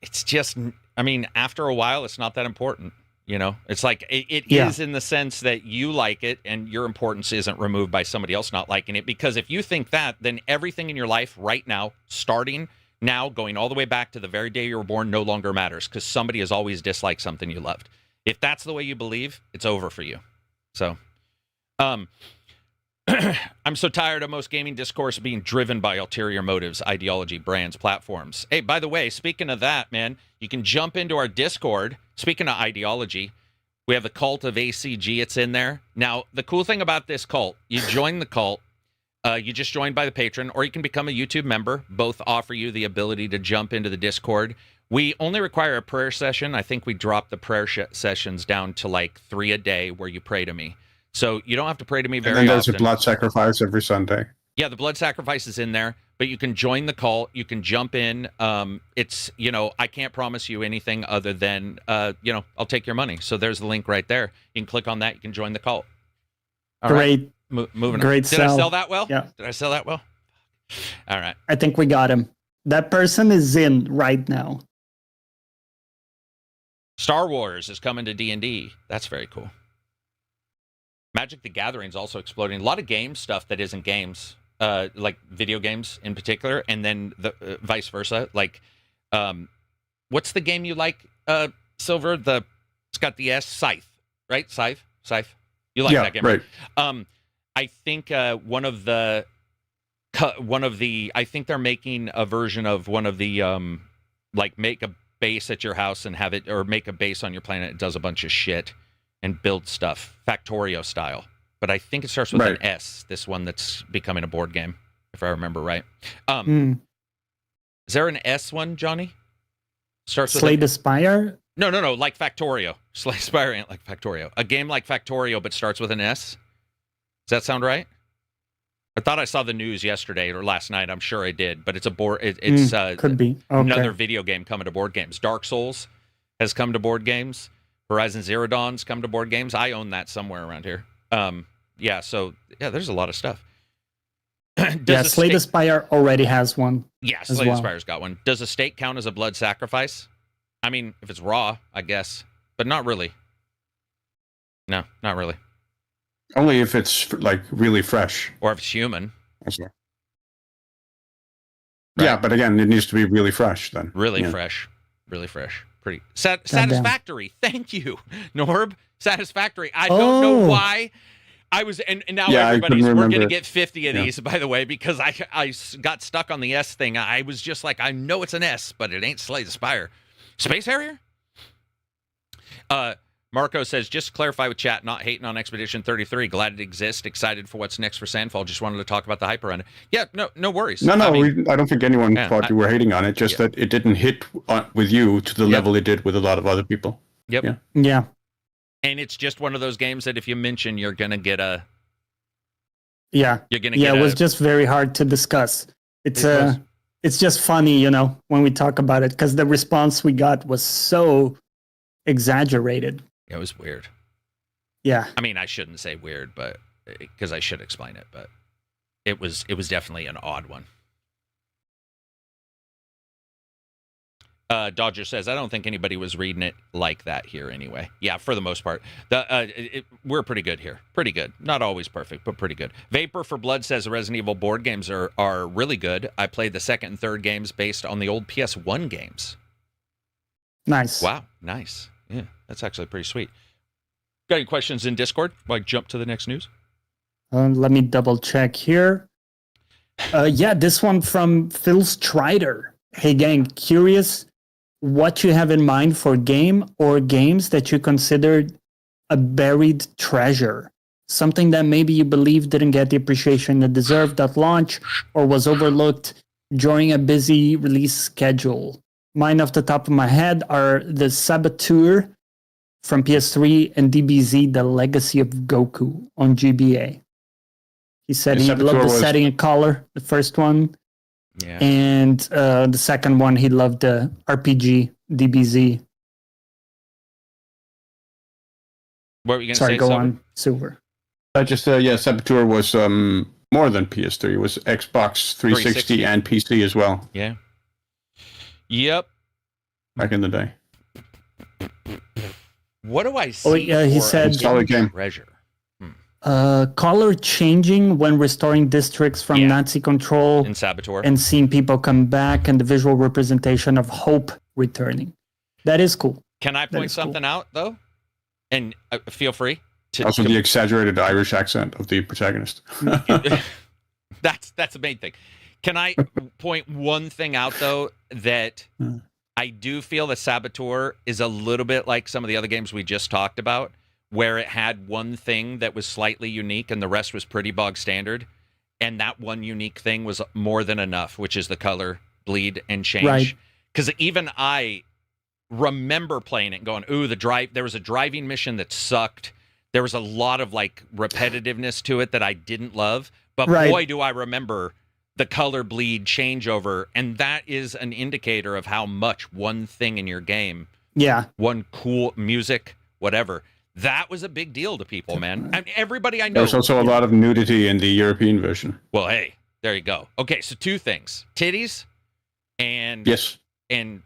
Speaker 1: It's just, I mean, after a while, it's not that important. You know, it's like it is in the sense that you like it and your importance isn't removed by somebody else not liking it. Because if you think that, then everything in your life right now, starting now, going all the way back to the very day you were born, no longer matters, because somebody has always disliked something you loved. If that's the way you believe, it's over for you. So, I'm so tired of most gaming discourse being driven by ulterior motives, ideology, brands, platforms. Hey, by the way, speaking of that, man, you can jump into our Discord. Speaking of ideology, we have the cult of ACG. It's in there. Now, the cool thing about this cult, you join the cult, you just join by the patron, or you can become a YouTube member. Both offer you the ability to jump into the Discord. We only require a prayer session. I think we dropped the prayer sessions down to like 3 a day where you pray to me. So you don't have to pray to me very often.
Speaker 3: And then there's a blood sacrifice every Sunday.
Speaker 1: Yeah, the blood sacrifice is in there, but you can join the cult. You can jump in. It's, you know, I can't promise you anything other than, you know, I'll take your money. So there's the link right there. You can click on that. You can join the cult. All
Speaker 2: Great.
Speaker 1: Right. Moving
Speaker 2: Great
Speaker 1: on. Did I sell that well?
Speaker 2: Yeah.
Speaker 1: Did I sell that well? All right.
Speaker 2: I think we got him. That person is in right now.
Speaker 1: Star Wars is coming to D&D. That's very cool. Magic the Gathering is also exploding. A lot of game stuff that isn't games, like video games in particular, and then the vice versa. Like, what's the game you like, Silver? It's got the S, Scythe, right? Scythe. You like that game,
Speaker 3: right?
Speaker 1: I think one of the, I think they're making a version of one of the, like, make a base at your house and have it, or make a base on your planet. It does a bunch of shit and build stuff, Factorio style. But I think it starts with an S, this one that's becoming a board game, if I remember right. Is there an S one, Johnny? Starts with
Speaker 2: Slay the Spire?
Speaker 1: No, like Factorio. Slay the Spire ain't like Factorio. A game like Factorio, but starts with an S? Does that sound right? I thought I saw the news yesterday or last night. I'm sure I did, but it's a board. It's
Speaker 2: could be
Speaker 1: another video game coming to board games. Dark Souls has come to board games. Horizon Zero Dawn's come to board games. I own that somewhere around here. So there's a lot of stuff.
Speaker 2: Slay the Spire already has one.
Speaker 1: Yeah, Slay the Spire's got one. Does a steak count as a blood sacrifice? I mean, if it's raw, I guess, but not really. No, not really.
Speaker 3: Only if it's like really fresh,
Speaker 1: or if it's human.
Speaker 3: Also. Right. Yeah, but again, it needs to be really fresh then.
Speaker 1: Really fresh. Pretty satisfactory. Thank you, Norb. Satisfactory. I don't know why. I was, and now everybody's, we're going to get 50 of these, by the way, because I got stuck on the S thing. I was just like, I know it's an S, but it ain't Slay the Spire. Space Harrier? Marco says, just to clarify with chat, not hating on Expedition 33. Glad it exists. Excited for what's next for Sandfall. Just wanted to talk about the hyper on it. Yeah, no worries.
Speaker 3: No, I don't think anyone thought you were hating on it. Just that it didn't hit with you to the level it did with a lot of other people.
Speaker 1: Yep.
Speaker 2: Yeah.
Speaker 1: And it's just one of those games that if you mention, you're going to get a...
Speaker 2: Yeah.
Speaker 1: You're going to get
Speaker 2: it was just very hard to discuss. It's just funny, you know, when we talk about it, because the response we got was so exaggerated.
Speaker 1: It was weird.
Speaker 2: Yeah.
Speaker 1: I mean, I shouldn't say weird, but because I should explain it, but it was definitely an odd one. Dodger says, I don't think anybody was reading it like that here anyway. Yeah, for the most part. We're pretty good here. Pretty good. Not always perfect, but pretty good. Vapor for Blood says the Resident Evil board games are really good. I played the second and third games based on the old PS1 games.
Speaker 2: Nice.
Speaker 1: Wow, nice. Yeah, that's actually pretty sweet. Got any questions in Discord? Like jump to the next news?
Speaker 2: Let me double check here. This one from Phil Strider. Hey gang, curious what you have in mind for game or games that you considered a buried treasure, something that maybe you believe didn't get the appreciation it deserved at launch or was overlooked during a busy release schedule. Mine off the top of my head are the Saboteur from PS3 and DBZ, The Legacy of Goku on GBA. He said he loved the setting and color, the first one.
Speaker 1: Yeah.
Speaker 2: And the second one, he loved the RPG, DBZ.
Speaker 1: What were you going to
Speaker 2: Sorry,
Speaker 1: say?
Speaker 2: go
Speaker 1: Silver?
Speaker 2: on, Silver.
Speaker 3: I just Saboteur was more than PS3. It was Xbox 360 and PC as well.
Speaker 1: Yeah. Yep.
Speaker 3: Back in the day.
Speaker 1: What do I see?
Speaker 2: Oh, yeah, he
Speaker 1: for
Speaker 2: said-
Speaker 1: a
Speaker 3: Solid game.
Speaker 1: treasure.
Speaker 2: Color changing when restoring districts from
Speaker 1: Yeah.
Speaker 2: Nazi control
Speaker 1: In Saboteur.
Speaker 2: and seeing people come back, and the visual representation of hope returning. That is cool.
Speaker 1: Can I point
Speaker 2: is cool.
Speaker 1: something out though? And feel free to.
Speaker 3: Also, the exaggerated Irish accent of the protagonist.
Speaker 1: That's the main thing. Can I point one thing out though that I do feel that Saboteur is a little bit like some of the other games we just talked about, where it had one thing that was slightly unique and the rest was pretty bog standard, and that one unique thing was more than enough, which is the color, bleed, and change.
Speaker 2: Right.
Speaker 1: Because even I remember playing it and going, ooh, there was a driving mission that sucked. There was a lot of like repetitiveness to it that I didn't love, but
Speaker 2: Right.
Speaker 1: boy, do I remember the color bleed changeover, and that is an indicator of how much one thing in your game,
Speaker 2: Yeah.
Speaker 1: one cool music, whatever, that was a big deal to people, man. I mean, everybody I know.
Speaker 3: There was also a lot of nudity in the European version.
Speaker 1: Well, hey, there you go. Okay, so two things: titties and
Speaker 3: Yes,
Speaker 1: and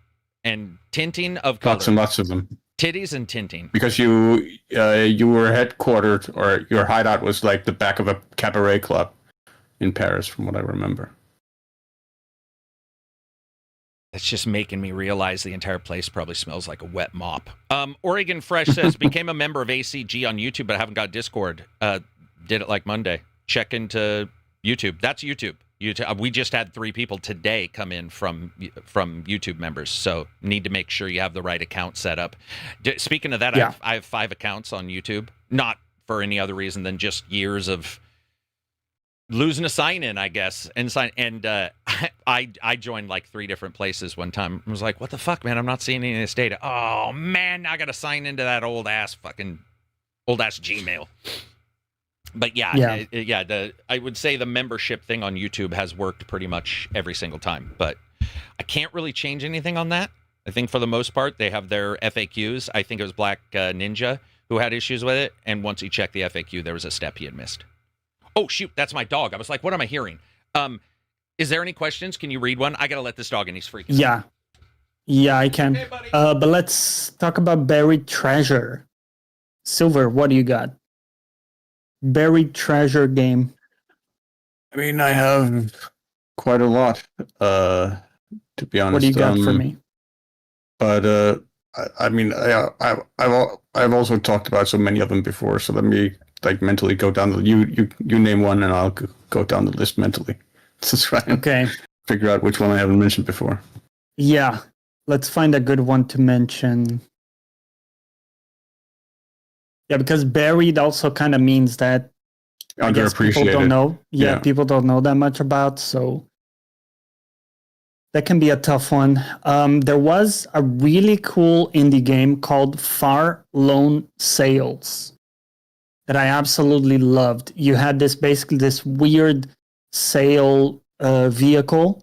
Speaker 1: tinting of color.
Speaker 3: lots and lots of them.
Speaker 1: Titties and tinting.
Speaker 3: Because you were headquartered, or your hideout was like the back of a cabaret club in Paris, from what I remember.
Speaker 1: That's just making me realize the entire place probably smells like a wet mop. Oregon Fresh says, became a member of ACG on YouTube, but I haven't got Discord. Did it like Monday. Check into YouTube. That's YouTube. We just had 3 people today come in from YouTube members, so need to make sure you have the right account set up. Speaking of that,
Speaker 2: Yeah.
Speaker 1: I have 5 accounts on YouTube, not for any other reason than just years of losing a sign-in, I guess. I joined like 3 different places one time. I was like, what the fuck, man? I'm not seeing any of this data. Oh, man, now I got to sign into that old-ass Gmail. But yeah. I would say the membership thing on YouTube has worked pretty much every single time. But I can't really change anything on that. I think for the most part, they have their FAQs. I think it was Black Ninja who had issues with it. And once he checked the FAQ, there was a step he had missed. Oh, shoot, that's my dog. I was like, what am I hearing? Is there any questions? Can you read one? I got to let this dog in. He's freaking out.
Speaker 2: Yeah, I can.
Speaker 1: Hey, buddy.
Speaker 2: But let's talk about buried treasure. Silver, what do you got? Buried treasure game.
Speaker 3: I mean, I have quite a lot, to be honest.
Speaker 2: What do you got for me?
Speaker 3: But I mean, I've also talked about so many of them before. So let me like mentally go down the you name one, and I'll go down the list mentally. Just try and
Speaker 2: Okay.
Speaker 3: figure out which one I haven't mentioned before.
Speaker 2: Yeah. Let's find a good one to mention. Yeah, because buried also kind of means that I guess people don't
Speaker 3: Underappreciated.
Speaker 2: know.
Speaker 3: Yeah.
Speaker 2: People don't know that much about, so that can be a tough one. There was a really cool indie game called Far Lone Sails that I absolutely loved. You had this weird sail vehicle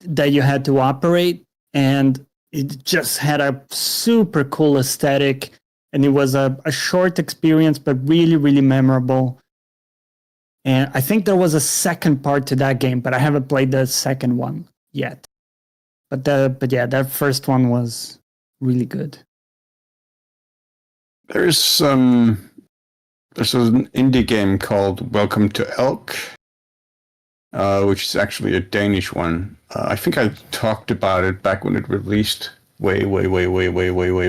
Speaker 2: that you had to operate, and it just had a super cool aesthetic. And it was a short experience, but really, really memorable. And I think there was a second part to that game, but I haven't played the second one yet. But yeah, that first one was really good.
Speaker 3: There's an indie game called Welcome to Elk, which is actually a Danish one. I think I talked about it back when it released way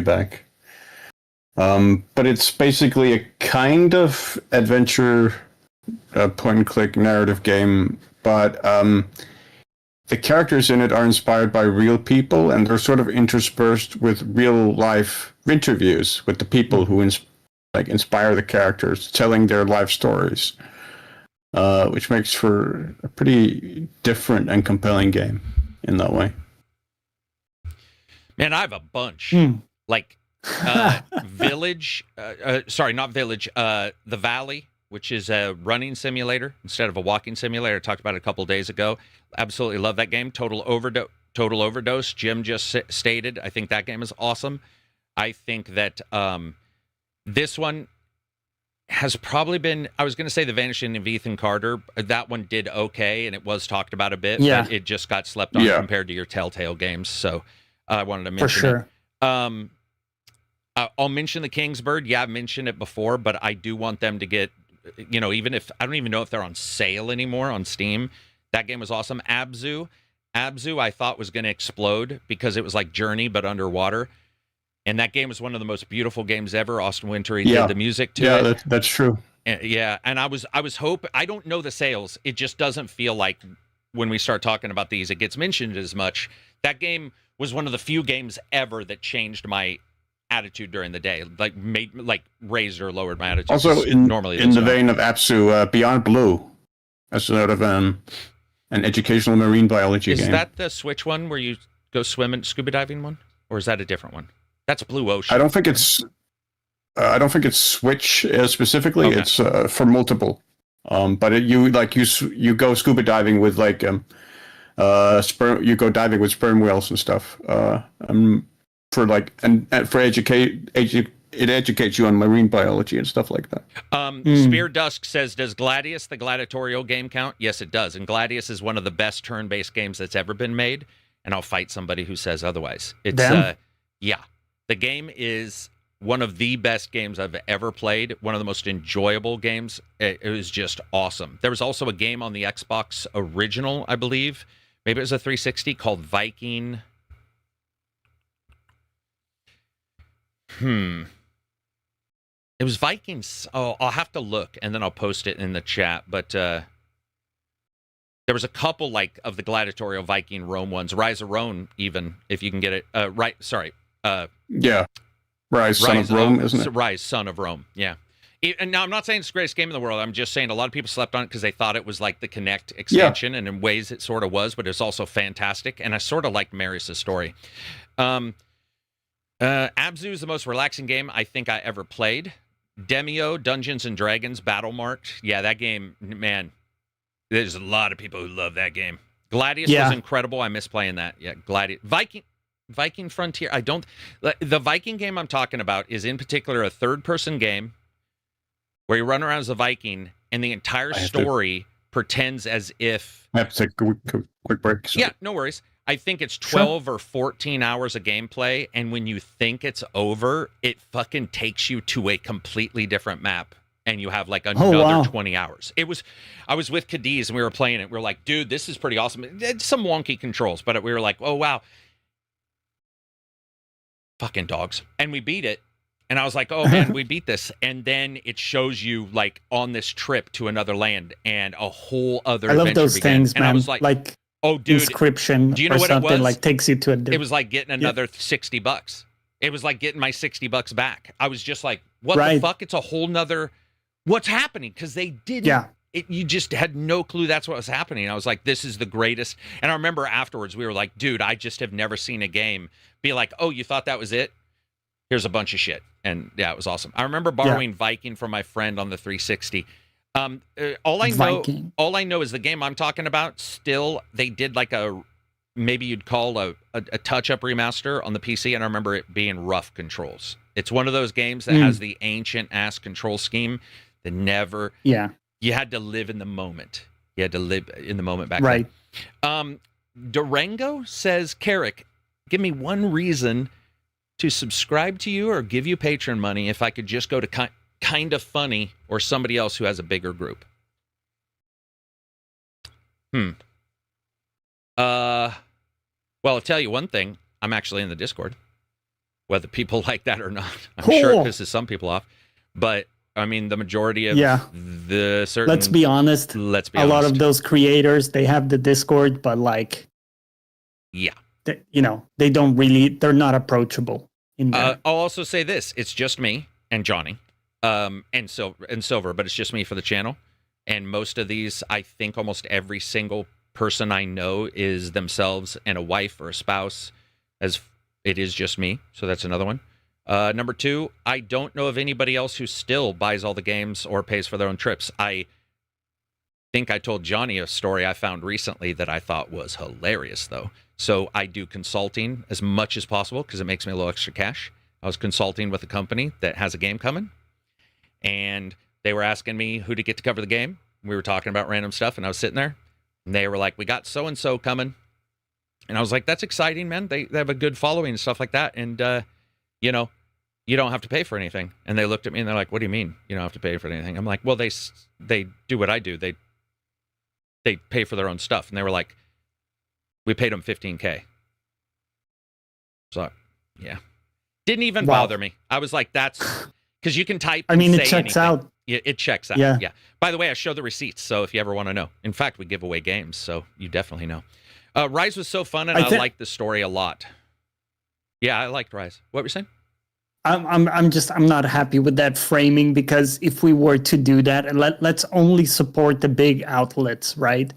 Speaker 3: back. But it's basically a kind of adventure point-and-click narrative game, but the characters in it are inspired by real people, and they're sort of interspersed with real-life interviews with the people who inspire the characters, telling their life stories, which makes for a pretty different and compelling game in that way.
Speaker 1: Man, I have a bunch. Like Village, sorry, not Village, The Valley, which is a running simulator instead of a walking simulator. I talked about it a couple of days ago. Absolutely love that game. Total Overdose. Jim just stated. I think that game is awesome. I think that this one has probably been, I was going to say The Vanishing of Ethan Carter. That one did okay, and it was talked about a bit, but it just got slept on compared to your Telltale games. So I wanted to mention
Speaker 2: for sure.
Speaker 1: it. I'll mention the Kingsbird. Yeah, I've mentioned it before, but I do want them to get, even if, I don't even know if they're on sale anymore on Steam. That game was awesome. Abzu, I thought was going to explode because it was like Journey, but underwater. And that game was one of the most beautiful games ever. Austin Wintory did the music to it.
Speaker 3: Yeah, that's true.
Speaker 1: And I was hoping, I don't know the sales. It just doesn't feel like when we start talking about these, it gets mentioned as much. That game was one of the few games ever that changed my attitude during the day, like raised or lowered my attitude.
Speaker 3: Also, in the vein of Abzu, Beyond Blue, as sort of an educational marine biology game.
Speaker 1: Is that the Switch one where you go scuba diving one, or is that a different one? That's Blue Ocean.
Speaker 3: I don't think it's Switch specifically. Okay. It's for multiple. But you go scuba diving with sperm. You go diving with sperm whales and stuff. It educates you on marine biology and stuff like that.
Speaker 1: Spear Dusk says, does Gladius, the gladiatorial game, count? Yes, it does. And Gladius is one of the best turn-based games that's ever been made. And I'll fight somebody who says otherwise. It's yeah. The game is one of the best games I've ever played. One of the most enjoyable games. It was just awesome. There was also a game on the Xbox original, I believe. Maybe it was a 360 called Viking. It was Vikings. Oh, I'll have to look, and then I'll post it in the chat. But there was a couple of the gladiatorial Viking Rome ones. Rise of Rome, even, if you can get it.
Speaker 3: Rise, Son of Rome, isn't it?
Speaker 1: Rise, Son of Rome, yeah. And now, I'm not saying it's the greatest game in the world. I'm just saying a lot of people slept on it because they thought it was like the Kinect expansion, and in ways it sort of was, but it's also fantastic. And I sort of liked Marius' story. Abzu is the most relaxing game I think I ever played. Demio, Dungeons and Dragons, Battle Marked. Yeah, that game, man, there's a lot of people who love that game. Gladius was incredible. I miss playing that. Yeah, Gladius. Viking Frontier. The Viking game I'm talking about is in particular a third-person game where you run around as a Viking, and the entire story pretends as if...
Speaker 3: I have to take a quick break.
Speaker 1: Sorry. Yeah, no worries. I think it's 12 or 14 hours of gameplay, and when you think it's over, it fucking takes you to a completely different map, and you have another 20 hours. I was with Cadiz, and we were playing it. We were like, dude, this is pretty awesome. It's some wonky controls, but we were like, oh, wow. Fucking dogs. And we beat it. And I was like, oh, man, we beat this. And then it shows you, on this trip to another land and a whole other adventure.
Speaker 2: I love those things, man.
Speaker 1: And I was like, oh, dude.
Speaker 2: Inscription
Speaker 1: do you know
Speaker 2: or
Speaker 1: what
Speaker 2: something
Speaker 1: it was?
Speaker 2: Takes you to a different...
Speaker 1: It was like getting another $60. It was like getting my $60 back. I was just like, what the fuck? It's a whole nother... What's happening? Because they didn't...
Speaker 2: Yeah.
Speaker 1: You just had no clue that's what was happening. I was like, this is the greatest. And I remember afterwards, we were like, dude, I just have never seen a game be like, oh, you thought that was it? Here's a bunch of shit. And yeah, it was awesome. I remember borrowing Viking from my friend on the 360. All I know is the game I'm talking about, still, they did maybe you'd call a touch-up remaster on the PC, and I remember it being rough controls. It's one of those games that has the ancient-ass control scheme that never...
Speaker 2: Yeah.
Speaker 1: You had to live in the moment. You had to live in the moment back then. Durango says, Carrick, give me one reason to subscribe to you or give you Patreon money if I could just go to Kind of Funny or somebody else who has a bigger group. Well, I'll tell you one thing. I'm actually in the Discord. Whether people like that or not. I'm sure it pisses some people off. But, I mean, the majority of the certain...
Speaker 2: Let's be honest. A lot of those creators, they have the Discord, but
Speaker 1: yeah.
Speaker 2: They don't really... They're not approachable. in there.
Speaker 1: I'll also say this: it's just me and Johnny, and Silver, but it's just me for the channel. And most of these, I think, almost every single person I know is themselves and a wife or a spouse, as it is just me. So that's another one. Number 2, I don't know of anybody else who still buys all the games or pays for their own trips. I think I told Johnny a story I found recently that I thought was hilarious, though. So I do consulting as much as possible because it makes me a little extra cash. I was consulting with a company that has a game coming, and they were asking me who to get to cover the game. We were talking about random stuff, and I was sitting there, and they were like, we got so-and-so coming. And I was like, that's exciting, man. They have a good following and stuff like that. And, you know, you don't have to pay for anything. And they looked at me, and they're like, what do you mean you don't have to pay for anything? I'm like, well, they do what I do. They pay for their own stuff. And they were like, we paid them $15K. So, yeah. Didn't even bother me. I was like, that's... Because you can type and
Speaker 2: it
Speaker 1: say
Speaker 2: checks
Speaker 1: anything.
Speaker 2: out.
Speaker 1: Yeah, it checks out.
Speaker 2: Yeah.
Speaker 1: Yeah. By the way, I show the receipts, so if you ever want to know. In fact, we give away games, so you definitely know. Rise was so fun, and I liked the story a lot. Yeah, I liked Rise. What were you saying?
Speaker 2: I'm not happy with that framing, because if we were to do that, and let's only support the big outlets, right?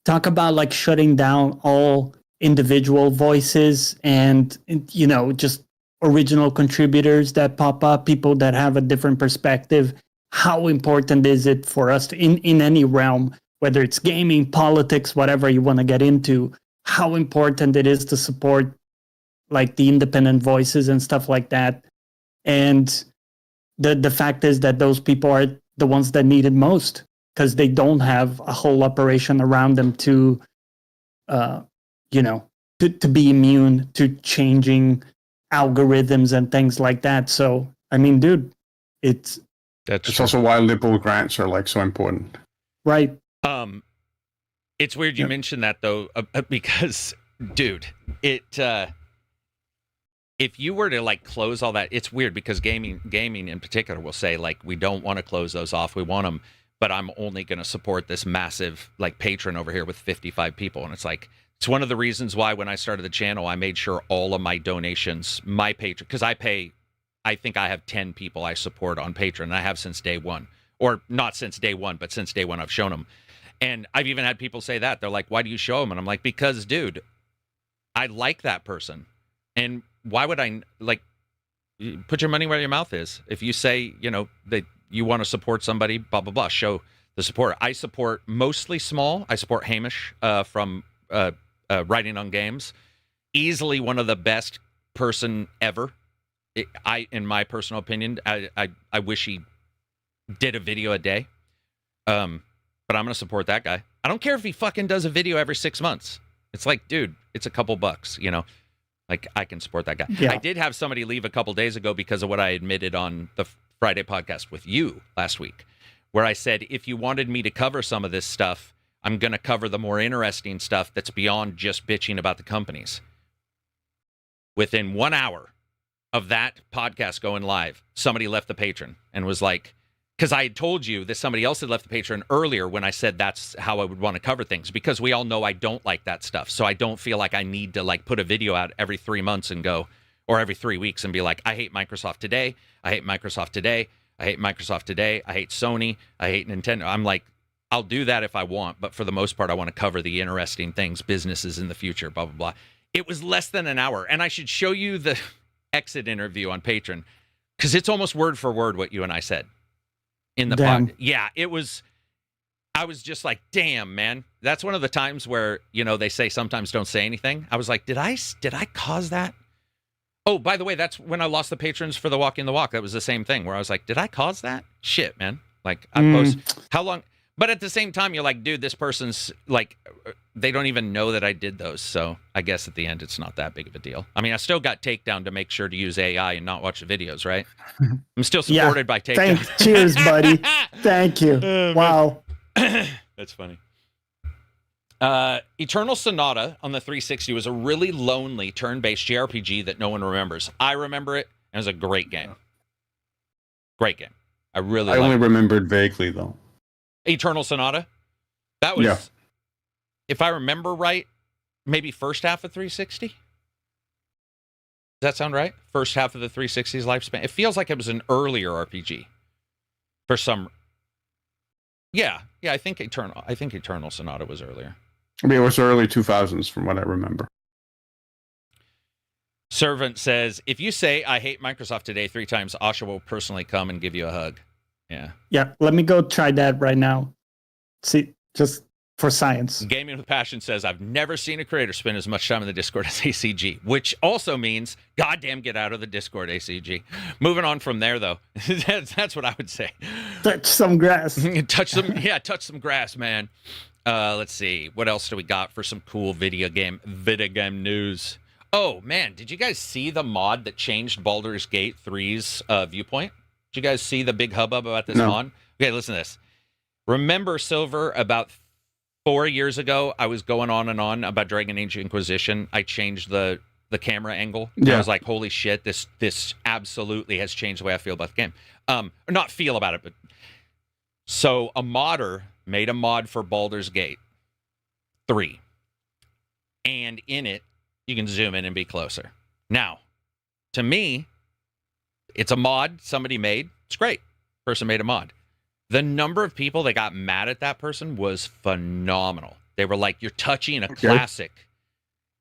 Speaker 2: Talk about like shutting down all individual voices and, you know, just original contributors that pop up, people that have a different perspective. How important is it for us to, in any realm, whether it's gaming, politics, whatever you want to get into, how important it is to support like the independent voices and stuff like that. And the fact is that those people are the ones that need it most, because they don't have a whole operation around them to, you know, to be immune to changing algorithms and things like that. So, I mean, dude, it's
Speaker 3: also why liberal grants are like so important.
Speaker 2: Right.
Speaker 1: It's weird you mentioned that, though, because, dude, if you were to like close all that, it's weird because gaming in particular will say like, we don't want to close those off. We want them, but I'm only going to support this massive like patron over here with 55 people. And it's like, it's one of the reasons why when I started the channel, I made sure all of my donations, my patron, because I think I have 10 people I support on Patreon, and I have since day one. Or not since day one, but since day one I've shown them. And I've even had people say that. They're like, why do you show them? And I'm like, because, dude, I like that person. And why would I, like, put your money where your mouth is? If you say, you know, that you want to support somebody, blah, blah, blah, show the support. I support mostly small. I support Hamish from Writing on Games. Easily one of the best person ever. In my personal opinion, I wish he did a video a day. But I'm going to support that guy. I don't care if he fucking does a video every 6 months. It's like, dude, it's a couple bucks, you know? Like, I can support that guy. Yeah. I did have somebody leave a couple days ago because of what I admitted on the Friday podcast with you last week, where I said, if you wanted me to cover some of this stuff, I'm going to cover the more interesting stuff that's beyond just bitching about the companies. Within 1 hour of that podcast going live, somebody left the Patreon and was like, because I had told you that somebody else had left the Patreon earlier when I said that's how I would want to cover things, because we all know I don't like that stuff. So I don't feel like I need to like put a video out every 3 months and go, or every 3 weeks and be like, I hate Microsoft today. I hate Microsoft today. I hate Microsoft today. I hate Sony. I hate Nintendo. I'm like, I'll do that if I want. But for the most part, I want to cover the interesting things, businesses in the future, blah, blah, blah. It was less than an hour. And I should show you the exit interview on Patreon, because it's almost word for word what you and I said. In the pod. Yeah, it was. I was just like, damn, man. That's one of the times where, you know, they say sometimes don't say anything. I was like, did I cause that? Oh, by the way, that's when I lost the patrons for the Walking the Walk. That was the same thing where I was like, did I cause that? Shit, man. Like, I post how long? But at the same time, you're like, dude, this person's like, they don't even know that I did those. So I guess at the end, it's not that big of a deal. I mean, I still got Takedown to make sure to use AI and not watch the videos, right? I'm still supported by Takedown.
Speaker 2: Cheers, buddy. Thank you. Wow.
Speaker 1: That's funny. Eternal Sonata on the 360 was a really lonely turn-based JRPG that no one remembers. I remember it. It was a great game. Great game. I
Speaker 3: only remembered vaguely, though.
Speaker 1: Eternal Sonata? That was, if I remember right, maybe first half of 360? Does that sound right? First half of the 360's lifespan. It feels like it was an earlier RPG. For some. Yeah. I think Eternal Sonata was earlier.
Speaker 3: I mean, it was early 2000s from what I remember.
Speaker 1: Servant says, if you say I hate Microsoft today 3 times, Asha will personally come and give you a hug. Yeah.
Speaker 2: Yeah, let me go try that right now. See, just for science.
Speaker 1: Gaming with Passion says, I've never seen a creator spend as much time in the Discord as ACG, which also means, goddamn, get out of the Discord, ACG. Moving on from there, though, that's what I would say.
Speaker 2: Touch some grass.
Speaker 1: touch some grass, man. Let's see. What else do we got for some cool video game news? Oh, man, did you guys see the mod that changed Baldur's Gate 3's viewpoint? Did you guys see the big hubbub about this mod? Okay, listen to this. Remember, Silver, about 4 years ago, I was going on and on about Dragon Age Inquisition. I changed the camera angle. Yeah. I was like, holy shit, this absolutely has changed the way I feel about the game. Or not feel about it, but... So a modder made a mod for Baldur's Gate 3. And in it, you can zoom in and be closer. Now, to me, it's a mod somebody made. It's great. Person made a mod. The number of people that got mad at that person was phenomenal. They were like, you're touching a classic,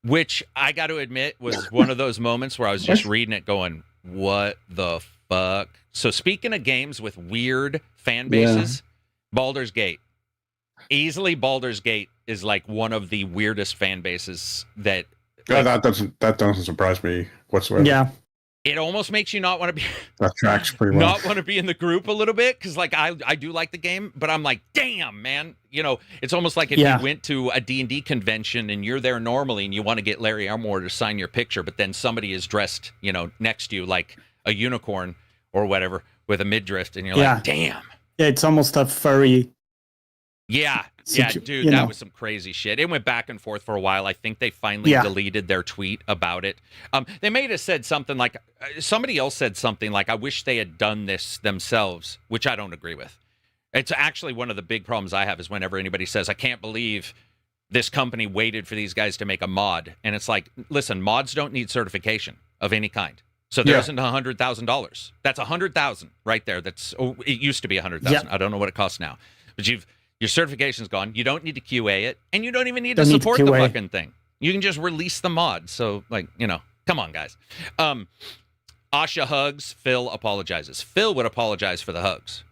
Speaker 1: which I got to admit was one of those moments where I was just reading it going, what the fuck? So speaking of games with weird fan bases, Baldur's Gate. Easily Baldur's Gate is like one of the weirdest fan bases that...
Speaker 3: that doesn't surprise me whatsoever.
Speaker 2: Yeah.
Speaker 1: It almost makes you not want to be...
Speaker 3: That tracks pretty well.
Speaker 1: Not want to be in the group a little bit, because like I do like the game, but I'm like, damn, man. You know, it's almost like if you went to a D&D convention and you're there normally and you want to get Larry Elmore to sign your picture, but then somebody is dressed, you know, next to you like a unicorn or whatever with a midriff, and you're like, damn.
Speaker 2: Yeah, it's almost a furry...
Speaker 1: Yeah, dude, that was some crazy shit. It went back and forth for a while. I think they finally deleted their tweet about it. They may have said something like, somebody else said something like, I wish they had done this themselves, which I don't agree with. It's actually one of the big problems I have is whenever anybody says, I can't believe this company waited for these guys to make a mod. And it's like, listen, mods don't need certification of any kind. So there isn't $100,000. That's $100,000 right there. It used to be $100,000. Yeah. I don't know what it costs now. But your certification's gone. You don't need to QA it, and you don't even need to support the fucking thing. You can just release the mod. So, like, you know, come on, guys. Asha hugs. Phil apologizes. Phil would apologize for the hugs.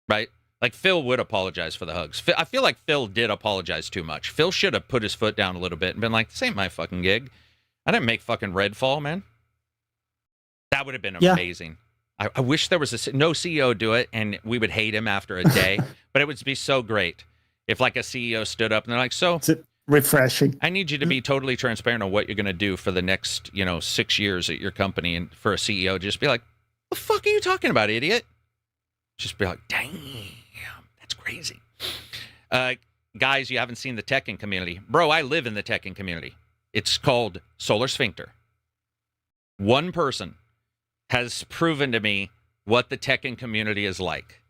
Speaker 1: Right? Like, Phil would apologize for the hugs. I feel like Phil did apologize too much. Phil should have put his foot down a little bit and been like, this ain't my fucking gig. I didn't make fucking Redfall, man. That would have been amazing. I wish there was no CEO do it, and we would hate him after a day. But it would be so great if, like, a CEO stood up and they're like, "So
Speaker 2: it's refreshing.
Speaker 1: I need you to be totally transparent on what you're going to do for the next, 6 years at your company." And for a CEO, just be like, "The fuck are you talking about, idiot?" Just be like, "Damn, that's crazy." Guys, you haven't seen the Tekken community, bro. I live in the Tekken community. It's called Solar Sphincter. One person has proven to me what the Tekken community is like.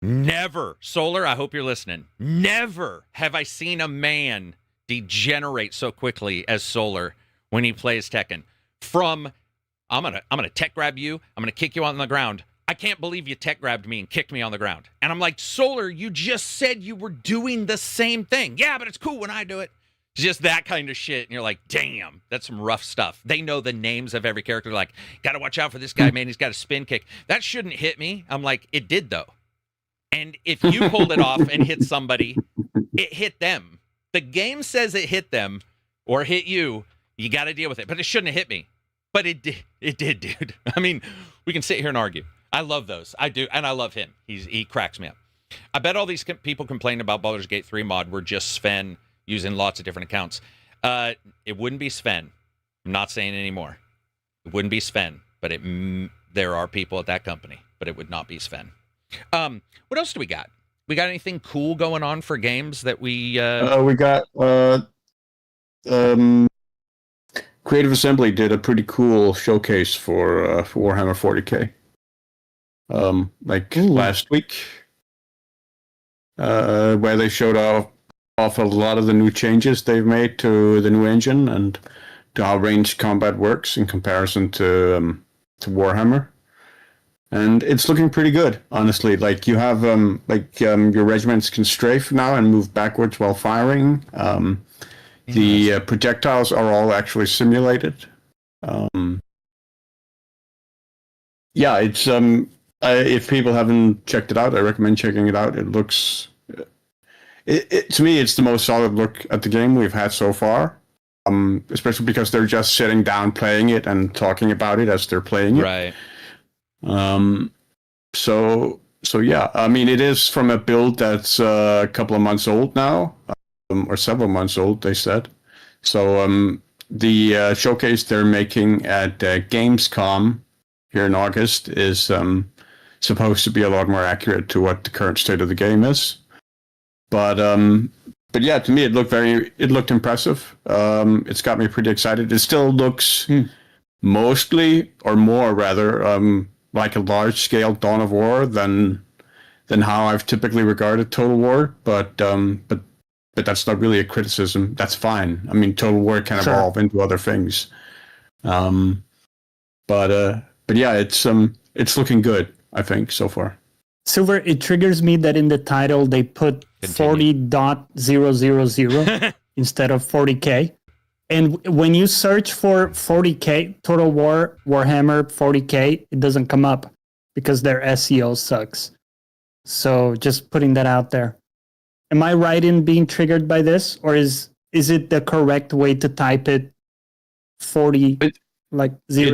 Speaker 1: Never, Solar, I hope you're listening, never have I seen a man degenerate so quickly as Solar when he plays Tekken. From, I'm gonna tech grab you, I'm gonna kick you on the ground. I can't believe you tech grabbed me and kicked me on the ground. And I'm like, Solar, you just said you were doing the same thing. Yeah, but it's cool when I do it. Just that kind of shit. And you're like, damn, that's some rough stuff. They know the names of every character. They're like, got to watch out for this guy, man. He's got a spin kick. That shouldn't hit me. I'm like, it did, though. And if you pulled it off and hit somebody, it hit them. The game says it hit them or hit you. You got to deal with it. But it shouldn't have hit me. But it did. It did, dude. I mean, we can sit here and argue. I love those. I do. And I love him. He cracks me up. I bet all these people complaining about Baldur's Gate 3 mod were just Sven using lots of different accounts. It wouldn't be Sven. I'm not saying it anymore. It wouldn't be Sven, but there are people at that company, but it would not be Sven. What else do we got? We got anything cool going on for games that we
Speaker 3: got Creative Assembly did a pretty cool showcase for Warhammer 40K. Last week, where they showed off off a lot of the new changes they've made to the new engine and to how ranged combat works in comparison to Warhammer. And it's looking pretty good, honestly. Like you have your regiments can strafe now and move backwards while firing. The projectiles are all actually simulated. Yeah, it's if people haven't checked it out, I recommend checking it out. It looks, to me, it's the most solid look at the game we've had so far. Especially because they're just sitting down playing it and talking about it as they're playing it.
Speaker 1: Right.
Speaker 3: So yeah, I mean, it is from a build that's a couple of months old now, or several months old, they said. So the showcase they're making at Gamescom here in August is supposed to be a lot more accurate to what the current state of the game is. But yeah, to me it looked impressive. It's got me pretty excited. It still looks mostly, or more rather, like a large scale Dawn of War than how I've typically regarded Total War. But that's not really a criticism. That's fine. I mean, Total War can evolve into other things. But yeah, it's looking good, I think, so far.
Speaker 2: Silver, it triggers me that in the title they put 40.000 instead of 40K. And when you search for 40K, Total War, Warhammer 40K, it doesn't come up because their SEO sucks. So just putting that out there. Am I right in being triggered by this? Or is it the correct way to type it 40, like 000?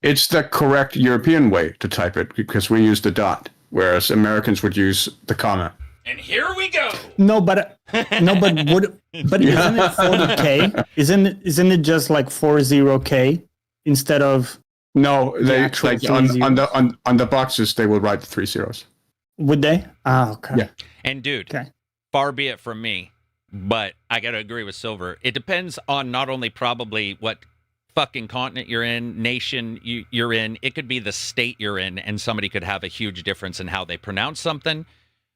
Speaker 3: It's the correct European way to type it because we use the dot, whereas Americans would use the comma.
Speaker 1: And here we go.
Speaker 2: No, but isn't it 40K? Isn't it just like 40K instead of
Speaker 3: they like on the boxes they will write the 3 zeros.
Speaker 2: Would they? Ah, okay.
Speaker 3: Yeah.
Speaker 1: And dude, far be it from me, but I got to agree with Silver. It depends on not only probably what fucking continent you're in, nation you're in. It could be the state you're in, and somebody could have a huge difference in how they pronounce something.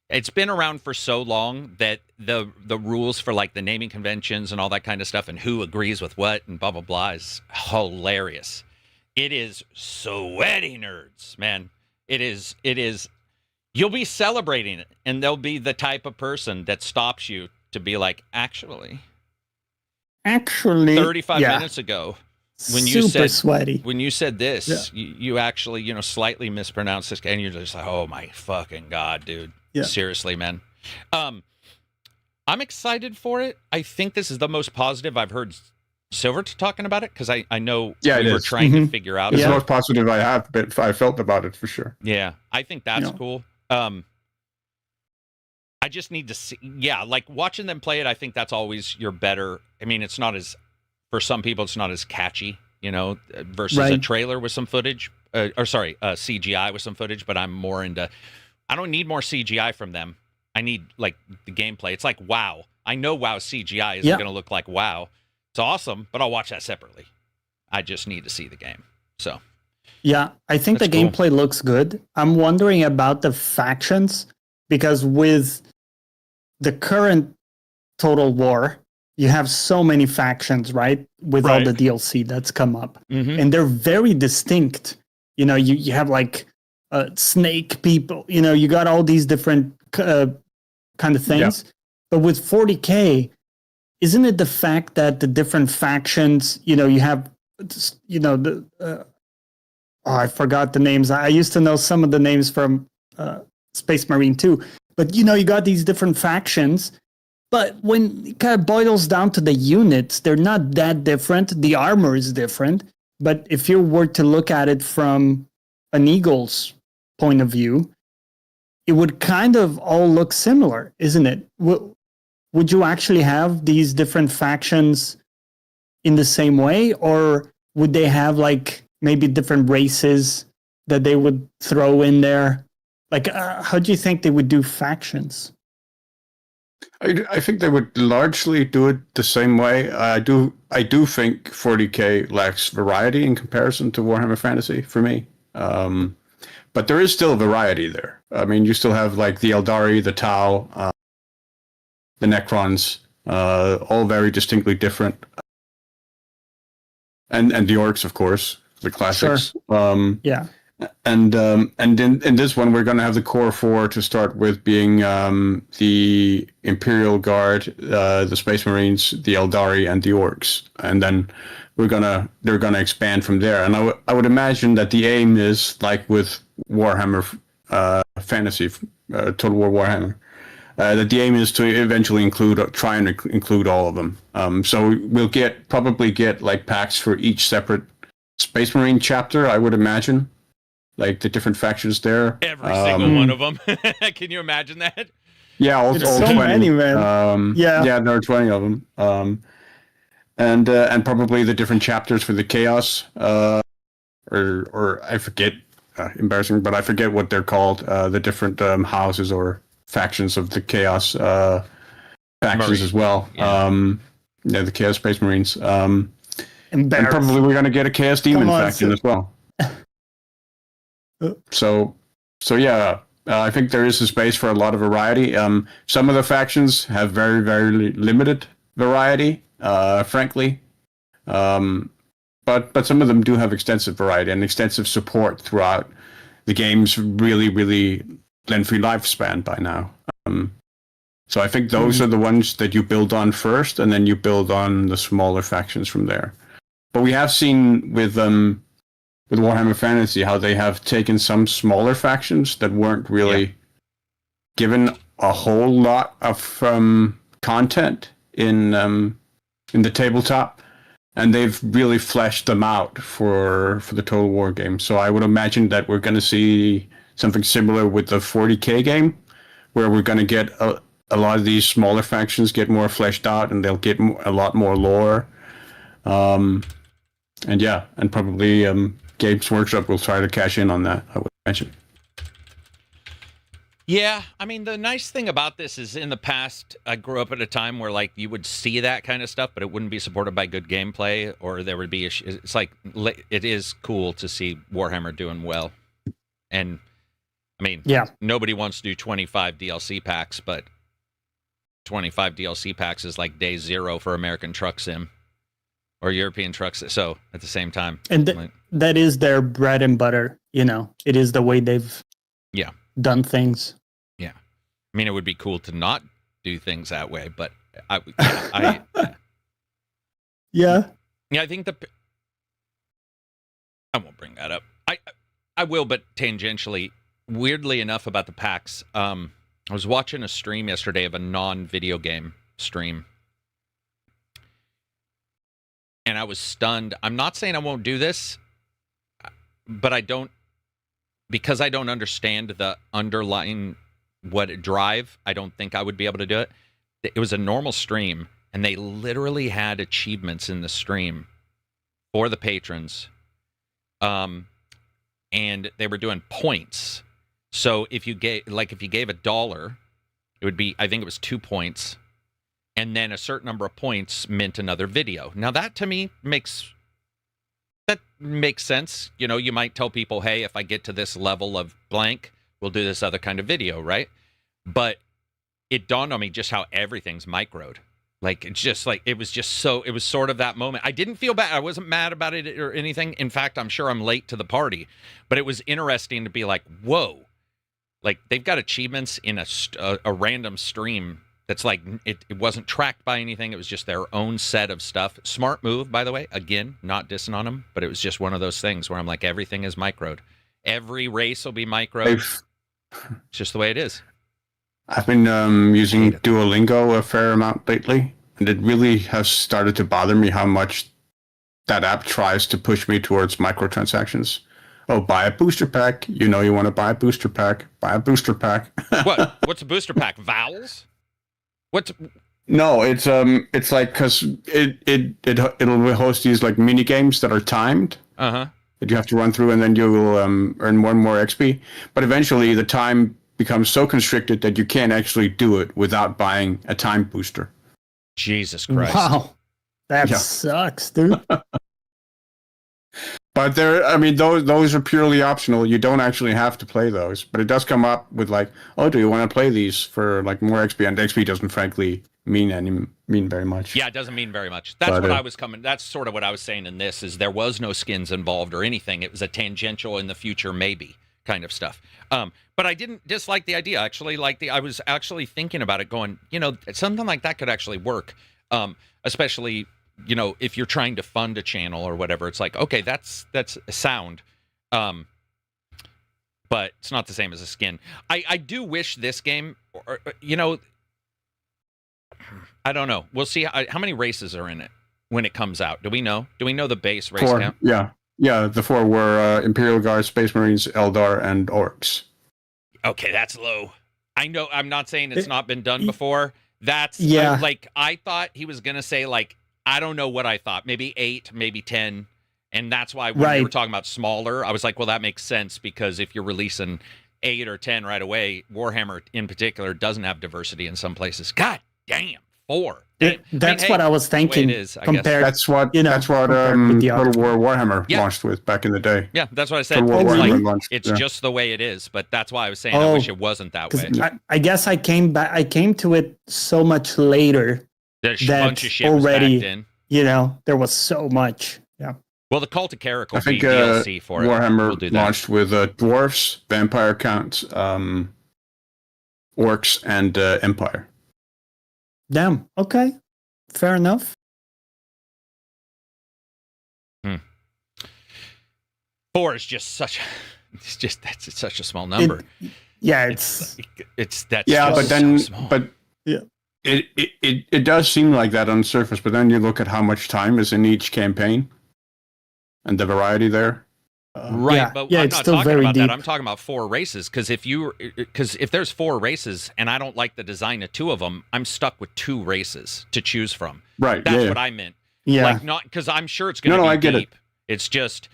Speaker 1: It's been around for so long that the rules for like the naming conventions and all that kind of stuff and who agrees with what and blah, blah, blah is hilarious. It is sweaty nerds, man. It is. You'll be celebrating it, and there'll be the type of person that stops you to be like, actually 35 minutes ago, when you said
Speaker 2: sweaty.
Speaker 1: When you said this, you actually, slightly mispronounced this, and you're just like, oh my fucking God, dude. Yeah. Seriously, man. I'm excited for it. I think this is the most positive I've heard Silver talking about it, because I know we were trying to figure out.
Speaker 3: It's the most positive I felt about it for sure.
Speaker 1: Yeah, I think that's cool. I just need to see. Yeah, like watching them play it, I think that's always your better. I mean, it's not as, for some people, it's not as catchy, versus a trailer with some footage, CGI with some footage. But I'm more into. I don't need more CGI from them. I need like the gameplay. It's like WoW. I know WoW's CGI isn't going to look like WoW. It's awesome, but I'll watch that separately. I just need to see the game. So,
Speaker 2: yeah, I think the gameplay looks good. I'm wondering about the factions, because with the current Total War, you have so many factions, right? With all the DLC that's come up, and they're very distinct. You have like snake people. You got all these different kind of things. Yeah. But with 40K, isn't it the fact that the different factions, you have, I forgot the names. I used to know some of the names from Space Marine 2. But, you got these different factions. But when it kind of boils down to the units, they're not that different. The armor is different. But if you were to look at it from an Eagle's point of view, it would kind of all look similar, isn't it? Would you actually have these different factions in the same way, or would they have like maybe different races that they would throw in there? Like, how do you think they would do factions?
Speaker 3: I think they would largely do it the same way. I do think 40K lacks variety in comparison to Warhammer Fantasy for me. But there is still variety there. I mean, you still have like the Eldari, the Tau, the Necrons, all very distinctly different. And the orcs, of course, the classics.
Speaker 2: Sure. Yeah.
Speaker 3: And in this one, we're going to have the core four to start with, being the Imperial Guard, the Space Marines, the Eldari, and the orcs. And then they're gonna expand from there. And I would imagine that the aim is like with Warhammer Fantasy, Total War Warhammer, that the aim is to eventually try and include all of them. So we'll probably get like packs for each separate Space Marine chapter, I would imagine, like the different factions there.
Speaker 1: Every single one of them. Can you imagine that?
Speaker 3: Yeah, all
Speaker 2: so
Speaker 3: 20.
Speaker 2: Many, man.
Speaker 3: Yeah, there are 20 of them. And probably the different chapters for the Chaos, or I forget, embarrassing, but I forget what they're called. The different houses or factions of the Chaos factions as well. Yeah. The Chaos Space Marines. And probably we're going to get a Chaos Demon faction as well. So yeah, I think there is a space for a lot of variety. Some of the factions have very, very limited variety, frankly. But some of them do have extensive variety and extensive support throughout the game's really lengthy lifespan by now. So I think those are the ones that you build on first, and then you build on the smaller factions from there. But we have seen with Warhammer Fantasy how they have taken some smaller factions that weren't really given a whole lot of content in the tabletop, and they've really fleshed them out for the Total War game. So I would imagine that we're going to see something similar with the 40K game, where we're going to get a lot of these smaller factions get more fleshed out, and they'll get a lot more lore. And probably Games Workshop will try to cash in on that, I would imagine.
Speaker 1: Yeah, I mean, the nice thing about this is in the past, I grew up at a time where, like, you would see that kind of stuff, but it wouldn't be supported by good gameplay, or there would be it's like, it is cool to see Warhammer doing well. And, I mean, nobody wants to do 25 DLC packs, but 25 DLC packs is like day zero for American Truck Sim or European Trucks. So, at the same time.
Speaker 2: And that is their bread and butter, you know. It is the way they've done things.
Speaker 1: Yeah. I mean, it would be cool to not do things that way, but I think I won't bring that up. I will, but tangentially, weirdly enough about the packs, I was watching a stream yesterday of a non-video game stream, and I was stunned. I'm not saying I won't do this, but because I don't understand the underlying drive, I don't think I would be able to do it. It was a normal stream, and they literally had achievements in the stream for the patrons. And they were doing points. So if you gave $1, it would be, I think it was 2 points, and then a certain number of points meant another video. Now that to me makes sense. You know, you might tell people, hey, if I get to this level of blank, we'll do this other kind of video, right? But it dawned on me just how everything's microed. Like, it's just like, it was sort of that moment. I didn't feel bad. I wasn't mad about it or anything. In fact, I'm sure I'm late to the party, but it was interesting to be like, whoa, like they've got achievements in a random stream that's like, it wasn't tracked by anything. It was just their own set of stuff. Smart move, by the way. Again, not dissing on them, but it was just one of those things where I'm like, everything is microed. Every race will be microed. It's just the way it is.
Speaker 3: I've been using Duolingo a fair amount lately, and it really has started to bother me how much that app tries to push me towards microtransactions. Oh, buy a booster pack. You know you want to buy a booster pack. Buy a booster pack.
Speaker 1: What? What's a booster pack? Vowels?
Speaker 3: No, it's like, because it'll host these like mini games that are timed. That you have to run through, and then you will earn more and more XP. But eventually, the time becomes so constricted that you can't actually do it without buying a time booster.
Speaker 1: Jesus Christ!
Speaker 2: Wow, that sucks, dude.
Speaker 3: But those are purely optional. You don't actually have to play those. But it does come up with like, oh, do you want to play these for like more XP? And XP doesn't frankly mean very much.
Speaker 1: Yeah, it doesn't mean very much. That's
Speaker 3: But,
Speaker 1: what I was coming. That's sort of what I was saying in this. Is there was no skins involved or anything. It was a tangential in the future, maybe kind of stuff. But I didn't dislike the idea. Actually, I was actually thinking about it, going, something like that could actually work. Especially, if you're trying to fund a channel or whatever. It's like, okay, that's sound. But it's not the same as a skin. I do wish this game, I don't know. We'll see how many races are in it when it comes out. Do we know? Do we know the base race
Speaker 3: 4,
Speaker 1: count?
Speaker 3: Yeah. The 4 were Imperial Guard, Space Marines, Eldar, and Orcs.
Speaker 1: Okay, that's low. I know. I'm not saying it's not been done before. That's I thought he was gonna say I don't know what I thought. Maybe 8, maybe 10. And that's why when we were talking about smaller, I was like, well, that makes sense because if you're releasing 8 or 10 right away, Warhammer in particular doesn't have diversity in some places. God damn, 4.
Speaker 2: That's what I was thinking.
Speaker 1: It is, I
Speaker 2: compared,
Speaker 3: guess. That's what Total War Warhammer launched with back in the day.
Speaker 1: Yeah, that's what I said. It's just the way it is, but that's why I was saying I wish it wasn't that way.
Speaker 2: I guess I came to it so much later.
Speaker 1: There's a bunch of shit already was backed
Speaker 2: in. There was so much. Yeah.
Speaker 1: Well, the Cult of Carrick will
Speaker 3: be
Speaker 1: DLC for
Speaker 3: Warhammer launched with dwarfs, vampire counts, orcs, and Empire.
Speaker 2: Damn. Okay. Fair enough.
Speaker 1: 4 is just such. It's such a small number.
Speaker 3: It does seem like that on the surface, but then you look at how much time is in each campaign, and the variety there.
Speaker 1: But I'm not talking about that. I'm talking about 4 races, because if there's 4 races and I don't like the design of 2 of them, I'm stuck with 2 races to choose from.
Speaker 3: Right.
Speaker 1: That's what I meant.
Speaker 2: Yeah.
Speaker 1: Not because I'm sure it's going to be
Speaker 3: I get
Speaker 1: deep. It's just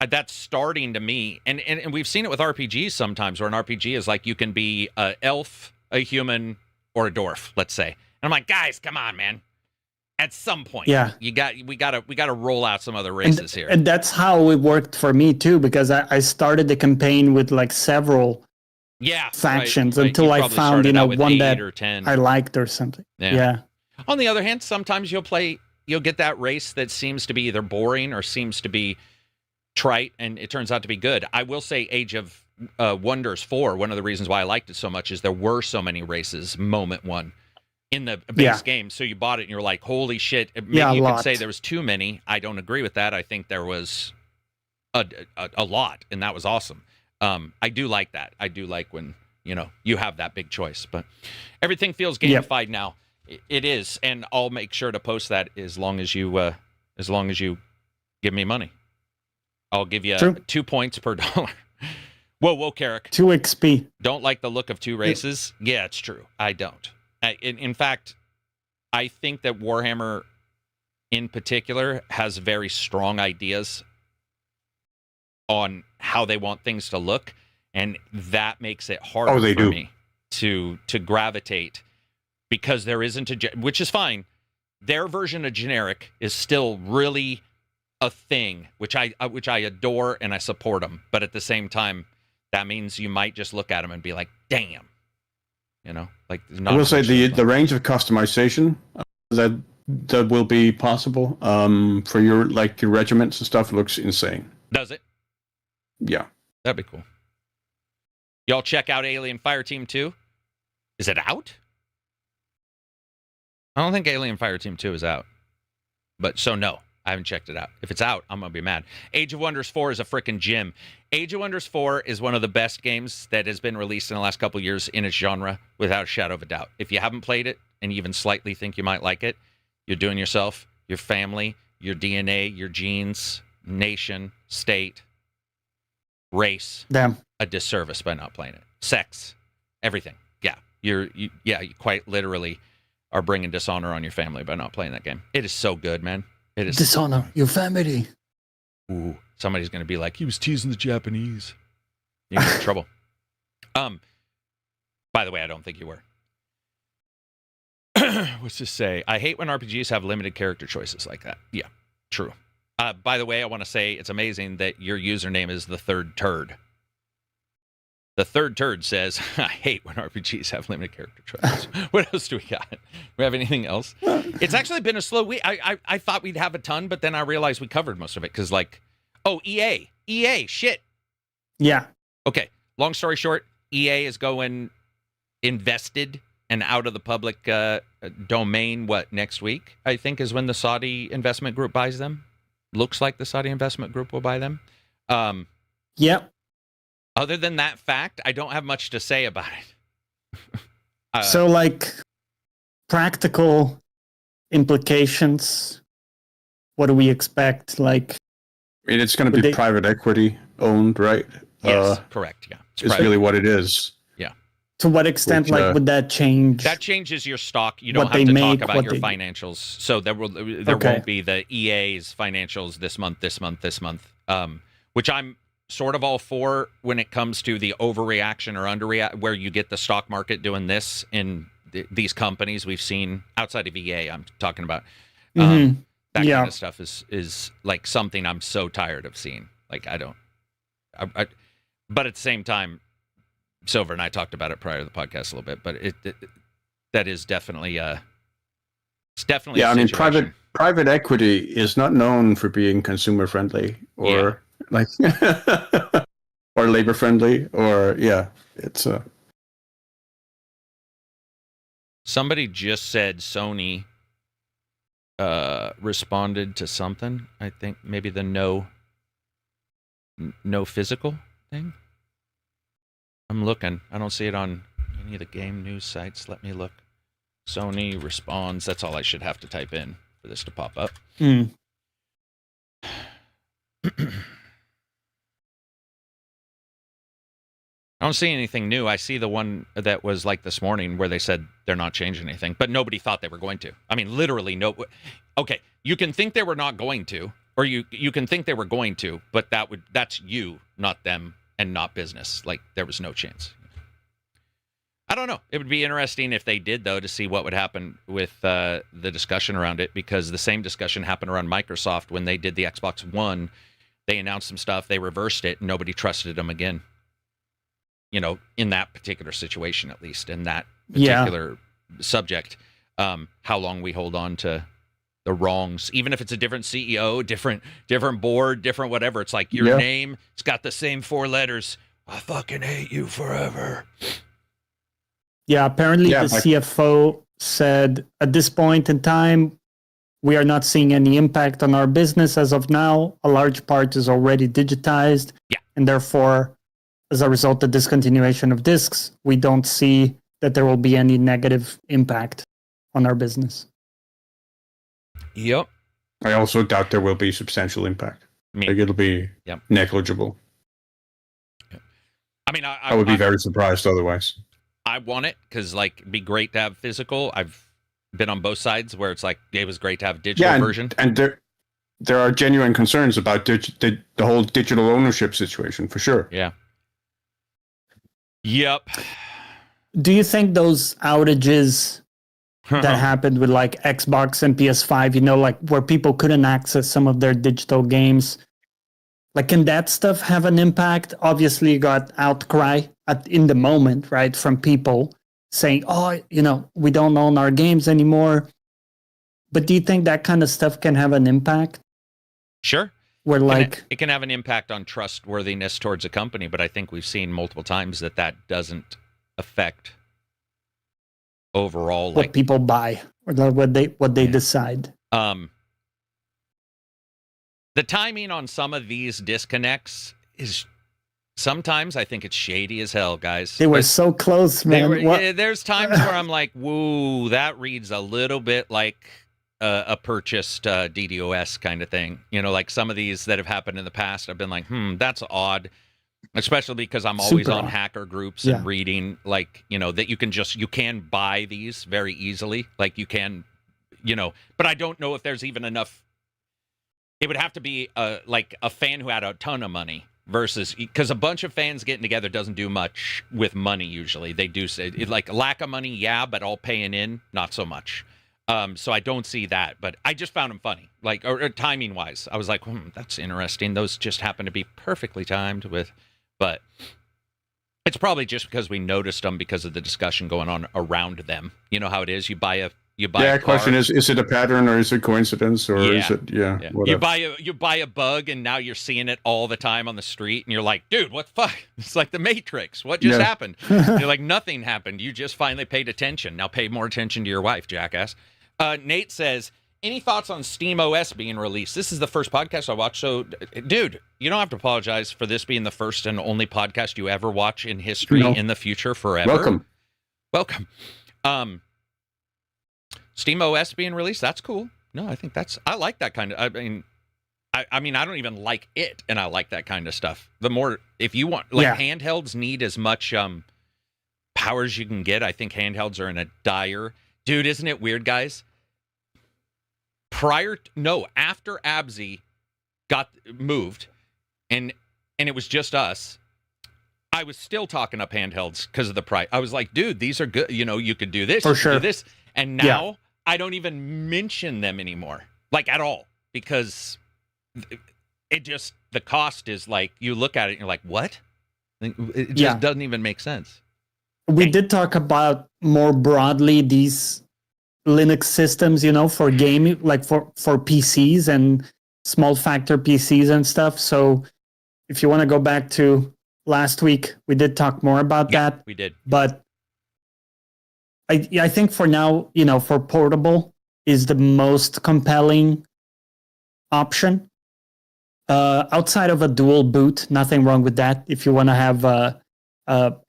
Speaker 1: that's starting to me, and we've seen it with RPGs sometimes, where an RPG is like you can be an elf, a human, or a dwarf, let's say. And I'm like, guys, come on, man. At some point, we gotta roll out some other races here.
Speaker 2: And that's how it worked for me too, because I started the campaign with factions until I found one that
Speaker 1: or 10.
Speaker 2: I liked or something. Yeah.
Speaker 1: On the other hand, sometimes you'll get that race that seems to be either boring or seems to be trite, and it turns out to be good. I will say Age of Wonders 4, one of the reasons why I liked it so much is there were so many races, moment 1. In the base game, so you bought it and you're like, holy shit. Maybe you could say there was too many. I don't agree with that. I think there was a lot, and that was awesome. I do like that. I do like when you have that big choice. But everything feels gamified now. It is, and I'll make sure to post that as long as you give me money. I'll give you 2 points per dollar. Whoa, Carrick.
Speaker 2: 2 XP.
Speaker 1: Don't like the look of 2 races? Yeah, it's true. I don't. In fact, I think that Warhammer in particular has very strong ideas on how they want things to look, and that makes it harder for me to gravitate, because there isn't which is fine. Their version of generic is still really a thing, which I adore and I support them, but at the same time, that means you might just look at them and be like, damn. I
Speaker 3: will say the range of customization that will be possible for your regiments and stuff looks insane.
Speaker 1: Does it?
Speaker 3: Yeah.
Speaker 1: That'd be cool. Y'all check out Alien Fireteam 2? Is it out? I don't think Alien Fireteam 2 is out. But so no, I haven't checked it out. If it's out, I'm going to be mad. Age of Wonders 4 is a freaking gem. Age of Wonders 4 is one of the best games that has been released in the last couple of years in its genre, without a shadow of a doubt. If you haven't played it and you even slightly think you might like it, you're doing yourself, your family, your DNA, your genes, nation, state, race, a disservice by not playing it. Sex, everything. Yeah, you quite literally are bringing dishonor on your family by not playing that game. It is so good, man. It is
Speaker 2: dishonor your family.
Speaker 1: Ooh, somebody's going to be like, he was teasing the Japanese. You're in trouble. By the way, I don't think you were. What's this say? I hate when RPGs have limited character choices like that. Yeah, true. By the way, I want to say it's amazing that your username is the third turd. The third turd says, I hate when RPGs have limited character choices. What else do we got? We have anything else? It's actually been a slow week. I thought we'd have a ton, but then I realized we covered most of it because, EA, shit.
Speaker 2: Yeah.
Speaker 1: Okay, long story short, EA is going invested and out of the public domain, next week, I think, is when the Saudi investment group buys them. Looks like the Saudi investment group will buy them.
Speaker 2: Yep.
Speaker 1: Other than that fact, I don't have much to say about it.
Speaker 2: So, like, practical implications, what do we expect? Like,
Speaker 3: I mean, it's going to be private equity owned, right?
Speaker 1: Yes, correct, yeah.
Speaker 3: It's really what it is.
Speaker 2: to what extent, would that change?
Speaker 1: That changes your stock. You don't have to talk about your financials. So there won't be the EA's financials this month, which I'm sort of all for when it comes to the overreaction or underreact, where you get the stock market doing this in these companies we've seen outside of EA. I'm talking about that kind of stuff is like something I'm so tired of seeing. Like but at the same time, Silver and I talked about it prior to the podcast a little bit, but that is definitely it's definitely
Speaker 3: yeah.
Speaker 1: A
Speaker 3: I mean,
Speaker 1: situation.
Speaker 3: private equity is not known for being consumer friendly or or labor friendly or it's
Speaker 1: Somebody just said Sony responded to something. I think maybe the no physical thing. I'm looking. I don't see it on any of the game news sites. Let me look. Sony responds. That's all I should have to type in for this to pop up. I don't see anything new. I see the one that was like this morning where they said they're not changing anything, but nobody thought they were going to. I mean, literally no. Okay, you can think they were not going to, or you can think they were going to, but that's you, not them, and not business. Like, there was no chance. I don't know. It would be interesting if they did, though, to see what would happen with the discussion around it, because the same discussion happened around Microsoft when they did the Xbox One. They announced some stuff, they reversed it, and nobody trusted them again. You know, in that particular situation, at least, in that particular subject, how long we hold on to the wrongs, even if it's a different CEO, different board, different whatever. It's like your name, it's got the same 4 letters. I fucking hate you forever.
Speaker 2: Yeah, apparently the CFO said at this point in time, we are not seeing any impact on our business as of now. A large part is already digitized. Yeah. And therefore, as a result of discontinuation of discs, we don't see that there will be any negative impact on our business.
Speaker 1: Yep.
Speaker 3: I also doubt there will be substantial impact. Like, it'll be negligible.
Speaker 1: Yep. I mean,
Speaker 3: I would be very surprised otherwise.
Speaker 1: I want it because, like, it'd be great to have physical. I've been on both sides where it's like it was great to have digital version.
Speaker 3: And there are genuine concerns about the whole digital ownership situation, for sure.
Speaker 1: Yeah. Yep.
Speaker 2: Do you think those outages that happened with like Xbox and PS5, like where people couldn't access some of their digital games, like, can that stuff have an impact? Obviously, you got outcry in the moment, right, from people saying, oh, we don't own our games anymore. But do you think that kind of stuff can have an impact?
Speaker 1: Sure.
Speaker 2: Where
Speaker 1: it can have an impact on trustworthiness towards a company, but I think we've seen multiple times that doesn't affect overall
Speaker 2: what people buy or what they decide.
Speaker 1: The timing on some of these disconnects is sometimes I think it's shady as hell, guys.
Speaker 2: They were so close, man.
Speaker 1: There's times where I'm like, whoa, that reads a little bit like a purchased DDoS kind of thing. Like some of these that have happened in the past, I've been like, that's odd. Especially because I'm always on hacker groups and reading, like, that you can buy these very easily. Like you can, but I don't know if there's even enough. It would have to be like a fan who had a ton of money versus, because a bunch of fans getting together doesn't do much with money usually. They do say, like, lack of money, but all paying in, not so much. So I don't see that, but I just found them funny, like, or timing wise. I was like, that's interesting. Those just happen to be perfectly timed with, but it's probably just because we noticed them because of the discussion going on around them. You know how it is. You buy a car.
Speaker 3: Question is it a pattern or is it coincidence or is it
Speaker 1: You buy a bug and now you're seeing it all the time on the street and you're like, dude, what the fuck? It's like the Matrix. What just happened? You're like, nothing happened. You just finally paid attention. Now pay more attention to your wife, jackass. Nate says, any thoughts on SteamOS being released? This is the first podcast I watched. So, dude, you don't have to apologize for this being the first and only podcast you ever watch in history, in the future, forever. Welcome. SteamOS being released, that's cool. No, I think I like that kind of, I mean, I don't even like it, and I like that kind of stuff. The more, if you want, handhelds need as much power as you can get. I think handhelds are in a dire, dude, isn't it weird, guys? After Abzy got moved, and it was just us, I was still talking up handhelds because of the price. I was like, dude, these are good. You know, you could do this,
Speaker 2: for sure.
Speaker 1: Do this. And now I don't even mention them anymore, like at all, because it just, the cost is like, you look at it and you're like, what? It just doesn't even make sense.
Speaker 2: We did talk about more broadly these Linux systems, you know, for gaming, like for PCs and small factor PCs and stuff. So if you want to go back to last week, we did talk more about that.
Speaker 1: We did.
Speaker 2: But I think for now, you know, for portable is the most compelling option. Outside of a dual boot, nothing wrong with that. If you want to have a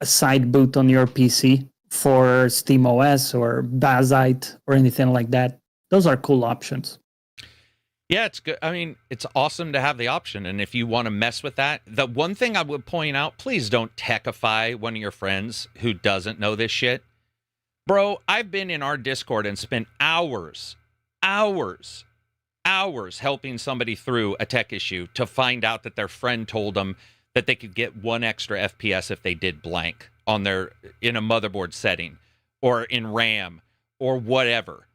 Speaker 2: side boot on your PC for SteamOS or Bazzite or anything like that, those are cool options.
Speaker 1: Yeah, it's good. I mean, it's awesome to have the option. And if you want to mess with that, the one thing I would point out, please don't techify one of your friends who doesn't know this shit. Bro, I've been in our Discord and spent hours helping somebody through a tech issue to find out that their friend told them that they could get 1 extra FPS if they did blank on in a motherboard setting or in RAM or whatever.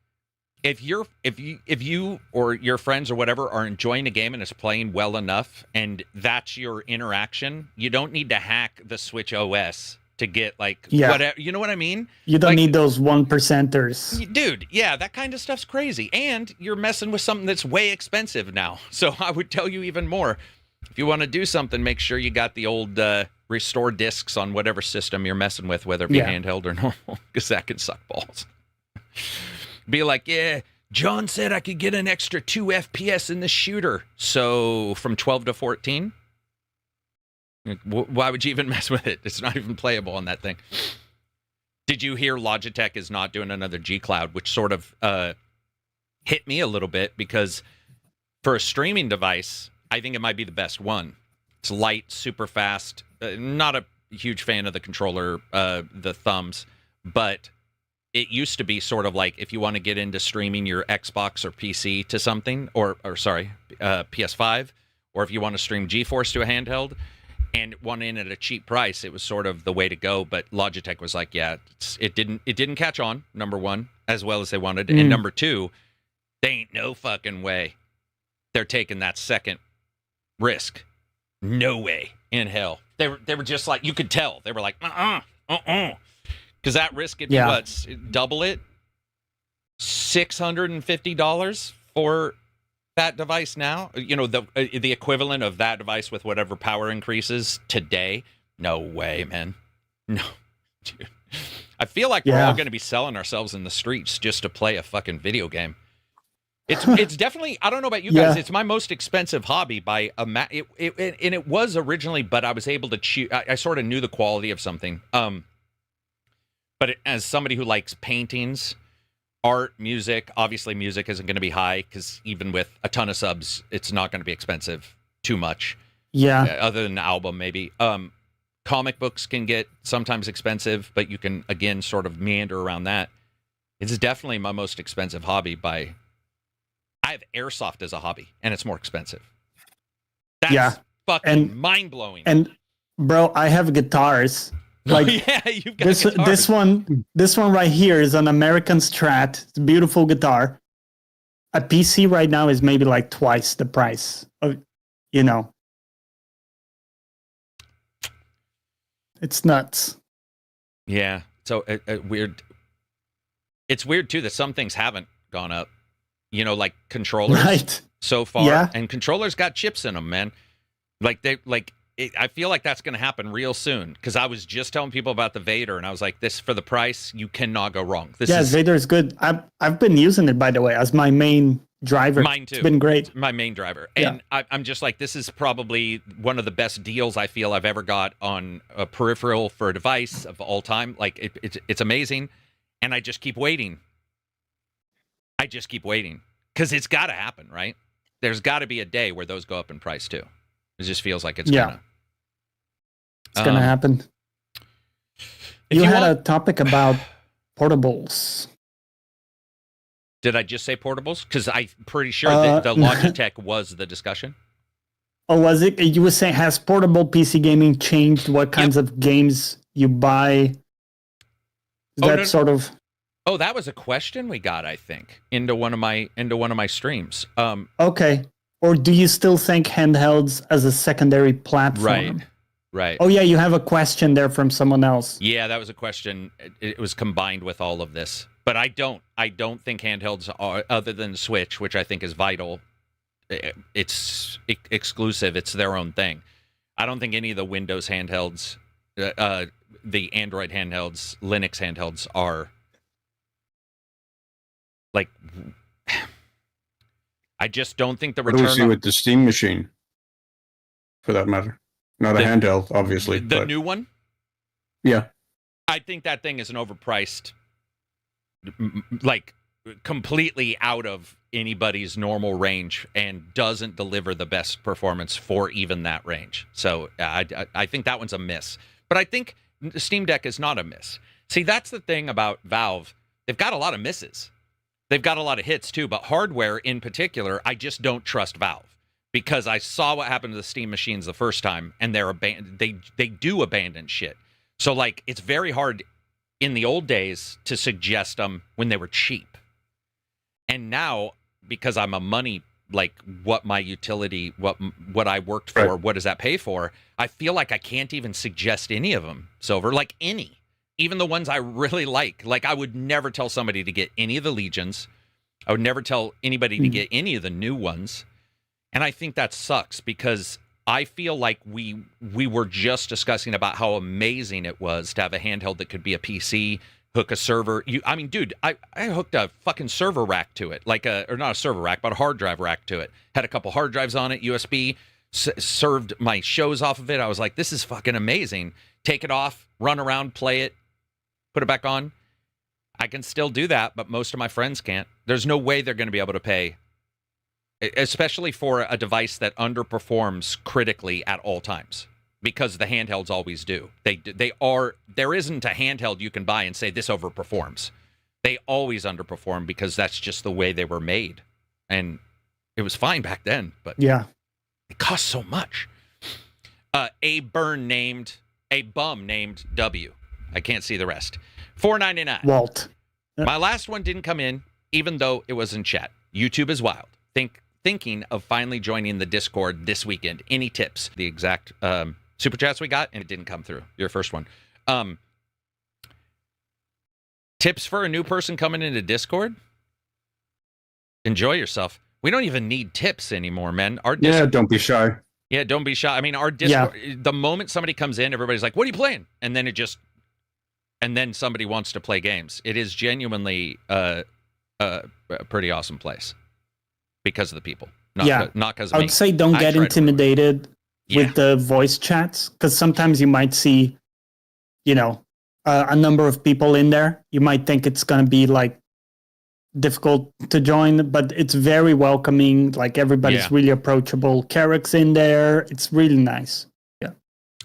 Speaker 1: If you or your friends or whatever are enjoying a game and it's playing well enough and that's your interaction, you don't need to hack the Switch OS to get whatever, you know what I mean?
Speaker 2: You don't need those 1%ers.
Speaker 1: Dude, yeah, that kind of stuff's crazy. And you're messing with something that's way expensive now. So I would tell you even more. If you want to do something, make sure you got the old restore discs on whatever system you're messing with, whether it be handheld or normal, because that can suck balls. Be like, yeah, John said I could get an extra 2 FPS in the shooter. So from 12 to 14? Why would you even mess with it? It's not even playable on that thing. Did you hear Logitech is not doing another G Cloud, which sort of hit me a little bit because for a streaming device, I think it might be the best one. It's light, super fast. Not a huge fan of the controller, the thumbs, but it used to be sort of like if you want to get into streaming your Xbox or PC to something, or PS5, or if you want to stream GeForce to a handheld, and one in at a cheap price, it was sort of the way to go. But Logitech was like, yeah, it didn't catch on, number one, as well as they wanted. And number two, they ain't no fucking way they're taking that second risk. No way in hell. They were just like, you could tell. They were like, because that risk would be double it? $650 for that device now, you know, the equivalent of that device with whatever power increases today. No way, man. No, dude. I feel like we're all going to be selling ourselves in the streets just to play a fucking video game. It's definitely, I don't know about you guys, it's my most expensive hobby by and it was originally, but I was able to choose. I sort of knew the quality of something. But as somebody who likes paintings, art, music, obviously music isn't going to be high because even with a ton of subs, it's not going to be expensive too much.
Speaker 2: Yeah.
Speaker 1: Other than the album, maybe. Comic books can get sometimes expensive, but you can, again, sort of meander around that. It's definitely my most expensive hobby by... I have airsoft as a hobby, and it's more expensive. That's fucking mind-blowing.
Speaker 2: And, bro, I have guitars... Like
Speaker 1: you've got
Speaker 2: this one right here is an American Strat. It's a beautiful guitar. A PC right now is maybe like twice the price of, you know. It's nuts.
Speaker 1: Yeah. So weird. It's weird too that some things haven't gone up. You know, like controllers
Speaker 2: Right.
Speaker 1: so far,
Speaker 2: Yeah.
Speaker 1: and controllers got chips in them, man. I feel like that's going to happen real soon because I was just telling people about the Vader, and I was like, "This for the price, you cannot go wrong." This
Speaker 2: Yeah,
Speaker 1: is
Speaker 2: Vader is good. I've been using it, by the way, as my main driver.
Speaker 1: mine too.
Speaker 2: It's been great.
Speaker 1: My main driver, and I'm just like, this is probably one of the best deals I feel I've ever got on a peripheral for a device of all time. Like it's amazing, and I just keep waiting. I just keep waiting because it's got to happen, right? There's got to be a day where those go up in price too. It just feels like it's gonna.
Speaker 2: It's gonna happen.
Speaker 1: If
Speaker 2: You had
Speaker 1: want-
Speaker 2: a topic about portables.
Speaker 1: Did I just say portables? Because I'm pretty sure that the Logitech was the discussion.
Speaker 2: Oh, was it? You were saying, has portable PC gaming changed what kinds of games you buy? Is
Speaker 1: Oh,
Speaker 2: that
Speaker 1: no.
Speaker 2: sort of...
Speaker 1: Oh, that was a question we got, I think, into one of my streams.
Speaker 2: Okay. Or do you still think handhelds as a secondary platform?
Speaker 1: Right.
Speaker 2: Oh, yeah, you have a question there from someone else.
Speaker 1: Yeah, that was a question. It was combined with all of this. But I don't think handhelds are, other than Switch, which I think is vital. It's exclusive. It's their own thing. I don't think any of the Windows handhelds, the Android handhelds, Linux handhelds are like. I just don't think the
Speaker 3: What do we
Speaker 1: return
Speaker 3: see
Speaker 1: on
Speaker 3: with the Steam machine, for that matter? Not a handheld, obviously.
Speaker 1: the
Speaker 3: but
Speaker 1: new one.
Speaker 3: yeah,
Speaker 1: I think that thing is an overpriced, like completely out of anybody's normal range and doesn't deliver the best performance for even that range. So I think that one's a miss. But I think the Steam Deck is not a miss. See, that's the thing about Valve. They've got a lot of misses. They've got a lot of hits too, but hardware in particular, I just don't trust Valve because I saw what happened to the Steam machines the first time, and they do abandon shit. So like, it's very hard in the old days to suggest them when they were cheap, and now because I'm a money like what my utility, what I worked for,
Speaker 3: Right.
Speaker 1: what does that pay for? I feel like I can't even suggest any of them, Silver, like any. Even the ones I really like. Like, I would never tell somebody to get any of the Legions. I would never tell anybody to get any of the new ones. And I think that sucks because I feel like we were just discussing about how amazing it was to have a handheld that could be a PC, hook a server. Dude, I hooked a fucking server rack to it. Or not a server rack, but a hard drive rack to it. Had a couple hard drives on it, USB, served my shows off of it. I was like, this is fucking amazing. Take it off, run around, play it, put it back on. I can still do that, but most of my friends can't. There's no way they're going to be able to pay, especially for a device that underperforms critically at all times, because the handhelds always do. There isn't a handheld you can buy and say this overperforms. They always underperform because that's just the way they were made. And it was fine back then, but
Speaker 2: Yeah.
Speaker 1: it costs so much. A bum named W. I can't see the rest. $4.99.
Speaker 2: Walt.
Speaker 1: My last one didn't come in, even though it was in chat. YouTube is wild. Thinking of finally joining the Discord this weekend. Any tips? The exact super chats we got, and it didn't come through. Your first one. Tips for a new person coming into Discord? Enjoy yourself. We don't even need tips anymore, man. Our
Speaker 3: yeah. Don't be shy.
Speaker 1: Yeah, don't be shy. I mean, our Discord, the moment somebody comes in, everybody's like, what are you playing? And then somebody wants to play games. It is genuinely a pretty awesome place because of the people. Not because of
Speaker 2: I
Speaker 1: me.
Speaker 2: would say don't
Speaker 1: I
Speaker 2: get
Speaker 1: try to
Speaker 2: intimidated with the voice chats, because sometimes you might see, a number of people in there. You might think it's going to be like difficult to join, but it's very welcoming. Like everybody's really approachable. Carrick's in there. It's really nice. Yeah.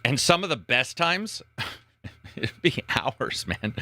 Speaker 1: And some of the best times, it'd be hours, man.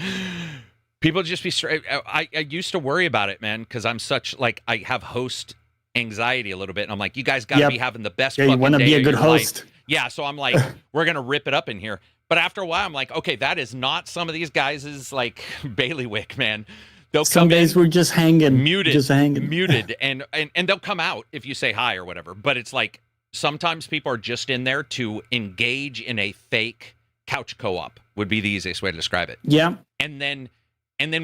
Speaker 1: People just be straight. I used to worry about it, man, because I'm such I have host anxiety a little bit, and I'm like, you guys got to be having the best.
Speaker 2: Yeah, you want to be a good host.
Speaker 1: Life. Yeah, so I'm like, we're gonna rip it up in here. But after a while, I'm like, okay, that is not some of these guys' like bailiwick, man. They'll
Speaker 2: Some
Speaker 1: come
Speaker 2: days
Speaker 1: in,
Speaker 2: we're just hanging,
Speaker 1: muted, and they'll come out if you say hi or whatever. But it's like sometimes people are just in there to engage in a fake couch co-op would be the easiest way to describe it.
Speaker 2: Yeah.
Speaker 1: And then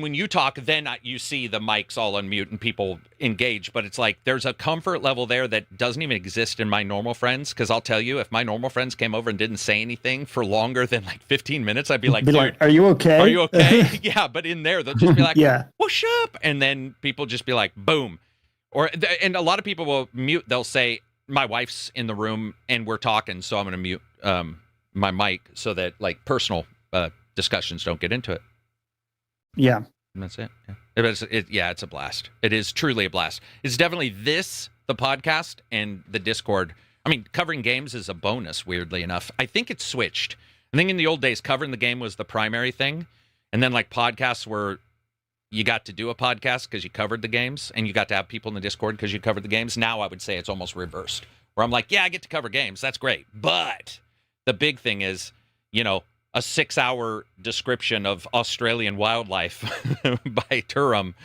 Speaker 1: when you talk, then you see the mics all unmute and people engage. But it's like there's a comfort level there that doesn't even exist in my normal friends. Because I'll tell you, if my normal friends came over and didn't say anything for longer than like 15 minutes, I'd be like, dude,
Speaker 2: are you okay?
Speaker 1: are you okay? Yeah, but in there, they'll just be like,
Speaker 2: yeah.
Speaker 1: what's up? And then people just be like, boom. And a lot of people will mute. They'll say, my wife's in the room and we're talking, so I'm going to mute my mic so that like personal discussions don't get into it.
Speaker 2: Yeah.
Speaker 1: And that's it. Yeah. It's a blast. It is truly a blast. It's definitely the podcast and the Discord. I mean, covering games is a bonus, weirdly enough. I think it's switched. I think in the old days, covering the game was the primary thing. And then like podcasts were, you got to do a podcast because you covered the games and you got to have people in the Discord because you covered the games. Now I would say it's almost reversed where I'm like, yeah, I get to cover games. That's great. But the big thing is, a 6-hour description of Australian wildlife by Turum,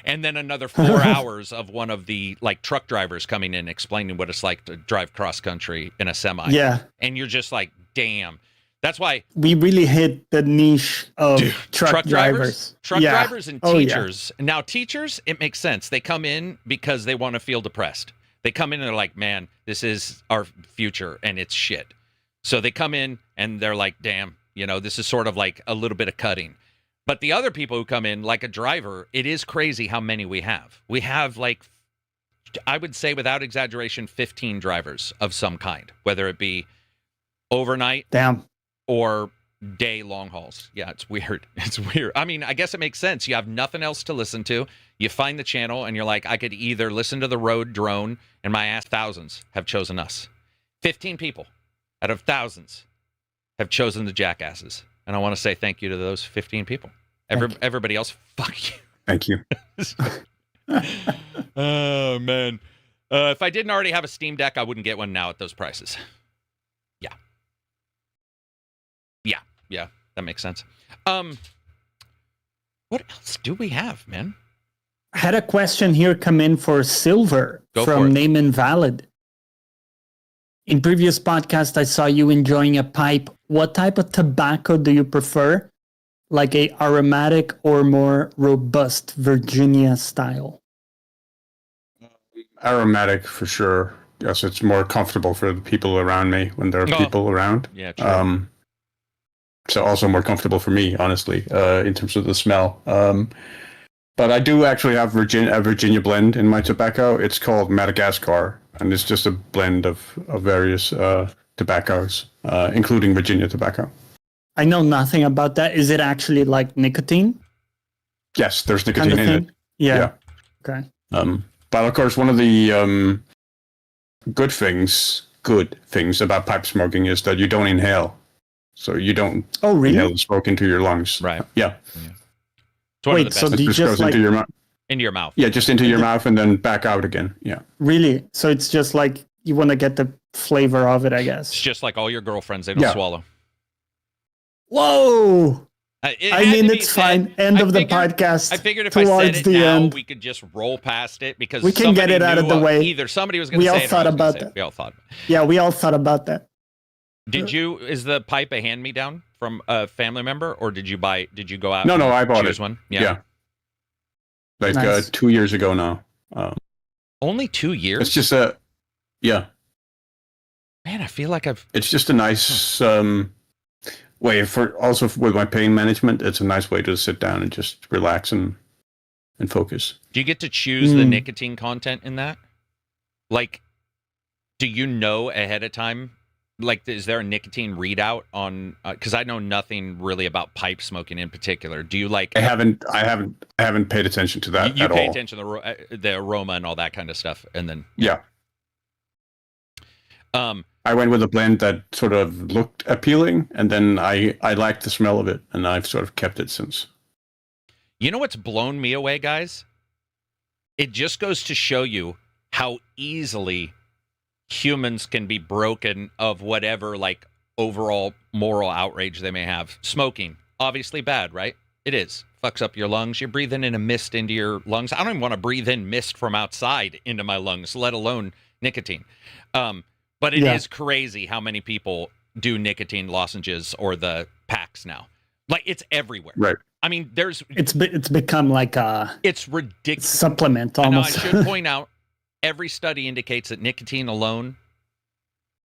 Speaker 1: and then another 4 hours of one of the like truck drivers coming in explaining what it's like to drive cross country in a semi.
Speaker 2: Yeah.
Speaker 1: And you're just like, damn. That's why
Speaker 2: we really hit the niche of truck drivers.
Speaker 1: Truck drivers and teachers. Now, teachers, it makes sense. They come in because they want to feel depressed. They come in and they're like, man, this is our future and it's shit. So they come in and they're like, damn, this is sort of like a little bit of cutting. But the other people who come in, like a driver, it is crazy how many we have. We have like, I would say without exaggeration, 15 drivers of some kind, whether it be overnight.
Speaker 2: Damn.
Speaker 1: Or day long hauls. Yeah, it's weird. It's weird. I mean, I guess it makes sense. You have nothing else to listen to. You find the channel and you're like, I could either listen to the road drone, and my ass, thousands have chosen us. 15 people out of thousands have chosen the jackasses. And I want to say thank you to those 15 people. Everybody else, fuck you.
Speaker 3: Thank you.
Speaker 1: Oh, man. If I didn't already have a Steam Deck, I wouldn't get one now at those prices. Yeah, that makes sense. What else do we have, man?
Speaker 2: I had a question here come in for Silver from Name Invalid. In previous podcast, I saw you enjoying a pipe. What type of tobacco do you prefer? Like a aromatic or more robust Virginia style?
Speaker 3: Aromatic for sure. Yes, it's more comfortable for the people around me when there are people around.
Speaker 1: Yeah, true.
Speaker 3: So also more comfortable for me, honestly, in terms of the smell. But I do actually have a Virginia blend in my tobacco. It's called Madagascar, and it's just a blend of various tobaccos, including Virginia tobacco.
Speaker 2: I know nothing about that. Is it actually like nicotine?
Speaker 3: Yes, there's nicotine in it.
Speaker 2: Yeah. Okay.
Speaker 3: But of course, one of the good things about pipe smoking is that you don't inhale. So you don't inhale the smoke into your lungs.
Speaker 1: Right.
Speaker 3: Yeah.
Speaker 2: Wait, so do you just
Speaker 3: goes into your mouth?
Speaker 1: Into your mouth.
Speaker 3: Yeah, just into your mouth and then back out again. Yeah.
Speaker 2: Really? So it's just like you want to get the flavor of it, I guess.
Speaker 1: It's just like all your girlfriends, they don't swallow.
Speaker 2: Whoa! It's fine. End of the podcast.
Speaker 1: I figured if I said it now, we could just roll past it because
Speaker 2: we can get it out of the way.
Speaker 1: Either somebody was going to say it. We all thought about that. We all thought.
Speaker 2: Yeah, we all thought about that.
Speaker 1: Is the pipe a hand-me-down from a family member, or did you go out?
Speaker 3: No, I bought it.
Speaker 1: One?
Speaker 3: Yeah. Like 2 years ago now.
Speaker 1: Only 2 years?
Speaker 3: It's just yeah.
Speaker 1: Man, I feel like
Speaker 3: it's just a nice way with my pain management. It's a nice way to sit down and just relax and focus.
Speaker 1: Do you get to choose the nicotine content in that? Like, do you know ahead of time? Like, is there a nicotine readout on? Because I know nothing really about pipe smoking in particular. Do you like?
Speaker 3: I haven't paid attention to that.
Speaker 1: You
Speaker 3: at
Speaker 1: pay
Speaker 3: all.
Speaker 1: attention to the aroma and all that kind of stuff, and then
Speaker 3: yeah. I went with a blend that sort of looked appealing, and then I liked the smell of it, and I've sort of kept it since.
Speaker 1: You know what's blown me away, guys? It just goes to show you how easily humans can be broken of whatever like overall moral outrage they may have. Smoking, obviously bad, right? It is. Fucks up your lungs. You're breathing in a mist into your lungs. I don't even want to breathe in mist from outside into my lungs, let alone nicotine. But it is crazy how many people do nicotine lozenges or the packs now. Like, it's everywhere.
Speaker 3: Right.
Speaker 1: I mean,
Speaker 2: It's become like a
Speaker 1: it's ridiculous.
Speaker 2: supplement
Speaker 1: Now, I
Speaker 2: almost.
Speaker 1: should point out, every study indicates that nicotine alone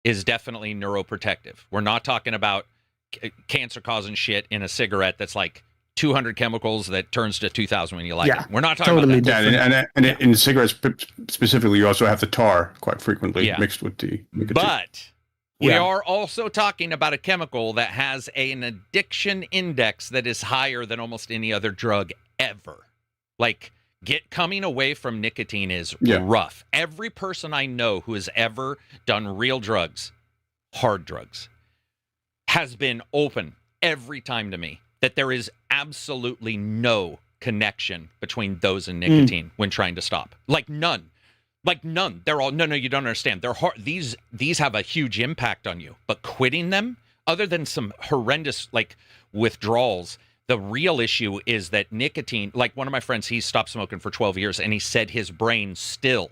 Speaker 1: is definitely neuroprotective. We're not talking about cancer-causing shit in a cigarette that's like 200 chemicals that turns to 2,000 when you light
Speaker 2: Yeah,
Speaker 1: it. We're not talking
Speaker 2: totally
Speaker 1: about that.
Speaker 3: Yeah, and in cigarettes specifically, you also have the tar quite frequently mixed with the nicotine.
Speaker 1: But we
Speaker 2: Yeah.
Speaker 1: are also talking about a chemical that has an addiction index that is higher than almost any other drug ever. Like, coming away from nicotine is rough. Every person I know who has ever done real drugs, hard drugs, has been open every time to me that there is absolutely no connection between those and nicotine when trying to stop. Like none. They're all, no, you don't understand. They're hard. These have a huge impact on you. But quitting them, other than some horrendous like withdrawals, the real issue is that nicotine, like one of my friends, he stopped smoking for 12 years and he said his brain still,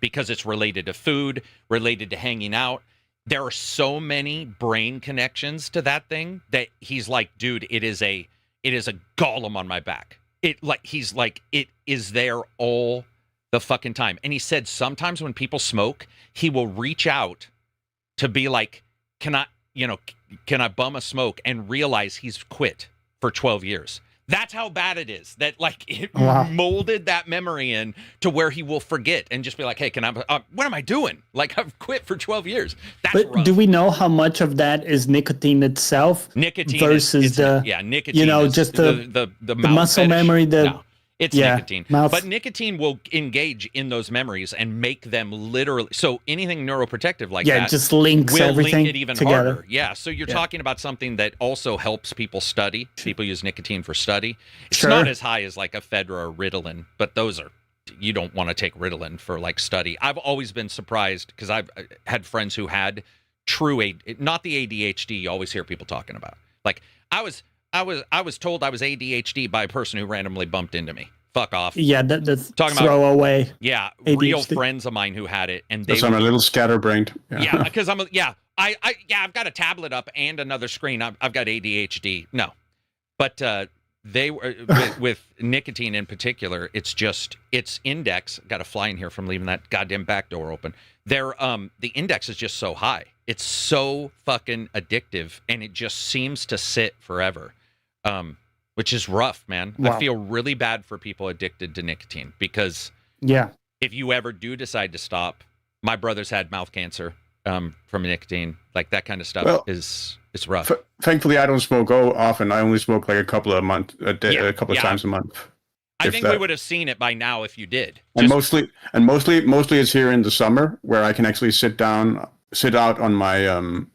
Speaker 1: because it's related to food, related to hanging out. There are so many brain connections to that thing that he's like, dude, it is a golem on my back. It is there all the fucking time. And he said sometimes when people smoke, he will reach out to be like, can I bum a smoke, and realize he's quit for 12 years. That's how bad it is. That like it molded that memory in to where he will forget and just be like, hey, can I, what am I doing? Like, I've quit for 12 years. That's rough.
Speaker 2: Do we know how much of that is nicotine itself?
Speaker 1: Nicotine
Speaker 2: versus
Speaker 1: nicotine.
Speaker 2: Just the muscle
Speaker 1: fetish.
Speaker 2: memory.
Speaker 1: It's nicotine.
Speaker 2: Mouth.
Speaker 1: But nicotine will engage in those memories and make them literally. So anything neuroprotective like that
Speaker 2: it just links
Speaker 1: will
Speaker 2: everything
Speaker 1: link it even
Speaker 2: together.
Speaker 1: harder. Yeah. So you're talking about something that also helps people study. People use nicotine for study. It's not as high as like ephedra or Ritalin, but those are, you don't want to take Ritalin for like study. I've always been surprised because I've had friends who had not the ADHD you always hear people talking about. Like I was told I was ADHD by a person who randomly bumped into me. Fuck off.
Speaker 2: Yeah, that's
Speaker 1: talking
Speaker 2: throw
Speaker 1: about,
Speaker 2: away.
Speaker 1: Yeah,
Speaker 2: ADHD.
Speaker 1: Real friends of mine who had it, and
Speaker 3: I'm a little scatterbrained.
Speaker 1: Yeah, because I've got a tablet up and another screen. I've got ADHD. No, but they were with nicotine in particular. It's index. Got a fly in here from leaving that goddamn back door open. The index is just so high. It's so fucking addictive, and it just seems to sit forever. Which is rough, man.
Speaker 2: Wow.
Speaker 1: I feel really bad for people addicted to nicotine because if you ever do decide to stop, my brother's had mouth cancer from nicotine, like that kind of stuff it's rough.
Speaker 3: Thankfully, I don't smoke often. I only smoke like a couple of times a month.
Speaker 1: I think we would have seen it by now if you did.
Speaker 3: And mostly it's here in the summer where I can actually sit out on my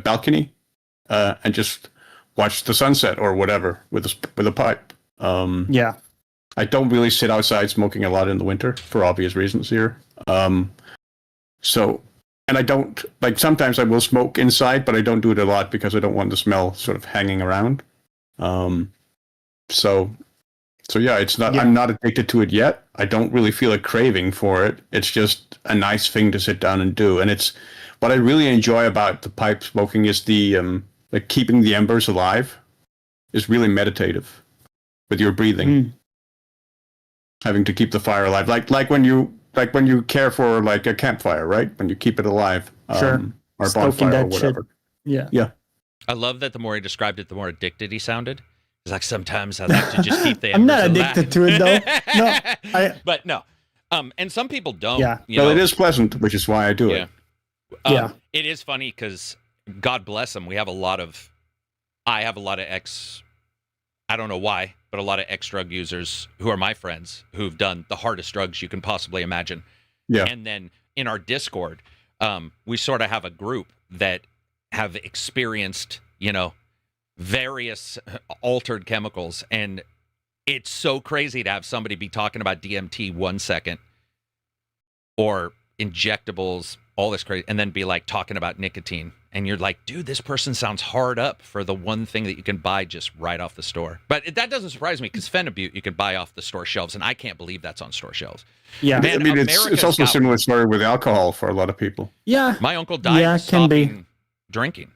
Speaker 3: balcony and just watch the sunset or whatever with a pipe. I don't really sit outside smoking a lot in the winter for obvious reasons here. And I don't, like, sometimes I will smoke inside, but I don't do it a lot because I don't want the smell sort of hanging around. So yeah, it's not. I'm not addicted to it yet. I don't really feel a craving for it. It's just a nice thing to sit down and do. And it's what I really enjoy about the pipe smoking is the like keeping the embers alive is really meditative with your breathing. Having to keep the fire alive, like when you care for like a campfire, right? When you keep it alive, or bonfire or whatever.
Speaker 2: Shit.
Speaker 3: Yeah.
Speaker 1: I love that the more he described it, the more addicted he sounded. It's like sometimes I like to just keep the
Speaker 2: I'm not
Speaker 1: embers
Speaker 2: addicted to it though.
Speaker 1: But no. And some people don't.
Speaker 2: Yeah.
Speaker 3: Well, it is pleasant, which is why I do it.
Speaker 1: It is funny because God bless them. I have a lot of I don't know why, but a lot of ex-drug users who are my friends who've done the hardest drugs you can possibly imagine.
Speaker 3: Yeah.
Speaker 1: And then in our Discord, we sort of have a group that have experienced, various altered chemicals. And it's so crazy to have somebody be talking about DMT 1 second or injectables, all this crazy, and then be like talking about nicotine. And you're like, dude, this person sounds hard up for the one thing that you can buy just right off the store. But that doesn't surprise me because Phenibut you can buy off the store shelves, and I can't believe that's on store shelves.
Speaker 2: Yeah,
Speaker 1: Man,
Speaker 3: I mean, it's also a similar story with alcohol for a lot of people.
Speaker 2: Yeah,
Speaker 1: My uncle died
Speaker 2: can
Speaker 1: stopping
Speaker 2: be.
Speaker 1: drinking.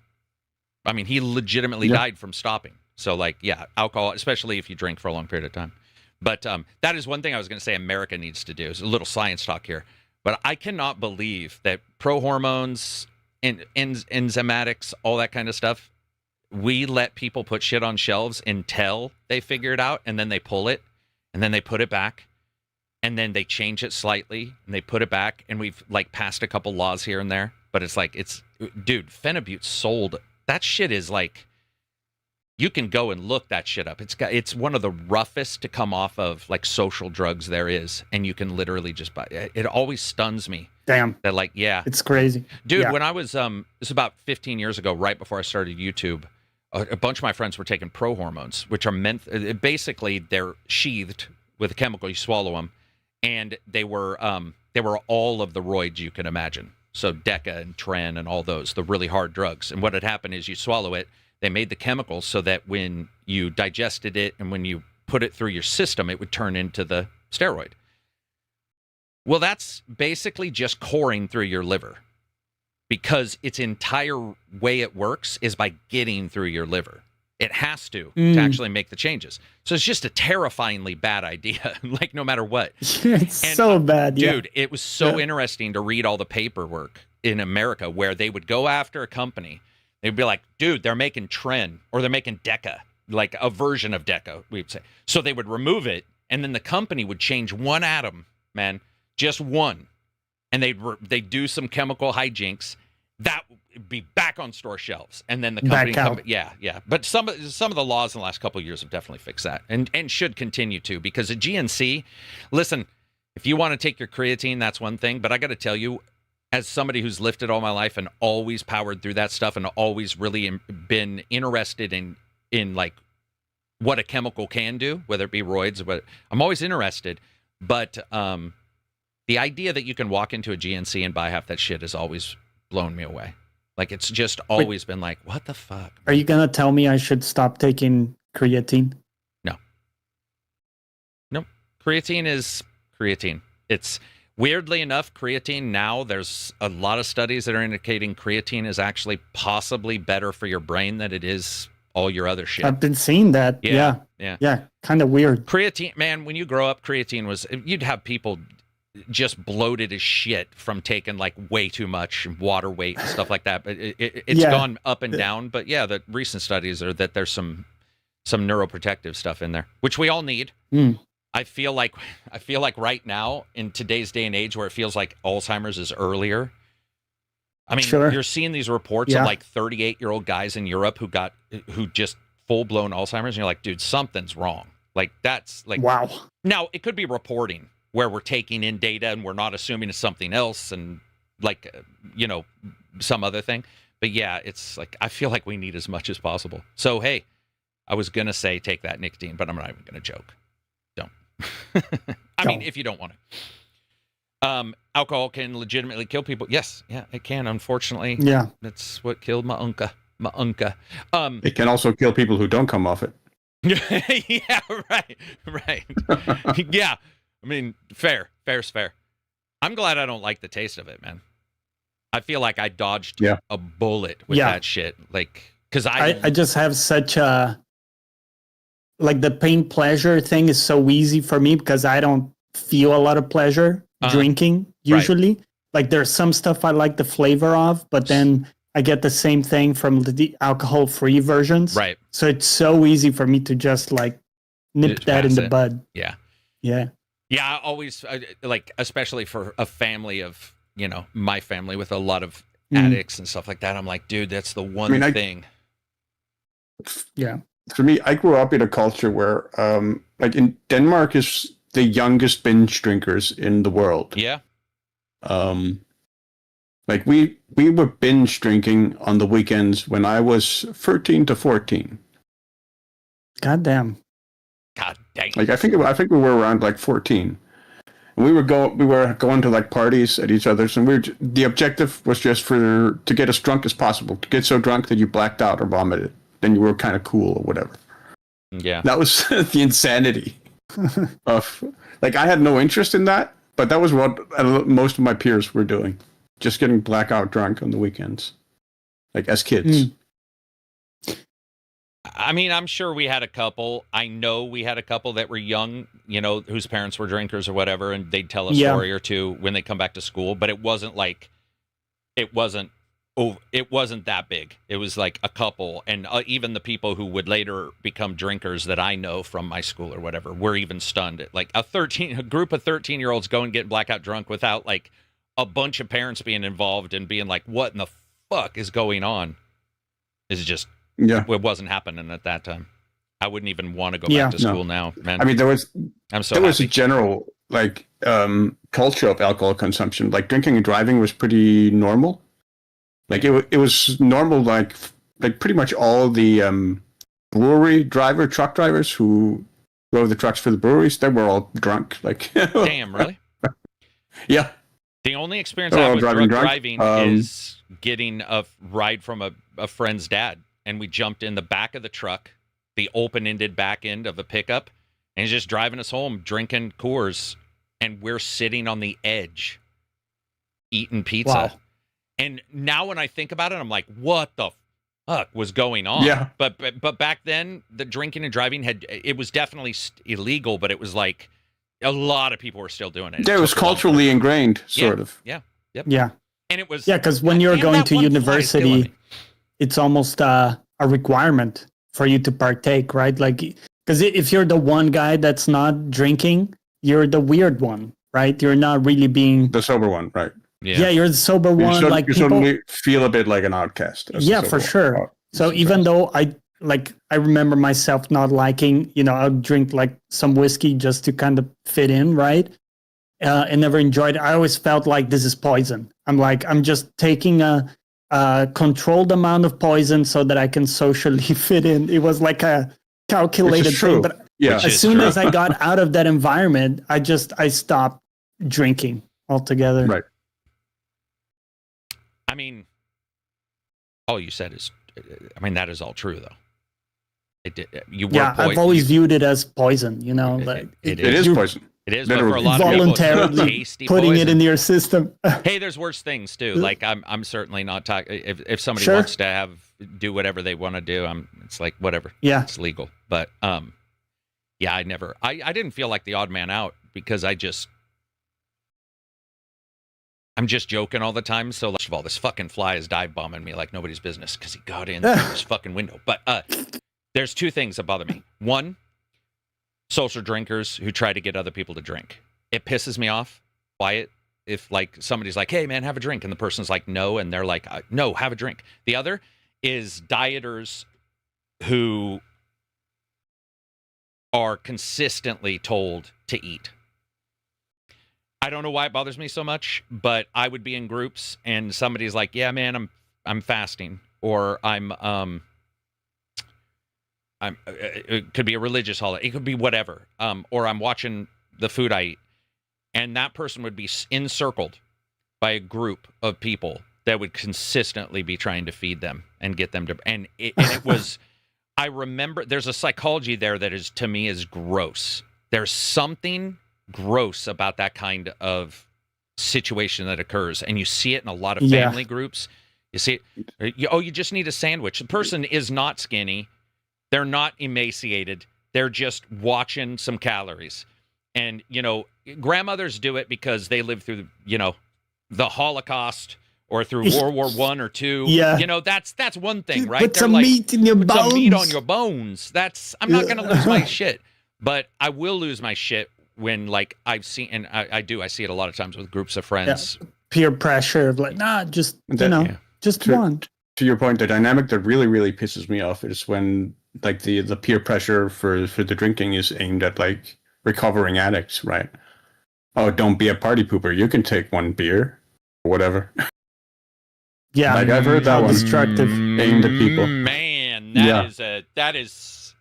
Speaker 1: I mean, he legitimately died from stopping. So, like, yeah, alcohol, especially if you drink for a long period of time. But that is one thing I was going to say America needs to do. It's a little science talk here. But I cannot believe that pro-hormones, enzymatics, all that kind of stuff, we let people put shit on shelves until they figure it out, and then they pull it, and then they put it back, and then they change it slightly, and they put it back, and we've, like, passed a couple laws here and there. But it's like, dude, Phenibut sold. That shit is like, you can go and look that shit up. It's one of the roughest to come off of, like, social drugs there is, and you can literally just buy it. It always stuns me.
Speaker 2: Damn.
Speaker 1: That, like, yeah.
Speaker 2: It's crazy.
Speaker 1: Dude, when I was, this is about 15 years ago, right before I started YouTube, a bunch of my friends were taking pro hormones, which are basically they're sheathed with a chemical. You swallow them, and they were all of the roids you can imagine. So Deca and Tren and all those, the really hard drugs. And what had happened is you swallow it, they made the chemicals so that when you digested it and when you put it through your system, it would turn into the steroid. Well, that's basically just coring through your liver, because its entire way it works is by getting through your liver. It has to actually make the changes. So it's just a terrifyingly bad idea, like, no matter what.
Speaker 2: It's so bad,
Speaker 1: dude, it was so interesting to read all the paperwork in America where they would go after a company. They'd be like, dude, they're making Tren, or they're making Deca, like a version of Deca, we'd say. So they would remove it, and then the company would change one atom, man, just one. And they'd do some chemical hijinks. That would be back on store shelves. And then the company, yeah. But some of the laws in the last couple of years have definitely fixed that, and should continue to, because at GNC, listen, if you want to take your creatine, that's one thing. But I got to tell you, as somebody who's lifted all my life and always powered through that stuff and always really been interested in like what a chemical can do, whether it be roids, but I'm always interested. But the idea that you can walk into a GNC and buy half that shit has always blown me away. Like, it's just always been like, what the fuck?
Speaker 2: Are you gonna tell me I should stop taking creatine?
Speaker 1: No. Creatine is creatine. It's weirdly enough, creatine now, there's a lot of studies that are indicating creatine is actually possibly better for your brain than it is all your other shit.
Speaker 2: I've been seeing that. Yeah. Kind of weird.
Speaker 1: Creatine, man, when you grow up, creatine was, you'd have people just bloated as shit from taking, like, way too much water weight and stuff like that. But it's gone up and down. But yeah, the recent studies are that there's some neuroprotective stuff in there, which we all need. I feel like right now, in today's day and age, where it feels like Alzheimer's is earlier. I mean, you're seeing these reports of, like, 38-year-old guys in Europe who just full-blown Alzheimer's, and you're like, dude, something's wrong. Like, that's like,
Speaker 2: wow.
Speaker 1: Now, it could be reporting where we're taking in data and we're not assuming it's something else and, like, some other thing. But yeah, it's like, I feel like we need as much as possible. So, hey, I was going to say take that nicotine, but I'm not even going to joke. Don't. I mean, if you don't want to. Alcohol can legitimately kill people. Yes, yeah, it can, unfortunately.
Speaker 2: Yeah.
Speaker 1: That's what killed my uncle.
Speaker 3: It can also kill people who don't come off it.
Speaker 1: Yeah, right. Yeah. I mean, fair's fair. I'm glad I don't like the taste of it, man. I feel like I dodged a bullet with that shit. Like, because I
Speaker 2: just have such a, like, the pain pleasure thing is so easy for me because I don't feel a lot of pleasure drinking usually. Right. Like, there's some stuff I like the flavor of, but then I get the same thing from the alcohol-free versions.
Speaker 1: Right.
Speaker 2: So it's so easy for me to just, like, nip that in the bud.
Speaker 1: Yeah.
Speaker 2: Yeah.
Speaker 1: Yeah, I always, like, especially for a family of, my family with a lot of addicts and stuff like that, I'm like, dude, that's the one thing.
Speaker 2: Yeah.
Speaker 3: For me, I grew up in a culture where, like, in Denmark is the youngest binge drinkers in the world.
Speaker 1: Yeah.
Speaker 3: Like, we were binge drinking on the weekends when I was 13 to 14.
Speaker 2: God damn.
Speaker 3: Like, I think we were around, like, 14. And we were going to, like, parties at each other's, and the objective was just to get as drunk as possible, to get so drunk that you blacked out or vomited. Then you were kind of cool or whatever.
Speaker 1: Yeah.
Speaker 3: That was the insanity of, like, I had no interest in that, but that was what most of my peers were doing. Just getting blackout drunk on the weekends. like as kids?
Speaker 1: I mean, I'm sure we had a couple. I know we had a couple that were young, you know, whose parents were drinkers or whatever, and they'd tell a story or two when they come back to school. But it wasn't that big. It was like a couple, and even the people who would later become drinkers that I know from my school or whatever were even stunned. Like a group of 13-year-olds going getting blackout drunk without like a bunch of parents being involved and being like, "What in the fuck is going on?" Is just.
Speaker 3: Yeah,
Speaker 1: it wasn't happening at that time. I wouldn't even want to go back to school now, man.
Speaker 3: I mean, there was
Speaker 1: a
Speaker 3: general like culture of alcohol consumption. Like drinking and driving was pretty normal. Like it was normal. Like pretty much all the truck drivers who drove the trucks for the breweries, they were all drunk. Like
Speaker 1: damn, really?
Speaker 3: Yeah.
Speaker 1: The only experience I have with driving is getting a ride from a friend's dad. And we jumped in the back of the truck, the open-ended back end of a pickup, and he's just driving us home, drinking Coors, and we're sitting on the edge, eating pizza.
Speaker 2: Wow.
Speaker 1: And now when I think about it, I'm like, what the fuck was going on?
Speaker 3: Yeah.
Speaker 1: But back then, the drinking and driving it was definitely illegal, but it was like a lot of people were still doing it.
Speaker 3: Yeah, it was culturally ingrained, sort of.
Speaker 1: Yeah. Yep.
Speaker 2: Yeah.
Speaker 1: And it was
Speaker 2: because when you're going to university, it's almost a requirement for you to partake, right? Like, because if you're the one guy that's not drinking, you're the weird one, right? You're not really being
Speaker 3: the sober one, right?
Speaker 2: Yeah, you're the sober one.
Speaker 3: You
Speaker 2: like people
Speaker 3: suddenly feel a bit like an outcast.
Speaker 2: Yeah, for sure. So even though I remember myself not liking, I'll drink like some whiskey just to kind of fit in, right? And never enjoyed it. I always felt like this is poison. I'm just taking a controlled amount of poison so that I can socially fit in. It was like a calculated thing. But as soon as I got out of that environment, I stopped drinking altogether.
Speaker 3: Right.
Speaker 1: I mean, all you said is, that is all true though.
Speaker 2: I've always viewed it as poison.
Speaker 3: It is poison.
Speaker 1: It is, but for a lot of people,
Speaker 2: voluntarily putting
Speaker 1: poison.
Speaker 2: It in your system.
Speaker 1: Hey, there's worse things too. Like I'm certainly not talking. If somebody wants to do whatever they want to do, it's like whatever.
Speaker 2: Yeah,
Speaker 1: it's legal. But I didn't feel like the odd man out because I'm just joking all the time. So first of all, this fucking fly is dive bombing me like nobody's business because he got in through this fucking window. But there's two things that bother me. One, social drinkers who try to get other people to drink. It pisses me off. Wyatt, if like somebody's like, "Hey man, have a drink," and the person's like, "No," and they're like, "No, have a drink." The other is dieters who are consistently told to eat. I don't know why it bothers me so much, but I would be in groups and somebody's like, "Yeah, man, I'm fasting," or it could be a religious holiday. It could be whatever. Or I'm watching the food I eat. And that person would be encircled by a group of people that would consistently be trying to feed them and get them to... And it was... I remember there's a psychology there that is, to me, is gross. There's something gross about that kind of situation that occurs. And you see it in a lot of family groups. You see it. You just need a sandwich. The person is not skinny. They're not emaciated. They're just watching some calories. And, grandmothers do it because they lived through, the Holocaust or through World War I or II.
Speaker 2: Yeah.
Speaker 1: That's one thing, right?
Speaker 2: Put some meat in your bones.
Speaker 1: Some meat on your bones. I'm not going to lose my shit. But I will lose my shit when, like, I've seen, and I see it a lot of times with groups of friends.
Speaker 2: Yeah. Peer pressure of like, just one.
Speaker 3: To your point, the dynamic that really, really pisses me off is when like the peer pressure for the drinking is aimed at like recovering addicts, right? Oh, don't be a party pooper. You can take one beer or whatever.
Speaker 2: Yeah,
Speaker 3: like I've heard that one
Speaker 2: destructive
Speaker 3: aimed at people.
Speaker 1: Man, that is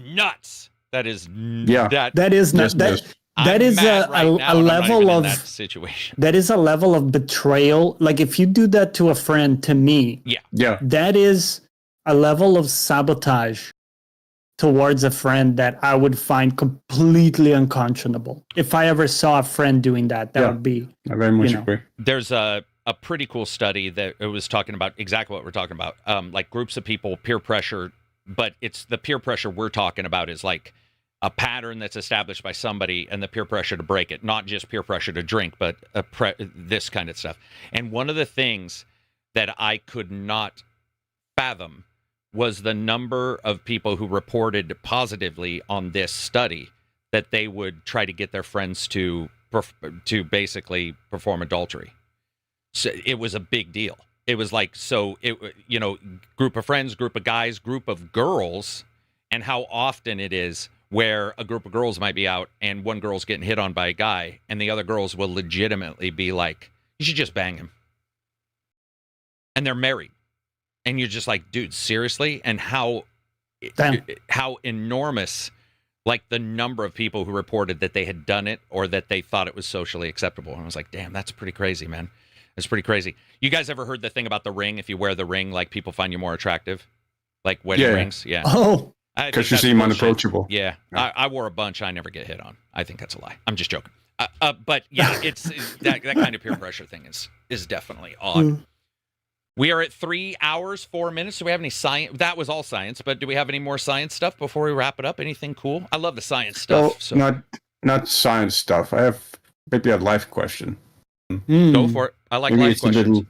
Speaker 1: nuts. That is
Speaker 2: nuts. That is a level of
Speaker 1: that situation.
Speaker 2: That is a level of betrayal. Like if you do that to a friend, to me, that is a level of sabotage towards a friend that I would find completely unconscionable. If I ever saw a friend doing that, would be.
Speaker 3: I very much agree.
Speaker 1: There's a pretty cool study that it was talking about exactly what we're talking about. Like groups of people, peer pressure, but it's the peer pressure we're talking about is like a pattern that's established by somebody and the peer pressure to break it, not just peer pressure to drink, but this kind of stuff. And one of the things that I could not fathom was the number of people who reported positively on this study that they would try to get their friends to basically perform adultery. So it was a big deal. It was like, so it, you know, group of friends, group of guys, group of girls, and how often it is where a group of girls might be out and one girl's getting hit on by a guy and the other girls will legitimately be like, you should just bang him. And they're married. And you're just like, dude, seriously? And how enormous, like the number of people who reported that they had done it or that they thought it was socially acceptable. And I was like, damn, that's pretty crazy, man. It's pretty crazy. You guys ever heard the thing about the ring? If you wear the ring, like people find you more attractive? Like wedding rings? Yeah.
Speaker 2: Oh.
Speaker 3: Because you seem unapproachable.
Speaker 1: Yeah. I wore a bunch. I never get hit on. I think that's a lie. I'm just joking. But yeah, it's that kind of peer pressure thing is definitely odd.
Speaker 2: Mm.
Speaker 1: We are at 3 hours, 4 minutes. Do we have any science? That was all science, but do we have any more science stuff before we wrap it up? Anything cool? I love the science stuff.
Speaker 3: Well, not science stuff. I have maybe a life question.
Speaker 1: Go for it. I like life questions.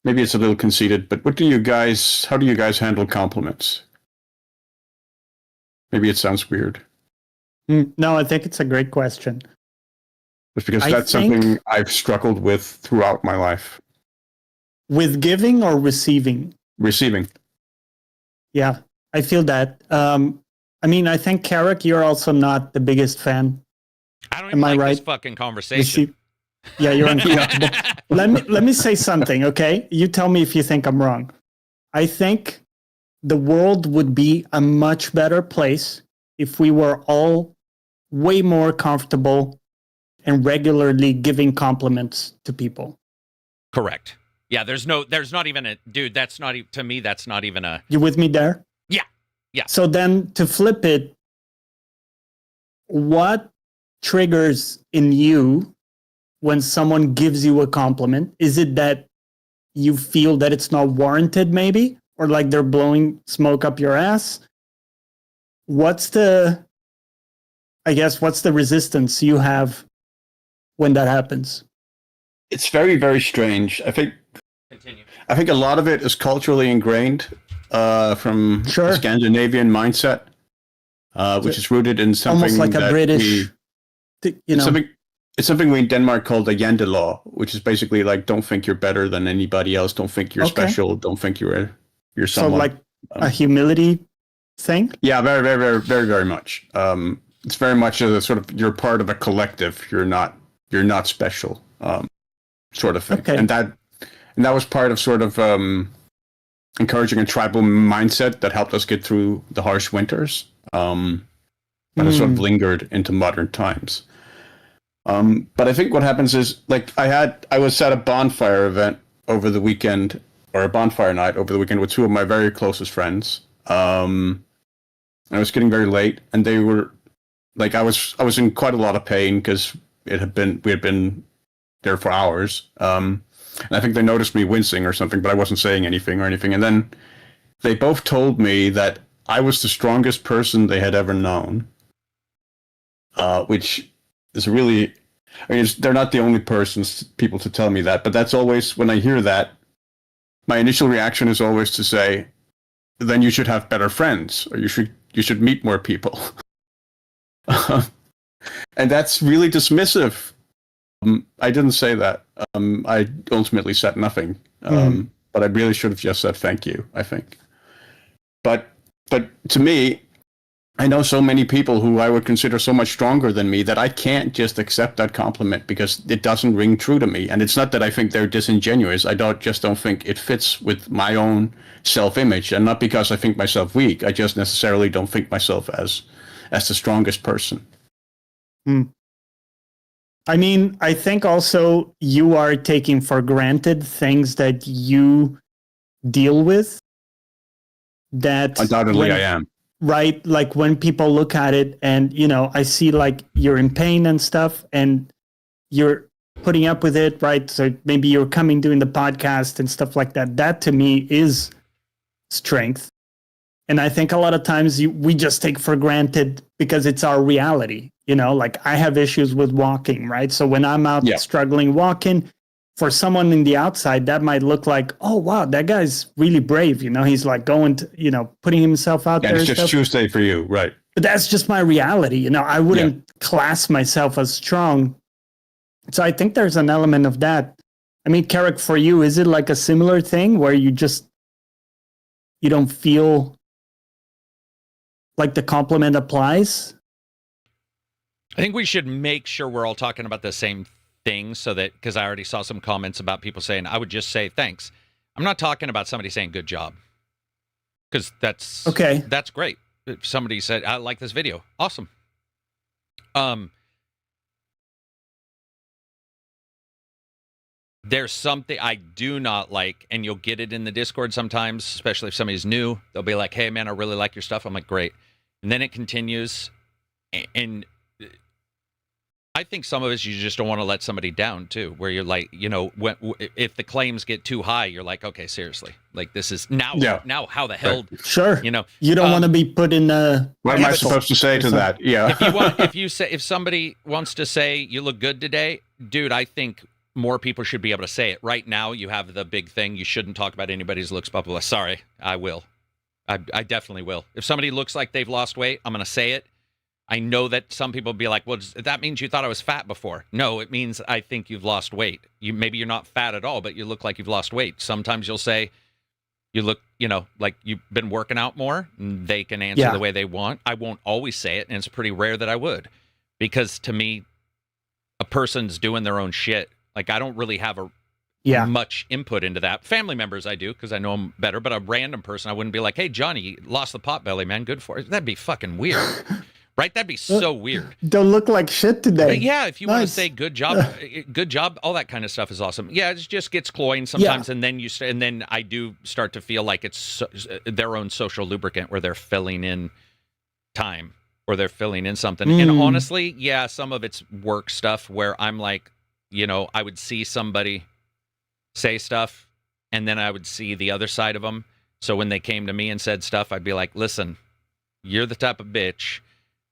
Speaker 3: Maybe it's a little conceited, but how do you guys handle compliments? Maybe it sounds weird.
Speaker 2: No, I think it's a great question.
Speaker 3: Just because that's something I've struggled with throughout my life.
Speaker 2: With giving or receiving?
Speaker 3: Receiving.
Speaker 2: Yeah, I feel that. I mean, I think, Carrick, you're also not the biggest fan.
Speaker 1: I don't even like this fucking conversation.
Speaker 2: Yeah, you're uncomfortable. Let me say something, okay? You tell me if you think I'm wrong. I think the world would be a much better place if we were all way more comfortable and regularly giving compliments to people.
Speaker 1: Correct. Yeah, there's not even a, dude, that's not, to me, that's not even a.
Speaker 2: You with me there?
Speaker 1: Yeah. Yeah.
Speaker 2: So then to flip it, what triggers in you when someone gives you a compliment? Is it that you feel that it's not warranted maybe? Or like they're blowing smoke up your ass? What's the resistance you have when that happens?
Speaker 3: It's very, very strange. I think a lot of it is culturally ingrained from the Scandinavian mindset, which is rooted in something
Speaker 2: almost like a British,
Speaker 3: It's something we in Denmark call the Jantelov, which is basically like, don't think you're better than anybody else. Don't think you're special. Don't think you're someone.
Speaker 2: So like a humility thing?
Speaker 3: Yeah, very, very, very, very, very much. It's very much a sort of, you're part of a collective. You're not special, sort of thing.
Speaker 2: Okay.
Speaker 3: And that was part of sort of encouraging a tribal mindset that helped us get through the harsh winters. And it sort of lingered into modern times. But I think what happens is, like, I was at a bonfire event over the weekend, or a bonfire night over the weekend with two of my very closest friends. And it was getting very late, and they were like, I was in quite a lot of pain because we had been there for hours. And I think they noticed me wincing or something, but I wasn't saying anything. And then they both told me that I was the strongest person they had ever known, which is really, I mean, they're not the only people to tell me that, but that's always, when I hear that, my initial reaction is always to say, then you should have better friends, or you should meet more people. And that's really dismissive. I didn't say that. I ultimately said nothing. But I really should have just said thank you, I think. But to me, I know so many people who I would consider so much stronger than me that I can't just accept that compliment because it doesn't ring true to me. And it's not that I think they're disingenuous. I just don't think it fits with my own self-image. And not because I think myself weak. I just necessarily don't think myself as the strongest person.
Speaker 2: I mean, I think also you are taking for granted things that you deal with. That
Speaker 3: undoubtedly I am.
Speaker 2: Right? Like when people look at it and, I see like you're in pain and stuff and you're putting up with it, right? So maybe you're coming doing the podcast and stuff like that. That to me is strength. And I think a lot of times we just take for granted because it's our reality. Like I have issues with walking, right? So when I'm out struggling walking, for someone in the outside, that might look like, oh, wow, that guy's really brave. He's like going to, putting himself out there.
Speaker 3: It's just Tuesday for you, right?
Speaker 2: But that's just my reality. I wouldn't class myself as strong. So I think there's an element of that. I mean, Carrick, for you, is it like a similar thing where you don't feel like the compliment applies?
Speaker 1: I think we should make sure we're all talking about the same thing so that, because I already saw some comments about people saying, I would just say thanks. I'm not talking about somebody saying good job, because that's
Speaker 2: okay.
Speaker 1: That's great. If somebody said, I like this video. Awesome. There's something I do not like, and you'll get it in the Discord sometimes, especially if somebody's new. They'll be like, hey, man, I really like your stuff. I'm like, great. And then it continues. And I think some of it you just don't want to let somebody down, too, where you're like, if the claims get too high, you're like, okay, seriously. Like, this is now how the hell,
Speaker 2: sure.
Speaker 1: You
Speaker 2: don't want to be put in a...
Speaker 3: What am I supposed to say to that? Yeah.
Speaker 1: If somebody wants to say you look good today, dude, I think more people should be able to say it. Right now, you have the big thing. You shouldn't talk about anybody's looks, blah, blah, blah. Sorry, I will. I definitely will. If somebody looks like they've lost weight, I'm going to say it. I know that some people will be like, well, that means you thought I was fat before. No, it means I think you've lost weight. Maybe you're not fat at all, but you look like you've lost weight. Sometimes you'll say you look, like you've been working out more. And they can answer the way they want. I won't always say it, and it's pretty rare that I would. Because to me, a person's doing their own shit. Like, I don't really have much input into that. Family members I do, because I know them better, but a random person, I wouldn't be like, hey, Johnny, you lost the pot belly, man. Good for it. That'd be fucking weird. Right? That'd be so weird.
Speaker 2: Don't look like shit today.
Speaker 1: But yeah, if you want to say good job, all that kind of stuff is awesome. Yeah, it just gets cloying sometimes, and then I do start to feel like it's their own social lubricant where they're filling in time or they're filling in something. And honestly, yeah, some of it's work stuff where I'm like, I would see somebody say stuff, and then I would see the other side of them. So when they came to me and said stuff, I'd be like, listen, you're the type of bitch.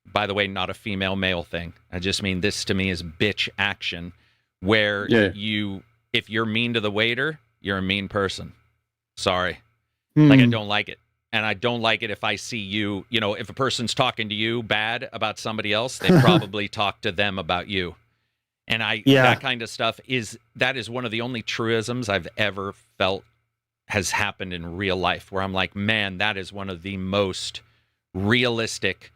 Speaker 1: By the way, not a female-male thing. I just mean this to me is bitch action, where if you're mean to the waiter, you're a mean person. Sorry. Like, I don't like it. And I don't like it if I see you, if a person's talking to you bad about somebody else, they probably talk to them about you. And that kind of stuff is one of the only truisms I've ever felt has happened in real life, where I'm like, man, that is one of the most realistic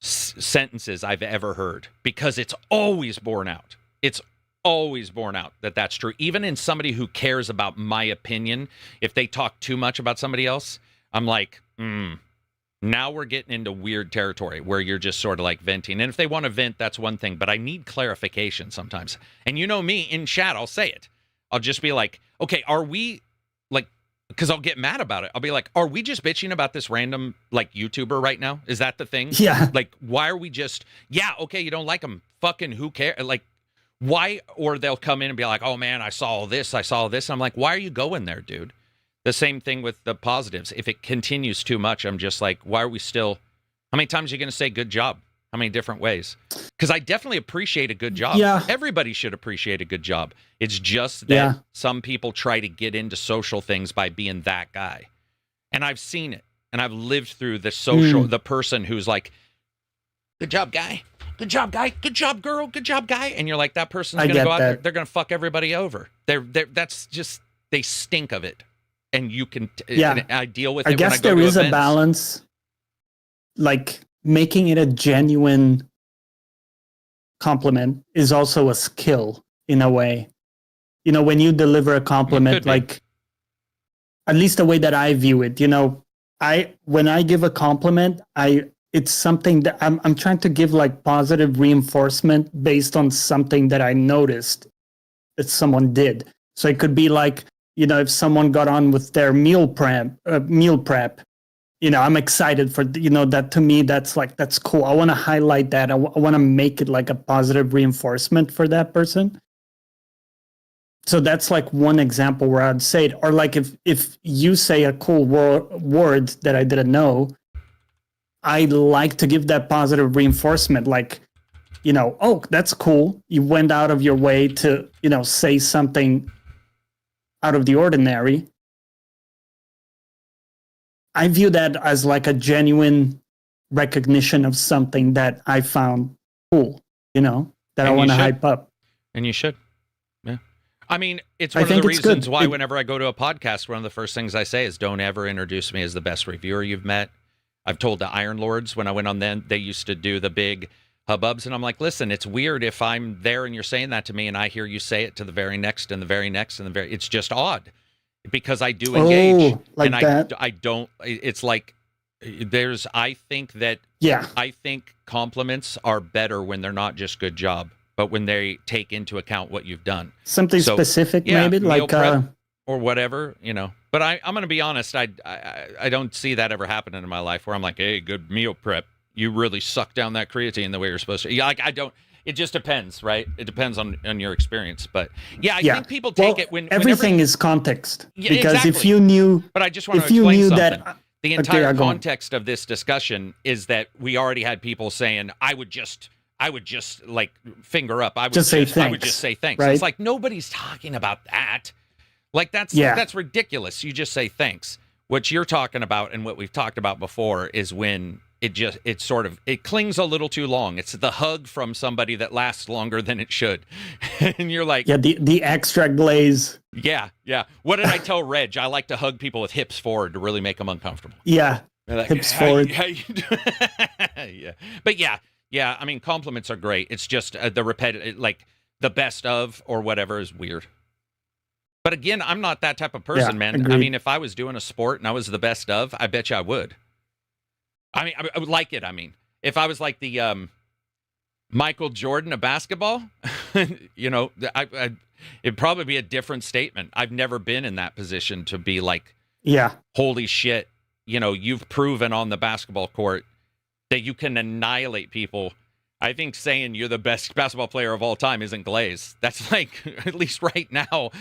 Speaker 1: sentences I've ever heard, because it's always borne out. It's always borne out that that's true. Even in somebody who cares about my opinion, if they talk too much about somebody else, I'm like, now we're getting into weird territory where you're just sort of like venting. And if they want to vent, that's one thing, but I need clarification sometimes. And me, in chat, I'll say it. I'll just be like, okay, are we, like, because I'll get mad about it. I'll be like, are we just bitching about this random, like, YouTuber right now? Is that the thing?
Speaker 2: Yeah.
Speaker 1: Like, why are we just, okay, you don't like him. Fucking who cares? Like, why? Or they'll come in and be like, oh, man, I saw all this. And I'm like, why are you going there, dude? The same thing with the positives. If it continues too much, I'm just like, why are we still, how many times are you going to say good job? How many different ways? Because I definitely appreciate a good job.
Speaker 2: Yeah.
Speaker 1: Everybody should appreciate a good job. It's just that some people try to get into social things by being that guy. And I've seen it. And I've lived through the person who's like, good job, guy. Good job, guy. Good job, girl. Good job, guy. And you're like, that person's going to go out there. They're going to fuck everybody over. That's just, they stink of it. And you can, and I deal with it.
Speaker 2: I guess there is a balance, like making it a genuine compliment is also a skill in a way. When you deliver a compliment, like, at least the way that I view it, when I give a compliment, it's something that I'm trying to give like positive reinforcement based on something that I noticed that someone did. So it could be like, if someone got on with their meal prep, I'm excited for, that to me, that's cool. I want to highlight that. I want to make it like a positive reinforcement for that person. So that's like one example where I'd say it. Or like if you say a cool word that I didn't know, I like to give that positive reinforcement. Like, oh, that's cool. You went out of your way to, say something out of the ordinary. I view that as like a genuine recognition of something that I found cool, that I want to hype up.
Speaker 1: And you should. Yeah. I mean, it's one of the reasons why whenever I go to a podcast, one of the first things I say is don't ever introduce me as the best reviewer you've met. I've told the Iron Lords when I went on them, they used to do the big hubbubs. And I'm like, listen, it's weird if I'm there and you're saying that to me and I hear you say it to the very next and the very next and the very, it's just odd because I do engage.
Speaker 2: Like
Speaker 1: and
Speaker 2: that.
Speaker 1: I don't, it's like, I think compliments are better when they're not just good job, but when they take into account what you've done.
Speaker 2: Something specific, maybe like
Speaker 1: or whatever, But I'm going to be honest, I don't see that ever happening in my life where I'm like, hey, good meal prep. You really suck down that creatine the way you're supposed to. Yeah, I don't. It just depends, right? It depends on your experience, but I think people take it when
Speaker 2: everything is context.
Speaker 1: Yeah,
Speaker 2: because
Speaker 1: exactly.
Speaker 2: if you knew,
Speaker 1: but I just want to explain something. The entire
Speaker 2: Okay,
Speaker 1: context of this discussion is that we already had people saying, I would just like finger up. I would just say thanks.
Speaker 2: Right?
Speaker 1: It's like nobody's talking about that. Like that's ridiculous. You just say thanks. What you're talking about and what we've talked about before is when it clings a little too long. It's the hug from somebody that lasts longer than it should. And you're like,
Speaker 2: the extra glaze.
Speaker 1: Yeah. What did I tell Reg? I like to hug people with hips forward to really make them uncomfortable.
Speaker 2: Yeah.
Speaker 1: Like,
Speaker 2: hips forward.
Speaker 1: Yeah. But yeah. I mean, compliments are great. It's just the repetitive, like the best of or whatever is weird. But again, I'm not that type of person, man.
Speaker 2: Agreed.
Speaker 1: I mean, if I was doing a sport and I was the best of, I bet you I would. I mean, I would like it. I mean, if I was like the Michael Jordan of basketball, it'd probably be a different statement. I've never been in that position to be like, holy shit, you've proven on the basketball court that you can annihilate people. I think saying you're the best basketball player of all time isn't glaze. That's like, at least right now,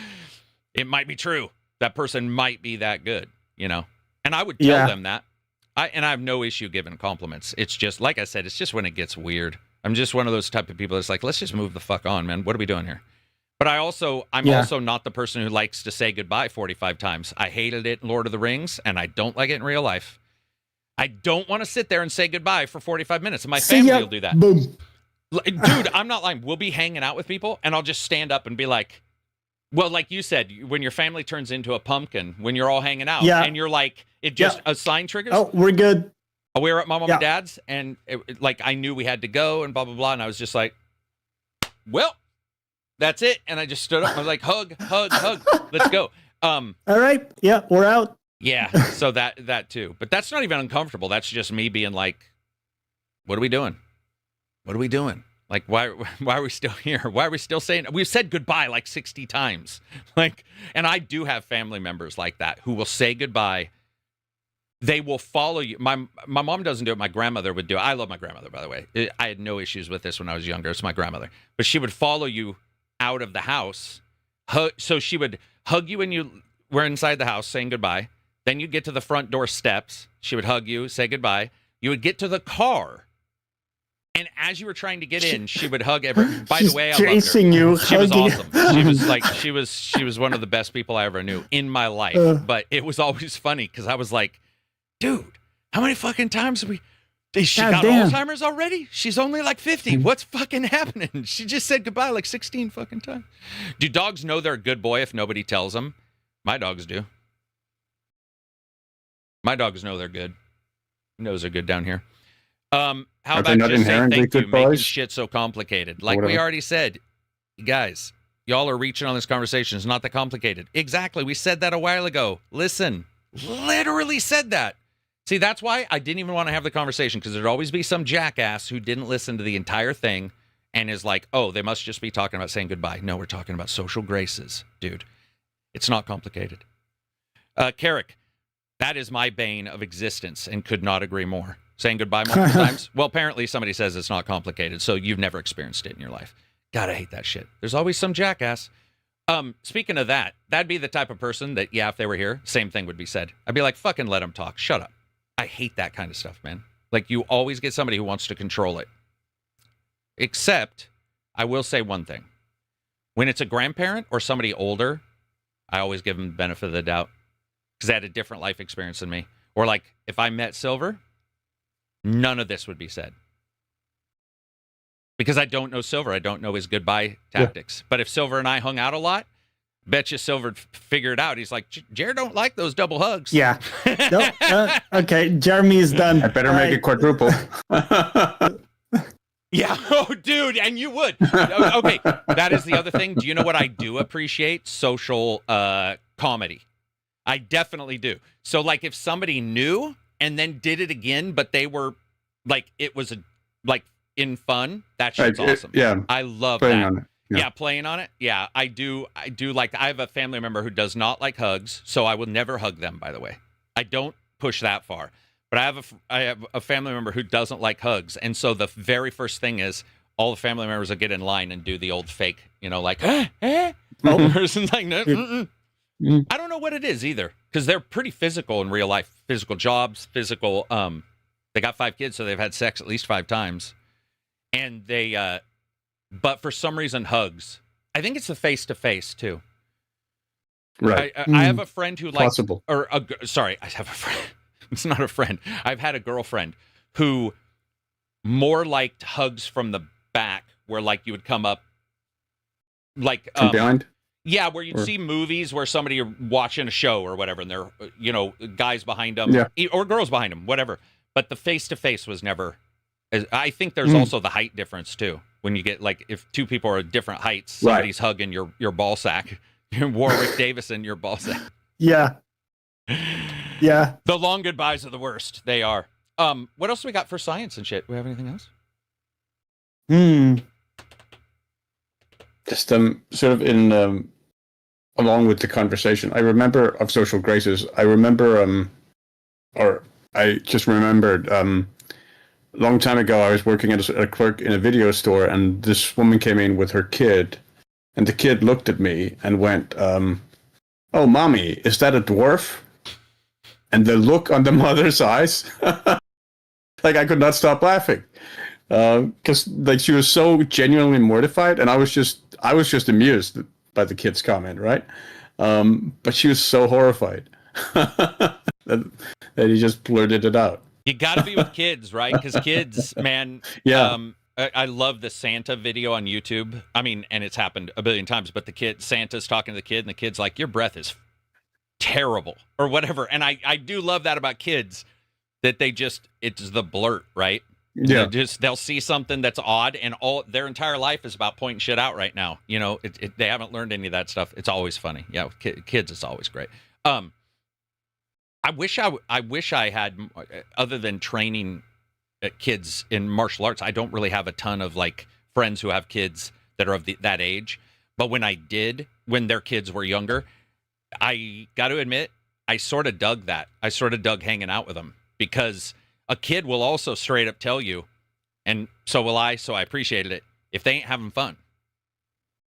Speaker 1: it might be true. That person might be that good, And I would tell them that. I have no issue giving compliments. It's just, like I said, it's just when it gets weird. I'm just one of those type of people that's like, let's just move the fuck on, man. What are we doing here? But I'm also not the person who likes to say goodbye 45 times. I hated it in Lord of the Rings, and I don't like it in real life. I don't want to sit there and say goodbye for 45 minutes, and my family will do that.
Speaker 2: Boom.
Speaker 1: Dude, I'm not lying. We'll be hanging out with people, and I'll just stand up and be like, well, like you said, when your family turns into a pumpkin, when you're all hanging out, and you're like, a sign triggers.
Speaker 2: Oh, we're good.
Speaker 1: We were at my mom and dad's, and I knew we had to go, and blah, blah, blah, and I was just like, well, that's it. And I just stood up. I was like, hug, let's go.
Speaker 2: All right. Yeah, we're out.
Speaker 1: Yeah, so that too. But that's not even uncomfortable. That's just me being like, what are we doing? Like, why are we still here? Why are we still saying, we've said goodbye like 60 times. Like, and I do have family members like that who will say goodbye. They will follow you. My mom doesn't do it. My grandmother would do it. I love my grandmother, by the way. I had no issues with this when I was younger. It's my grandmother. But she would follow you out of the house. So she would hug you when you were inside the house saying goodbye. Then you'd get to the front door steps. She would hug you, say goodbye. You would get to the car. And as you were trying to get in, she would hug everyone. By the way, I loved her. She was awesome. She was one of the best people I ever knew in my life. But it was always funny because I was like, dude, how many fucking times have we... She got Alzheimer's already? She's only like 50. What's fucking happening? She just said goodbye like 16 fucking times. Do dogs know they're a good boy if nobody tells them? My dogs do. My dogs know they're good. Knows they're good down here. How about just say thank you, making shit so complicated? Like we already said, guys, y'all are reaching on this conversation. It's not that complicated. Exactly. We said that a while ago. Listen, literally said that. See, that's why I didn't even want to have the conversation, because there'd always be some jackass who didn't listen to the entire thing and is like, oh, they must just be talking about saying goodbye. No, we're talking about social graces, dude. It's not complicated. Carrick, that is my bane of existence and could not agree more. Saying goodbye multiple times. Well, apparently somebody says it's not complicated, so you've never experienced it in your life. God, I hate that shit. There's always some jackass. Speaking of that, that'd be the type of person that, yeah, if they were here, same thing would be said. I'd be like, fucking let them talk. Shut up. I hate that kind of stuff, man. Like, you always get somebody who wants to control it. Except, I will say one thing. When it's a grandparent or somebody older, I always give them the benefit of the doubt because they had a different life experience than me. Or like, if I met Silver, none of this would be said. Because I don't know Silver. I don't know his goodbye tactics. But if Silver and I hung out a lot, bet you Silver'd figure it out. He's like, Jared don't like those double hugs.
Speaker 2: Yeah. No, okay, Jeremy's done.
Speaker 3: I better make it quadruple.
Speaker 1: Yeah. Oh, dude, and you would. Okay, that is the other thing. Do you know what I do appreciate? Social comedy. I definitely do. So, like, if somebody knew and then did it again, but they were, like, it was, like, in fun, that shit's awesome.
Speaker 3: Yeah.
Speaker 1: I love
Speaker 3: Playing
Speaker 1: that.
Speaker 3: on it.
Speaker 1: Yeah, playing on it. Yeah, I do like, I have a family member who does not like hugs, so I will never hug them, by the way. I don't push that far. But I have a family member who doesn't like hugs, and so the very first thing is all the family members will get in line and do the old fake, like, the person's like, no, I don't know what it is either, because they're pretty physical in real life, physical jobs, physical. They got 5 kids, so they've had sex at least 5 times, and they, but for some reason, hugs. I think it's the face to face too.
Speaker 3: Right.
Speaker 1: I have a friend who likes,
Speaker 3: Possible.
Speaker 1: I have a friend. It's not a friend. I've had a girlfriend who more liked hugs from the back, where like you would come up, like
Speaker 3: From behind.
Speaker 1: Yeah, where you'd see movies where somebody are watching a show or whatever, and there, guys behind them, or girls behind them, whatever. But the face to face was never. I think there's also the height difference too. When you get like, if 2 people are different heights, somebody's hugging your ball sack. Warwick Davison, your ball sack.
Speaker 2: Yeah. Yeah.
Speaker 1: The long goodbyes are the worst. They are. What else we got for science and shit? Do we have anything else?
Speaker 3: Just sort of in along with the conversation, I remember of social graces. I remember I just remembered a long time ago I was working as a clerk in a video store, and this woman came in with her kid, and the kid looked at me and went, "Oh, mommy, is that a dwarf?" And the look on the mother's eyes, like I could not stop laughing, because like she was so genuinely mortified, and I was just amused by the kid's comment, right? But she was so horrified that he just blurted it out.
Speaker 1: You got to be with kids, right? Because kids, man.
Speaker 3: Yeah.
Speaker 1: I love the Santa video on YouTube. I mean, and it's happened a billion times. But Santa's talking to the kid, and the kid's like, "Your breath is terrible," or whatever. And I do love that about kids, that it's the blurt, right?
Speaker 3: Yeah.
Speaker 1: They'll see something that's odd, and all their entire life is about pointing shit out right now. They haven't learned any of that stuff. It's always funny. Yeah, with kids, it's always great. I wish I had, other than training kids in martial arts, I don't really have a ton of like friends who have kids that are of that age. But when I did, when their kids were younger, I got to admit, I sort of dug that. I sort of dug hanging out with them, because a kid will also straight up tell you, and so will I, so I appreciated it, if they ain't having fun.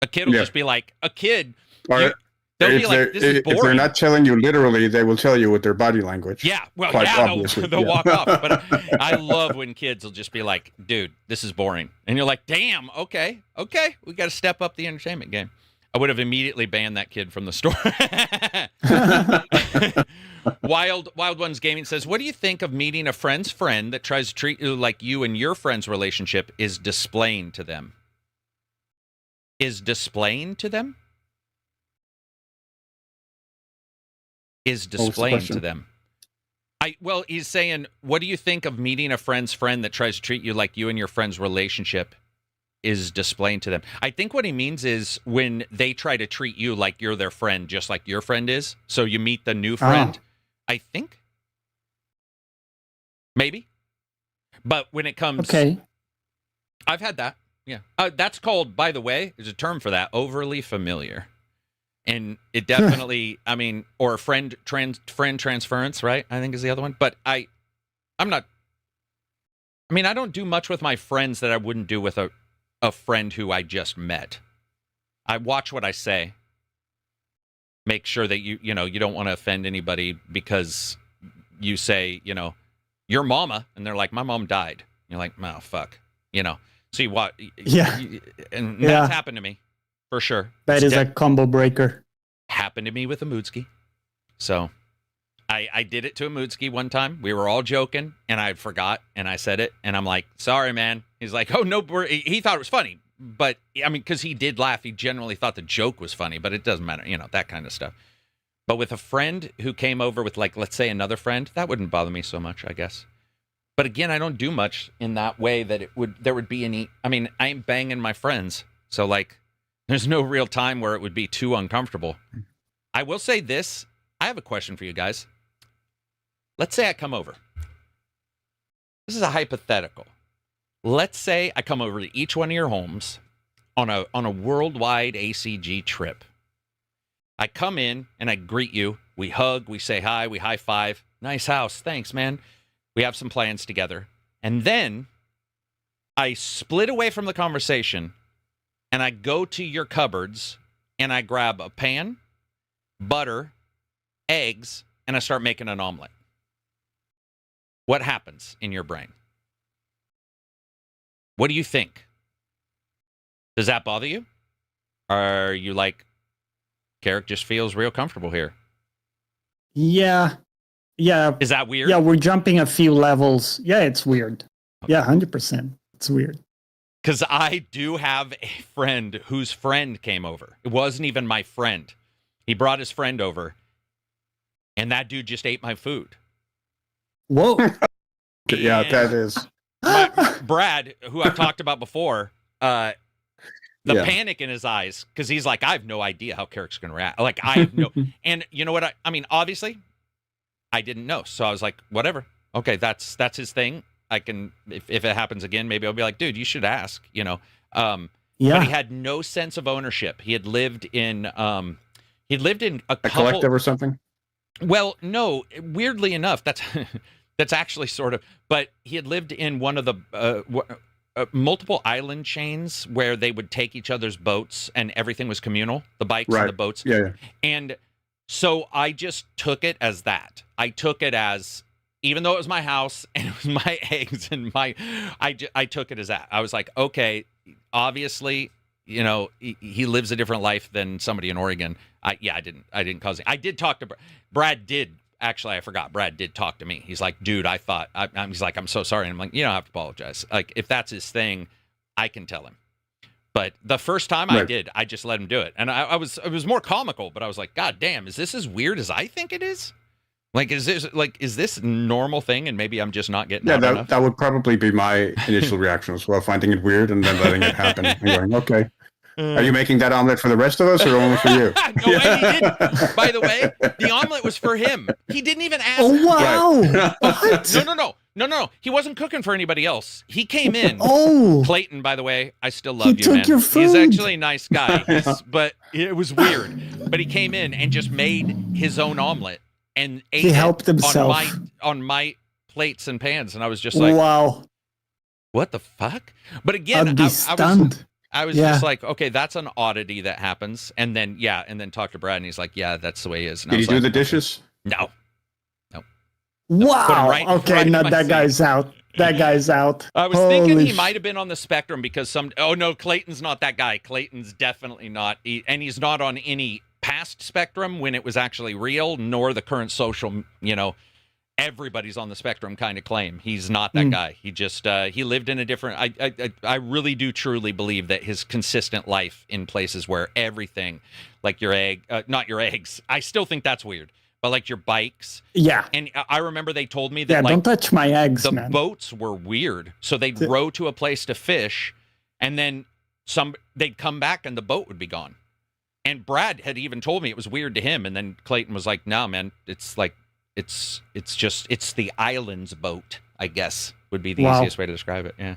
Speaker 1: A kid will just be like, they'll be like, "This is boring."
Speaker 3: If they're not telling you literally, they will tell you with their body language.
Speaker 1: Yeah, well,
Speaker 3: Quite
Speaker 1: yeah,
Speaker 3: obviously.
Speaker 1: they'll walk off. But I love when kids will just be like, "Dude, this is boring," and you're like, "Damn, okay, we got to step up the entertainment game." I would have immediately banned that kid from the store. Wild Ones Gaming says, "What do you think of meeting a friend's friend that tries to treat you like you and your friend's relationship is displaying to them?" Is displaying to them? Is displaying to them. Well, he's saying, what do you think of meeting a friend's friend that tries to treat you like you and your friend's relationship is displaying to them? I think what he means is when they try to treat you like you're their friend, just like your friend is. So you meet the new friend. I think. Maybe. But when it comes...
Speaker 2: Okay.
Speaker 1: I've had that. Yeah. That's called, by the way, there's a term for that, overly familiar. And it definitely, I mean, or friend transference, right? I think is the other one. But I don't do much with my friends that I wouldn't do with a friend who I just met. I watch what I say. make sure that you don't want to offend anybody because you say, your mama, and they're like, my mom died. You're like, oh, fuck. See what?
Speaker 2: Yeah.
Speaker 1: And
Speaker 2: Yeah.
Speaker 1: that's happened to me for sure.
Speaker 2: That
Speaker 1: It's
Speaker 2: is a combo breaker.
Speaker 1: happened to me with a Moodski. So I did it to a Moodski one time. We were all joking, and I forgot, and I said it, and I'm like, sorry, man. He's like, oh, no. He thought it was funny. But, I mean, because he did laugh. He generally thought the joke was funny, but it doesn't matter, that kind of stuff. But with a friend who came over with, like, let's say another friend, that wouldn't bother me so much, I guess. But again, I don't do much in that way that there would be any. I mean, I ain't banging my friends. So, like, there's no real time where it would be too uncomfortable. I will say this. I have a question for you guys. Let's say I come over. This is a hypothetical. Let's say I come over to each one of your homes on a worldwide ACG trip. I come in and I greet you. We hug, we say hi, we high five. Nice house. Thanks, man. We have some plans together. And then I split away from the conversation and I go to your cupboards and I grab a pan, butter, eggs, and I start making an omelet. What happens in your brain? What do you think? Does that bother you? Are you like, Carrick just feels real comfortable here?
Speaker 2: Yeah.
Speaker 1: Is that weird?
Speaker 2: Yeah, we're jumping a few levels. Yeah, it's weird. Yeah, 100%. It's weird.
Speaker 1: Because I do have a friend whose friend came over. It wasn't even my friend. He brought his friend over, and that dude just ate my food.
Speaker 2: Whoa.
Speaker 3: Yeah,
Speaker 1: And
Speaker 3: that is.
Speaker 1: Brad, who I've talked about before, the
Speaker 3: Yeah.
Speaker 1: panic in his eyes, because he's like, I have no idea how Carrick's going to react. Like, I have no... And you know what? I mean, obviously, I didn't know. So I was like, whatever. Okay, that's his thing. I can, if it happens again, maybe I'll be like, dude, you should ask,
Speaker 2: Yeah.
Speaker 1: But he had no sense of ownership. He had lived in a
Speaker 3: A
Speaker 1: couple...
Speaker 3: collective or something?
Speaker 1: Well, no, weirdly enough, that's actually sort of, but he had lived in one of the multiple island chains where they would take each other's boats and everything was communal, the bikes and the boats.
Speaker 3: Yeah.
Speaker 1: And so I just took it as that. I took it as, even though it was my house and it was my eggs and I took it as that. I was like, okay, obviously, he lives a different life than somebody in Oregon. I didn't cause it. I did talk to Brad. Actually, I forgot. Brad did talk to me. He's like, dude, he's like, I'm so sorry. And I'm like, you don't have to apologize. Like, if that's his thing, I can tell him. But the first time I did, I just let him do it. And it was more comical, but I was like, God damn, is this as weird as I think it is? Like, is this a normal thing? And maybe I'm just not getting out enough?
Speaker 3: That would probably be my initial reaction as well, finding it weird and then letting it happen and going, okay. Are you making that omelet for the rest of us or only for you?
Speaker 1: No, and he didn't. By the way, the omelet was for him. He didn't even ask.
Speaker 2: Oh, wow. What?
Speaker 1: No. He wasn't cooking for anybody else. He came in.
Speaker 2: Oh.
Speaker 1: Clayton, by the way, I still love you,
Speaker 2: took
Speaker 1: man.
Speaker 2: your
Speaker 1: He's
Speaker 2: food.
Speaker 1: actually a nice guy, but it was weird. But he came in and just made his own omelet and ate
Speaker 2: He helped
Speaker 1: it
Speaker 2: himself.
Speaker 1: on my plates and pans, and I was just like,
Speaker 2: Wow.
Speaker 1: what the fuck? But again,
Speaker 2: I'd be stunned.
Speaker 1: I was just like, okay, that's an oddity that happens. And then talk to Brad, and he's like, yeah, that's the way he is. And I
Speaker 3: Did
Speaker 1: was
Speaker 3: you do
Speaker 1: like,
Speaker 3: the dishes?
Speaker 1: No.
Speaker 2: Wow.
Speaker 1: Put him right
Speaker 2: Okay,
Speaker 1: in
Speaker 2: no,
Speaker 1: my
Speaker 2: that
Speaker 1: seat.
Speaker 2: guy's out. That guy's out.
Speaker 1: I was thinking he
Speaker 2: Holy
Speaker 1: might have been on the spectrum because oh no, Clayton's not that guy. Clayton's definitely not. And he's not on any past spectrum when it was actually real, nor the current social, everybody's on the spectrum kind of claim. He's not that guy. He just he lived in a different. I really do truly believe that his consistent life in places where everything, like not your eggs. I still think that's weird, but like your bikes.
Speaker 2: Yeah.
Speaker 1: And I remember they told me that
Speaker 2: Yeah, don't touch my eggs,
Speaker 1: the
Speaker 2: man.
Speaker 1: boats were weird. So they'd row to a place to fish, and then they'd come back and the boat would be gone. And Brad had even told me it was weird to him, and then Clayton was like, "No, man, it's like." It's the island's boat, I guess, would be the easiest way to describe it. Yeah.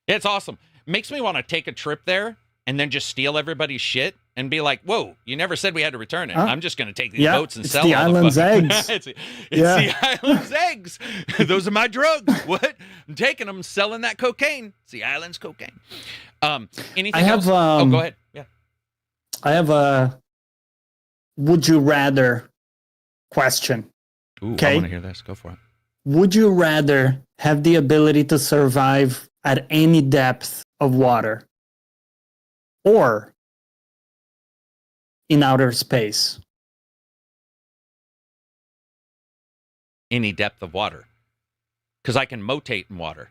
Speaker 1: It's awesome. Makes me want to take a trip there and then just steal everybody's shit and be like, whoa, you never said we had to return it. I'm just going to take these boats and
Speaker 2: it's
Speaker 1: sell
Speaker 2: the
Speaker 1: all
Speaker 2: island's
Speaker 1: fucking-
Speaker 2: eggs.
Speaker 1: it's the island's eggs. Those are my drugs. What? I'm taking them, selling that cocaine. It's the island's cocaine. Anything
Speaker 2: I have,
Speaker 1: else? Oh, go ahead. Yeah.
Speaker 2: I have would you rather question.
Speaker 1: Ooh, I
Speaker 2: Okay.
Speaker 1: want to hear this. Go for it.
Speaker 2: Would you rather have the ability to survive at any depth of water or in outer space?
Speaker 1: Any depth of water. Because I can motate in water.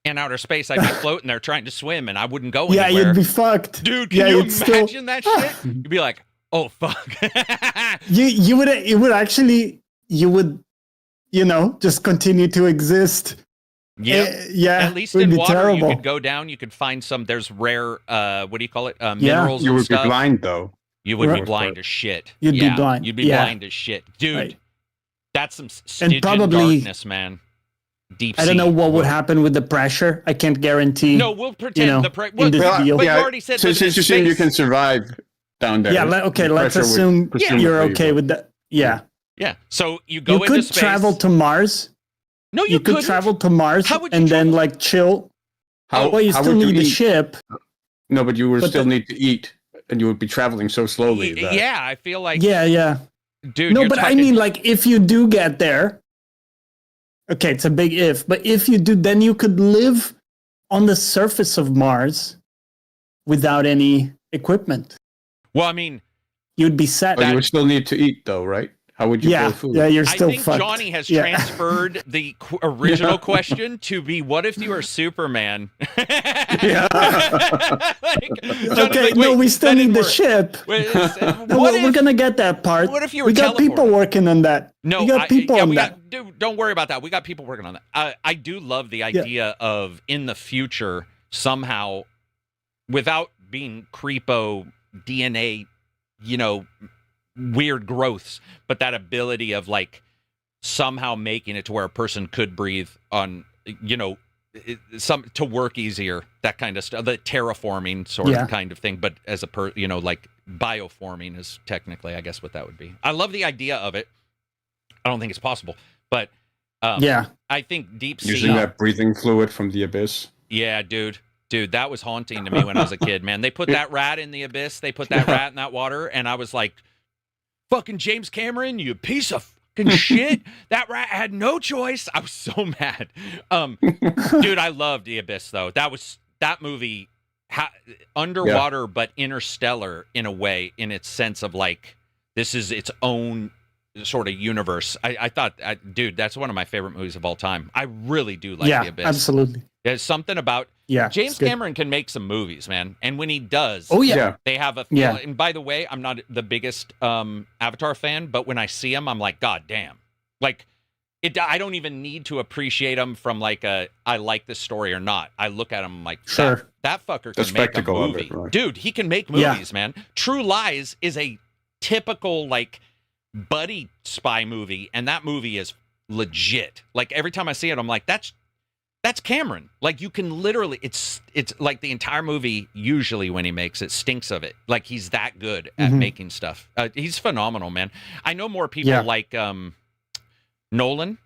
Speaker 1: In outer space, I'd be floating there trying to swim, and I wouldn't go
Speaker 2: Yeah,
Speaker 1: anywhere.
Speaker 2: you'd be fucked.
Speaker 1: Dude,
Speaker 2: Yeah,
Speaker 1: can you
Speaker 2: you'd still-
Speaker 1: imagine that shit? You'd be like, oh, fuck.
Speaker 2: You would actually, you would, just continue to exist.
Speaker 1: Yep.
Speaker 2: Yeah.
Speaker 1: At least
Speaker 2: it would
Speaker 1: in
Speaker 2: be
Speaker 1: water,
Speaker 2: terrible.
Speaker 1: you could go down. You could find some. There's rare. What do you call it? Minerals
Speaker 3: You
Speaker 1: and
Speaker 3: would
Speaker 1: stuff.
Speaker 3: be blind though.
Speaker 1: You would be
Speaker 2: Right.
Speaker 1: blind as shit.
Speaker 2: You'd be
Speaker 1: Yeah,
Speaker 2: blind.
Speaker 1: You'd be
Speaker 2: Yeah.
Speaker 1: blind as shit, dude.
Speaker 2: Right.
Speaker 1: That's some Stygian
Speaker 2: probably-
Speaker 1: darkness, man. Deep.
Speaker 2: I don't
Speaker 1: sea.
Speaker 2: know what would happen with the pressure. I can't guarantee.
Speaker 1: No, we'll pretend the
Speaker 2: in this
Speaker 1: but
Speaker 2: deal.
Speaker 1: you already said
Speaker 3: Since
Speaker 1: living in
Speaker 3: you assume you
Speaker 1: space.
Speaker 3: can survive down there.
Speaker 2: Yeah, okay,
Speaker 3: the
Speaker 2: let's
Speaker 3: pressure would
Speaker 2: assume
Speaker 3: presumably
Speaker 2: you're okay
Speaker 3: would-
Speaker 2: with that. Yeah.
Speaker 1: Yeah. So you go
Speaker 2: You
Speaker 1: into
Speaker 2: could
Speaker 1: space.
Speaker 2: travel to Mars.
Speaker 1: No,
Speaker 2: You could
Speaker 1: couldn't.
Speaker 2: travel to Mars
Speaker 1: How would you
Speaker 2: and then
Speaker 1: travel?
Speaker 2: chill.
Speaker 3: How,
Speaker 2: Well, you
Speaker 3: how
Speaker 2: still
Speaker 3: would
Speaker 2: need the
Speaker 3: eat?
Speaker 2: ship.
Speaker 3: No, but you would
Speaker 2: But
Speaker 3: still
Speaker 2: the-
Speaker 3: need to eat, and you would be traveling so slowly. that-
Speaker 1: Yeah, I feel like.
Speaker 2: Yeah.
Speaker 1: Dude.
Speaker 2: No,
Speaker 1: you're
Speaker 2: but I
Speaker 1: talking-
Speaker 2: mean, if you do get there, okay, it's a big if, but if you do, then you could live on the surface of Mars without any equipment.
Speaker 1: Well, I mean,
Speaker 2: You'd be set.
Speaker 3: But you would still need to eat, though, right? How would you
Speaker 2: Yeah,
Speaker 3: grow food?
Speaker 2: yeah, you're
Speaker 1: I
Speaker 2: still
Speaker 1: think
Speaker 2: fucked.
Speaker 1: Johnny has
Speaker 2: Yeah.
Speaker 1: transferred the original question to be, "What if you were Superman?"
Speaker 3: Yeah.
Speaker 1: Johnny's
Speaker 2: Okay,
Speaker 1: like,
Speaker 2: no,
Speaker 1: "Wait,
Speaker 2: we still
Speaker 1: that
Speaker 2: need
Speaker 1: didn't
Speaker 2: the
Speaker 1: work."
Speaker 2: ship.
Speaker 1: Wait,
Speaker 2: No,
Speaker 1: what
Speaker 2: we're
Speaker 1: if-
Speaker 2: gonna get that part.
Speaker 1: what if you were
Speaker 2: We got people
Speaker 1: teleported?
Speaker 2: working on that.
Speaker 1: No,
Speaker 2: we got people
Speaker 1: yeah,
Speaker 2: on
Speaker 1: we
Speaker 2: that.
Speaker 1: got. Dude, don't worry about that. We got people working on that. I do love the idea of in the future somehow, without being creepo DNA, weird growths, but that ability of somehow making it to where a person could breathe on, some to work easier, that kind of stuff, the terraforming sort
Speaker 2: Yeah.
Speaker 1: of kind of thing, but as a bioforming is technically, I guess, what that would be. I love the idea of it. I don't think it's possible, but
Speaker 2: Yeah.
Speaker 1: I think deep sea.
Speaker 3: Using that breathing fluid from the abyss.
Speaker 1: Yeah, dude, that was haunting to me when I was a kid, man. They put that rat in the abyss. They put that rat in that water, and I was like, "Fucking James Cameron, you piece of fucking shit! That rat had no choice." I was so mad. Dude, I loved the abyss though. That movie, underwater but interstellar in a way, in its sense of this is its own sort of universe. I thought, dude, that's one of my favorite movies of all time. I really do like
Speaker 2: Yeah,
Speaker 1: the abyss.
Speaker 2: absolutely.
Speaker 1: There's something about
Speaker 2: Yeah.
Speaker 1: James
Speaker 2: it's good.
Speaker 1: Cameron can make some movies, man. And when he does,
Speaker 2: Oh, yeah.
Speaker 1: they have a feel.
Speaker 2: Yeah.
Speaker 1: And by the way, I'm not the biggest Avatar fan, but when I see him, I'm like, God damn. I don't even need to appreciate him from I like this story or not. I look at him like,
Speaker 2: Sure.
Speaker 1: that fucker
Speaker 3: The
Speaker 1: can make a
Speaker 3: spectacle of
Speaker 1: movie.
Speaker 3: it, right.
Speaker 1: Dude, he can make
Speaker 2: Yeah.
Speaker 1: movies, man. True Lies is a typical buddy spy movie, and that movie is legit. Every time I see it, I'm like, that's Cameron. You can literally, it's like the entire movie, usually when he makes it, stinks of it. He's that good at
Speaker 2: Mhm.
Speaker 1: making stuff. He's phenomenal, man. I know more people
Speaker 2: Yeah.
Speaker 1: like Nolan,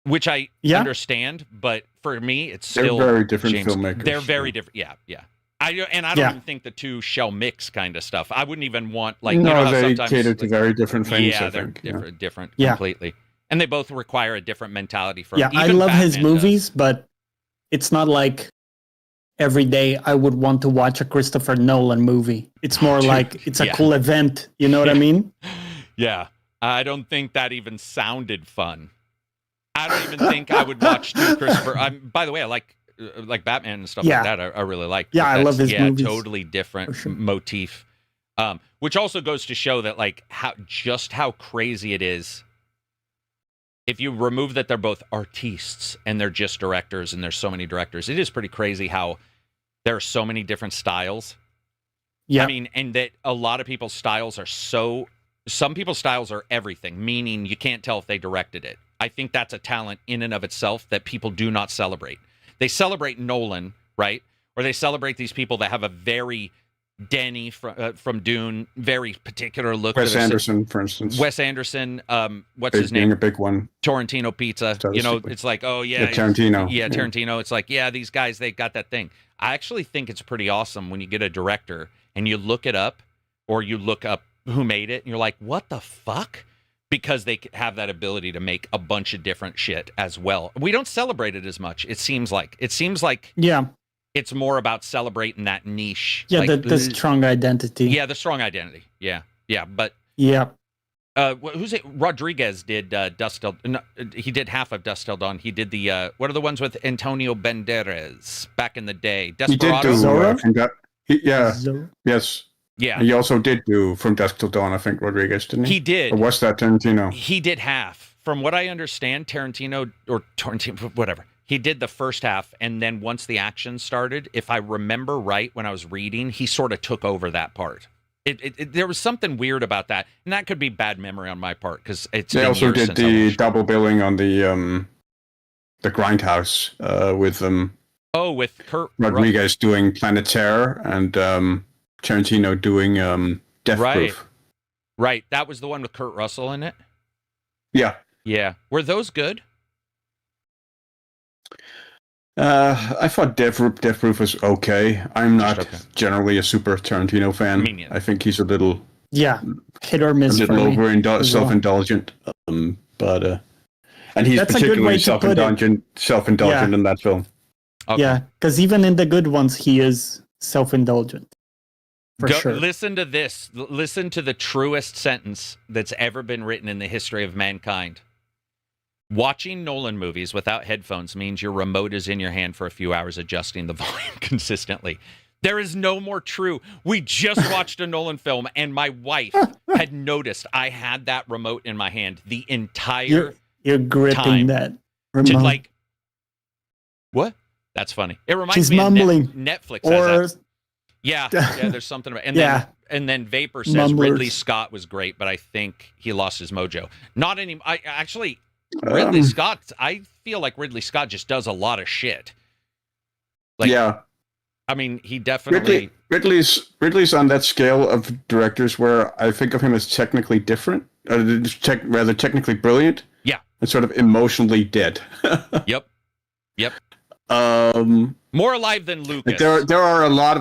Speaker 1: which I
Speaker 2: Yeah.
Speaker 1: understand, but for me, it's
Speaker 3: They're
Speaker 1: still
Speaker 3: very different
Speaker 1: James.
Speaker 3: filmmakers.
Speaker 1: They're very different. Yeah. I don't
Speaker 2: Yeah.
Speaker 1: even think the two shall mix kind of stuff. I wouldn't even want
Speaker 3: no,
Speaker 1: you know how
Speaker 3: they
Speaker 1: sometimes
Speaker 3: cater to very different things.
Speaker 1: yeah,
Speaker 3: I
Speaker 1: they're
Speaker 3: think.
Speaker 1: different
Speaker 2: Yeah.
Speaker 1: completely. And they both require a different mentality from
Speaker 2: Yeah, I
Speaker 1: even
Speaker 2: love his
Speaker 1: Batman does.
Speaker 2: movies, but it's not like every day I would want to watch a Christopher Nolan movie. It's more
Speaker 1: Dude,
Speaker 2: like it's a
Speaker 1: yeah.
Speaker 2: cool event. You know what I mean?
Speaker 1: Yeah. I don't think that even sounded fun. I don't even think I would watch two Christopher. By the way, I like Batman and stuff
Speaker 2: Yeah.
Speaker 1: like that. I really like.
Speaker 2: Yeah,
Speaker 1: but
Speaker 2: I love
Speaker 1: that's-
Speaker 2: his movies.
Speaker 1: totally different
Speaker 2: For sure.
Speaker 1: motif. Which also goes to show that how crazy it is. If you remove that they're both artistes and they're just directors, and there's so many directors, it is pretty crazy how there are so many different styles.
Speaker 2: Yeah.
Speaker 1: I mean, and that a lot of people's styles are some people's styles are everything, meaning you can't tell if they directed it. I think that's a talent in and of itself that people do not celebrate. They celebrate Nolan, right? Or they celebrate these people that have a very Denny from Dune, very particular look.
Speaker 3: Wes
Speaker 1: to their-
Speaker 3: Anderson, for instance.
Speaker 1: Wes Anderson, what's his
Speaker 3: being
Speaker 1: name?
Speaker 3: a big one.
Speaker 1: Torrentino Pizza.
Speaker 3: Stylistically.
Speaker 1: It's like, oh yeah,
Speaker 3: Yeah, Tarantino.
Speaker 1: Yeah, Tarantino. It's like, yeah, these guys, they got that thing. I actually think it's pretty awesome when you get a director and you look it up, or you look up who made it, and you're like, what the fuck? Because they have that ability to make a bunch of different shit as well. We don't celebrate it as much. It seems like
Speaker 2: Yeah.
Speaker 1: it's more about celebrating that niche.
Speaker 2: Yeah,
Speaker 1: like,
Speaker 2: the strong identity.
Speaker 1: yeah, the strong identity. Yeah, but
Speaker 2: Yeah.
Speaker 1: who's it? Rodriguez did Dust Till. No, he did half of Dust Till Dawn. He did the what are the ones with Antonio Banderas back in the day?
Speaker 3: He did do
Speaker 1: Desperado.
Speaker 2: Zorro?
Speaker 3: from that. Yes.
Speaker 1: Yeah,
Speaker 3: He also did do From Dusk Till Dawn, I think, Rodriguez, didn't he?
Speaker 1: he did.
Speaker 3: Or was that Tarantino?
Speaker 1: He did half. From what I understand, Tarantino, whatever, he did the first half, and then once the action started, if I remember right, when I was reading, he sort of took over that part. There was something weird about that, and that could be bad memory on my part because it's.
Speaker 3: They
Speaker 1: been
Speaker 3: also
Speaker 1: years
Speaker 3: did
Speaker 1: since I
Speaker 3: the
Speaker 1: watched.
Speaker 3: double billing on the Grindhouse with
Speaker 1: Oh, with Kurt
Speaker 3: Rodriguez doing Planet Terror and Tarantino doing Death
Speaker 1: Right.
Speaker 3: Proof.
Speaker 1: Right, that was the one with Kurt Russell in it.
Speaker 3: Yeah.
Speaker 1: Yeah, were those good?
Speaker 3: I thought Death Proof was okay. I'm not
Speaker 1: Okay.
Speaker 3: generally a super Tarantino fan.
Speaker 1: Me neither.
Speaker 3: I think he's a little
Speaker 2: Yeah. Hit or miss for me.
Speaker 3: over
Speaker 2: as well.
Speaker 3: self-indulgent. But and he's
Speaker 2: That's a good
Speaker 3: particularly
Speaker 2: way to put it.
Speaker 3: self-indulgent in that film.
Speaker 1: Okay.
Speaker 2: Yeah, because even in the good ones, he is self-indulgent. For sure.
Speaker 1: Listen to this. Listen to the truest sentence that's ever been written in the history of mankind. Watching Nolan movies without headphones means your remote is in your hand for a few hours adjusting the volume consistently. There is no more true. We just watched a Nolan film, and my wife had noticed I had that remote in my hand the entire
Speaker 2: You're gripping
Speaker 1: time
Speaker 2: that
Speaker 1: to
Speaker 2: remote.
Speaker 1: like. What? That's funny. It reminds
Speaker 2: She's
Speaker 1: me
Speaker 2: mumbling.
Speaker 1: of Netflix has that.
Speaker 2: Or
Speaker 1: Yeah, there's something about
Speaker 2: Yeah.
Speaker 1: then Vapor says
Speaker 2: Mumblers.
Speaker 1: Ridley Scott was great, but I think he lost his mojo. Not any I actually Ridley Scott, I feel like Ridley Scott just does a lot of shit. Like
Speaker 3: yeah.
Speaker 1: I mean, he definitely
Speaker 3: Ridley's on that scale of directors where I think of him as technically different, rather technically brilliant.
Speaker 1: Yeah.
Speaker 3: And sort of emotionally dead.
Speaker 1: Yep. More alive than Lucas.
Speaker 3: Like there are a lot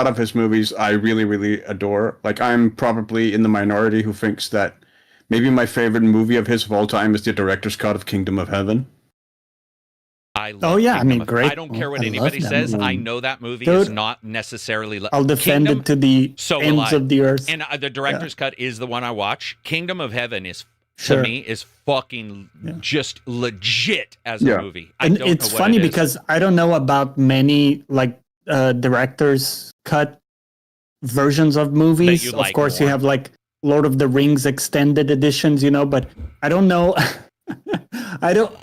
Speaker 3: of his movies I really, really adore. Like I'm probably in the minority who thinks that maybe my favorite movie of his of all time is the director's cut of Kingdom of Heaven.
Speaker 1: I love
Speaker 2: Oh, yeah, I
Speaker 1: Kingdom
Speaker 2: mean,
Speaker 1: of-
Speaker 2: great.
Speaker 1: I don't care what
Speaker 2: I love
Speaker 1: anybody
Speaker 2: that
Speaker 1: says.
Speaker 2: movie.
Speaker 1: I know that movie
Speaker 2: Dude,
Speaker 1: is not necessarily.
Speaker 2: I'll defend
Speaker 1: Kingdom,
Speaker 2: it to the
Speaker 1: so will
Speaker 2: ends
Speaker 1: I.
Speaker 2: of the earth.
Speaker 1: And the director's cut is the one I watch. Kingdom of Heaven is
Speaker 2: Sure.
Speaker 1: to me is fucking
Speaker 2: Yeah.
Speaker 1: just legit as
Speaker 3: Yeah.
Speaker 1: a movie. I
Speaker 2: And
Speaker 1: don't
Speaker 2: it's
Speaker 1: know what
Speaker 2: funny
Speaker 1: it is.
Speaker 2: because I don't know about many like directors cut versions of movies.
Speaker 1: you
Speaker 2: Of
Speaker 1: like
Speaker 2: course, you
Speaker 1: more.
Speaker 2: have like Lord of the Rings extended editions, but I don't know. I don't.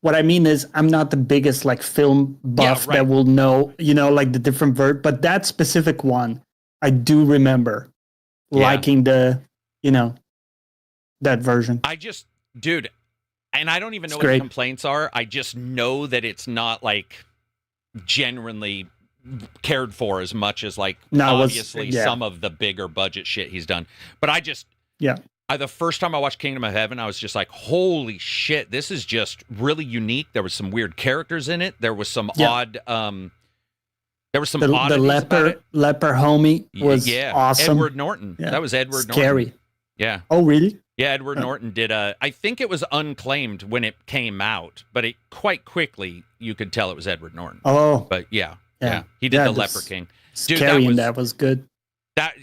Speaker 2: What I mean is, I'm not the biggest like film buff
Speaker 1: right.
Speaker 2: that will know, like the different but that specific one, I do remember
Speaker 1: Yeah.
Speaker 2: liking the, that version.
Speaker 1: Dude, and I don't even know
Speaker 2: It's
Speaker 1: what the
Speaker 2: great.
Speaker 1: complaints are. I just know that it's not like genuinely cared for as much as like
Speaker 2: No, it was-
Speaker 1: obviously
Speaker 2: yeah.
Speaker 1: some of the bigger budget shit he's done. But
Speaker 2: Yeah.
Speaker 1: the first time I watched Kingdom of Heaven, I was just like, holy shit, this is just really unique. There was some weird characters in it. There was some
Speaker 2: Yeah.
Speaker 1: odd there was some
Speaker 2: The
Speaker 1: oddities about it.
Speaker 2: leper homie was awesome.
Speaker 1: Edward Norton.
Speaker 2: Yeah.
Speaker 1: That was Edward
Speaker 2: Scary.
Speaker 1: Norton. Yeah.
Speaker 2: Oh, really?
Speaker 1: Yeah, Edward
Speaker 2: Huh.
Speaker 1: Norton did I think it was unclaimed when it came out, but it quite quickly you could tell it was Edward Norton.
Speaker 2: Oh,
Speaker 1: But yeah.
Speaker 2: Yeah.
Speaker 1: He did
Speaker 2: Yeah,
Speaker 1: the
Speaker 2: this-
Speaker 1: Leper King.
Speaker 2: scary, and that was good.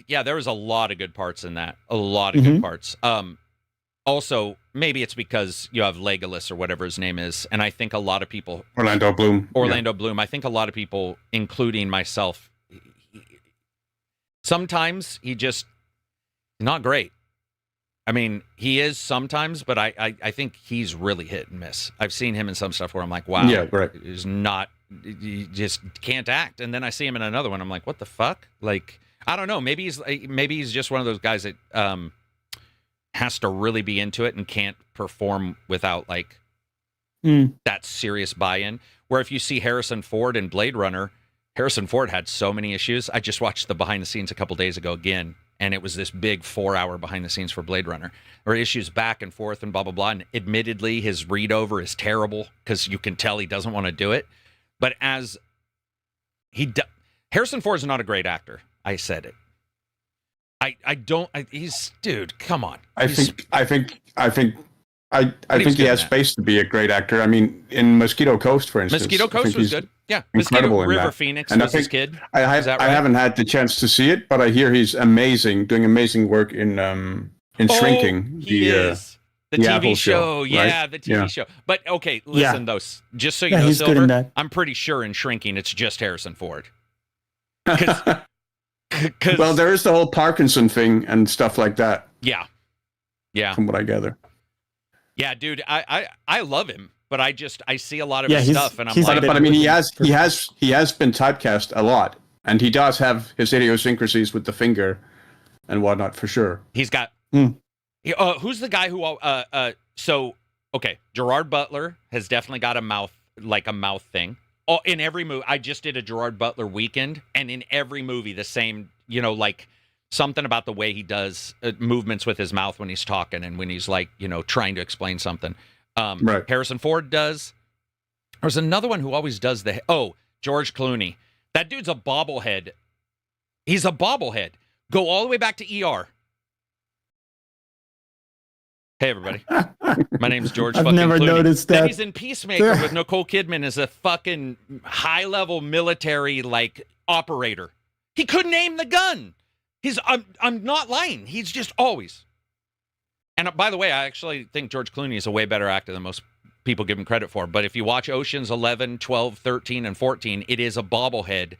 Speaker 1: There was a lot of good parts in that. A lot of good parts. Also, maybe it's because you have Legolas or whatever his name is, and I think a lot of people
Speaker 3: Orlando Bloom.
Speaker 1: Bloom, I think a lot of people, including myself, sometimes he just not great. I mean, he is sometimes, but I think he's really hit and miss. I've seen him in some stuff where I'm like, wow,
Speaker 3: Yeah, right.
Speaker 1: is not, you just can't act. And then I see him in another one, I'm like, what the fuck? Like, I don't know. Maybe he's just one of those guys that has to really be into it and can't perform without like that serious buy-in. Where if you see Harrison Ford in Blade Runner, Harrison Ford had so many issues. I just watched the behind the scenes a couple days ago again, and it was this big 4-hour behind the scenes for Blade Runner, where issues back and forth and blah, blah, blah. And admittedly, his read over is terrible because you can tell he doesn't want to do it. But Harrison Ford is not a great actor. I said it. I don't. He's dude. Come on.
Speaker 3: I think he
Speaker 1: good in
Speaker 3: has
Speaker 1: that.
Speaker 3: space to be a great actor. I mean, in Mosquito Coast, for instance,
Speaker 1: Mosquito
Speaker 3: I think
Speaker 1: Coast was
Speaker 3: he's
Speaker 1: good. Yeah,
Speaker 3: incredible in
Speaker 1: River
Speaker 3: that.
Speaker 1: Phoenix
Speaker 3: And I
Speaker 1: was his
Speaker 3: think
Speaker 1: kid.
Speaker 3: I
Speaker 1: Is that right?
Speaker 3: haven't had the chance to see it, but I hear he's amazing, doing amazing work in Shrinking.
Speaker 1: He is. The
Speaker 3: the
Speaker 1: TV
Speaker 3: Apple
Speaker 1: show,
Speaker 3: show,
Speaker 1: yeah,
Speaker 3: right?
Speaker 1: the TV
Speaker 3: Yeah.
Speaker 1: show. But okay, listen though, just so you
Speaker 2: Yeah,
Speaker 1: know,
Speaker 2: he's good in
Speaker 1: Silver,
Speaker 2: that.
Speaker 1: I'm pretty sure in Shrinking it's just Harrison Ford.
Speaker 3: Well, there is the whole Parkinson thing and stuff like that,
Speaker 1: yeah,
Speaker 3: from what I gather.
Speaker 1: yeah, dude, I love him, but I see a lot of
Speaker 2: Yeah,
Speaker 1: his
Speaker 2: he's-
Speaker 1: stuff, and I'm
Speaker 2: he's
Speaker 1: like,
Speaker 3: But I mean, he has
Speaker 2: For-
Speaker 3: been typecast a lot, and he does have his idiosyncrasies with the finger and whatnot for sure.
Speaker 1: he's got.
Speaker 2: Mm.
Speaker 1: Who's the guy who? So okay, Gerard Butler has definitely got a mouth thing. Oh, in every movie, I just did a Gerard Butler weekend, and in every movie, the same, like something about the way he does movements with his mouth when he's talking and when he's like, trying to explain something.
Speaker 3: Right.
Speaker 1: Harrison Ford does. There's another one who always does George Clooney. That dude's a bobblehead. He's a bobblehead. Go all the way back to ER. Hey, everybody. My name's George
Speaker 2: I've
Speaker 1: fucking
Speaker 2: never
Speaker 1: Clooney.
Speaker 2: noticed
Speaker 1: Then
Speaker 2: that.
Speaker 1: he's in Peacemaker with Nicole Kidman as a fucking high-level military, operator. He couldn't aim the gun. I'm not lying. He's just always. And by the way, I actually think George Clooney is a way better actor than most people give him credit for. But if you watch Oceans 11, 12, 13, and 14, it is a bobblehead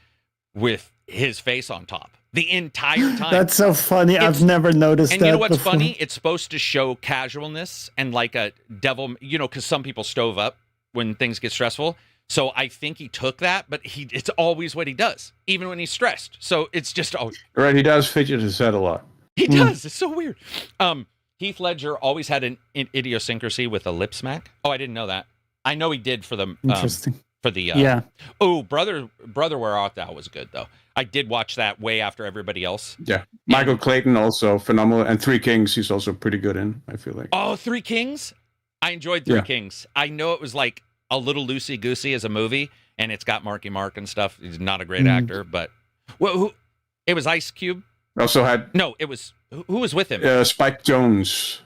Speaker 1: with his face on top the entire time.
Speaker 2: That's so funny.
Speaker 1: It's-
Speaker 2: I've never noticed
Speaker 1: And
Speaker 2: that
Speaker 1: you know what's
Speaker 2: before.
Speaker 1: funny? It's supposed to show casualness and like a devil, because some people stove up when things get stressful. So I think he took that, but it's always what he does, even when he's stressed. So it's just,
Speaker 3: Right, he does fidget his head a lot.
Speaker 1: he does. It's so weird. Heath Ledger always had an idiosyncrasy with a lip smack. Oh, I didn't know that. I know he did for the
Speaker 2: Interesting.
Speaker 1: yeah. Oh, Brother Where Art Thou was good though. I did watch that way after everybody else.
Speaker 3: Yeah, Michael Clayton also phenomenal, and Three Kings he's also pretty good in. I feel like.
Speaker 1: Oh, Three Kings. I enjoyed Three
Speaker 3: Yeah.
Speaker 1: Kings. I know it was like a little loosey goosey as a movie, and it's got Marky Mark and stuff. He's not a great actor, but it was Ice Cube.
Speaker 3: Also had
Speaker 1: No, it was who was with him?
Speaker 3: Spike Jonze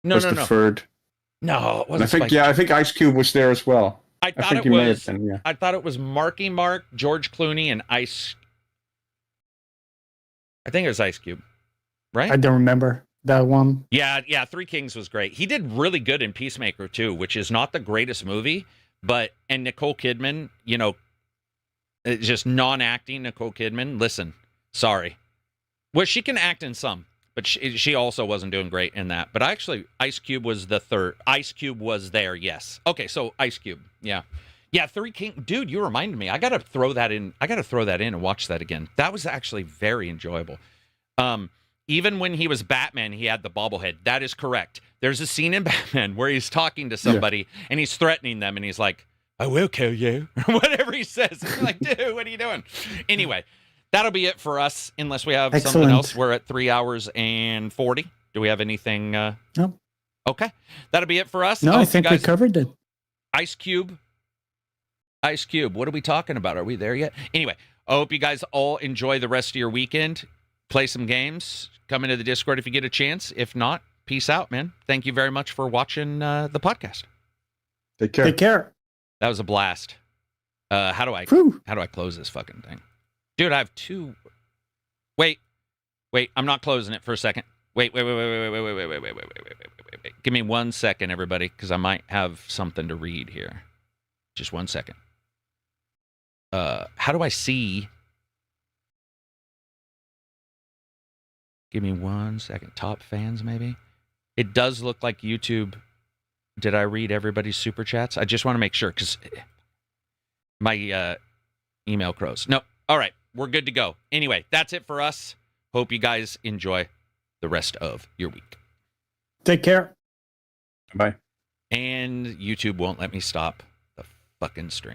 Speaker 1: No,
Speaker 3: was
Speaker 1: no,
Speaker 3: the
Speaker 1: no,
Speaker 3: third.
Speaker 1: no. It
Speaker 3: And
Speaker 1: wasn't
Speaker 3: I think
Speaker 1: Spike.
Speaker 3: I think Ice Cube was there as well.
Speaker 1: I
Speaker 3: I
Speaker 1: thought
Speaker 3: think
Speaker 1: it
Speaker 3: he may have
Speaker 1: was.
Speaker 3: been. Yeah.
Speaker 1: I thought it was Marky Mark, George Clooney, and Ice. I think it was Ice Cube, right?
Speaker 2: I don't remember that one.
Speaker 1: Yeah. Three Kings was great. He did really good in Peacemaker too, which is not the greatest movie, and Nicole Kidman, it's just non-acting Nicole Kidman. Listen, sorry. Well, she can act in some, but she also wasn't doing great in that. But actually, Ice Cube was the third. Ice Cube was there, yes. Okay, so Ice Cube, yeah. Three King, dude, you reminded me. I gotta throw that in and watch that again. That was actually very enjoyable. Even when he was Batman, he had the bobblehead. That is correct. There's a scene in Batman where he's talking to somebody and he's threatening them, and he's like, "I will kill you," or whatever he says. And you're like, dude, what are you doing? Anyway, that'll be it for us, unless we have something
Speaker 2: Excellent.
Speaker 1: else. We're at 3 hours and 40. Do we have anything?
Speaker 2: No.
Speaker 1: Okay, that'll be it for us.
Speaker 2: No,
Speaker 1: hope
Speaker 2: I
Speaker 1: you
Speaker 2: think we
Speaker 1: guys-
Speaker 2: covered it.
Speaker 1: Ice Cube. What are we talking about? Are we there yet? Anyway, I hope you guys all enjoy the rest of your weekend. Play some games. Come into the Discord if you get a chance. If not, peace out, man. Thank you very much for watching the podcast.
Speaker 3: Take care.
Speaker 2: Take care.
Speaker 1: That was a blast. How do I
Speaker 2: Whew.
Speaker 1: close this fucking thing? Dude, I have two. Wait. I'm not closing it for a second. Wait. Give me 1 second, everybody, because I might have something to read here. Just 1 second. How do I see? Give me 1 second. Top fans, maybe? It does look like YouTube. Did I read everybody's super chats? I just want to make sure, because my email crows. No. All right. We're good to go. Anyway, that's it for us. Hope you guys enjoy the rest of your week.
Speaker 2: Take care.
Speaker 3: Bye.
Speaker 1: And YouTube won't let me stop the fucking stream.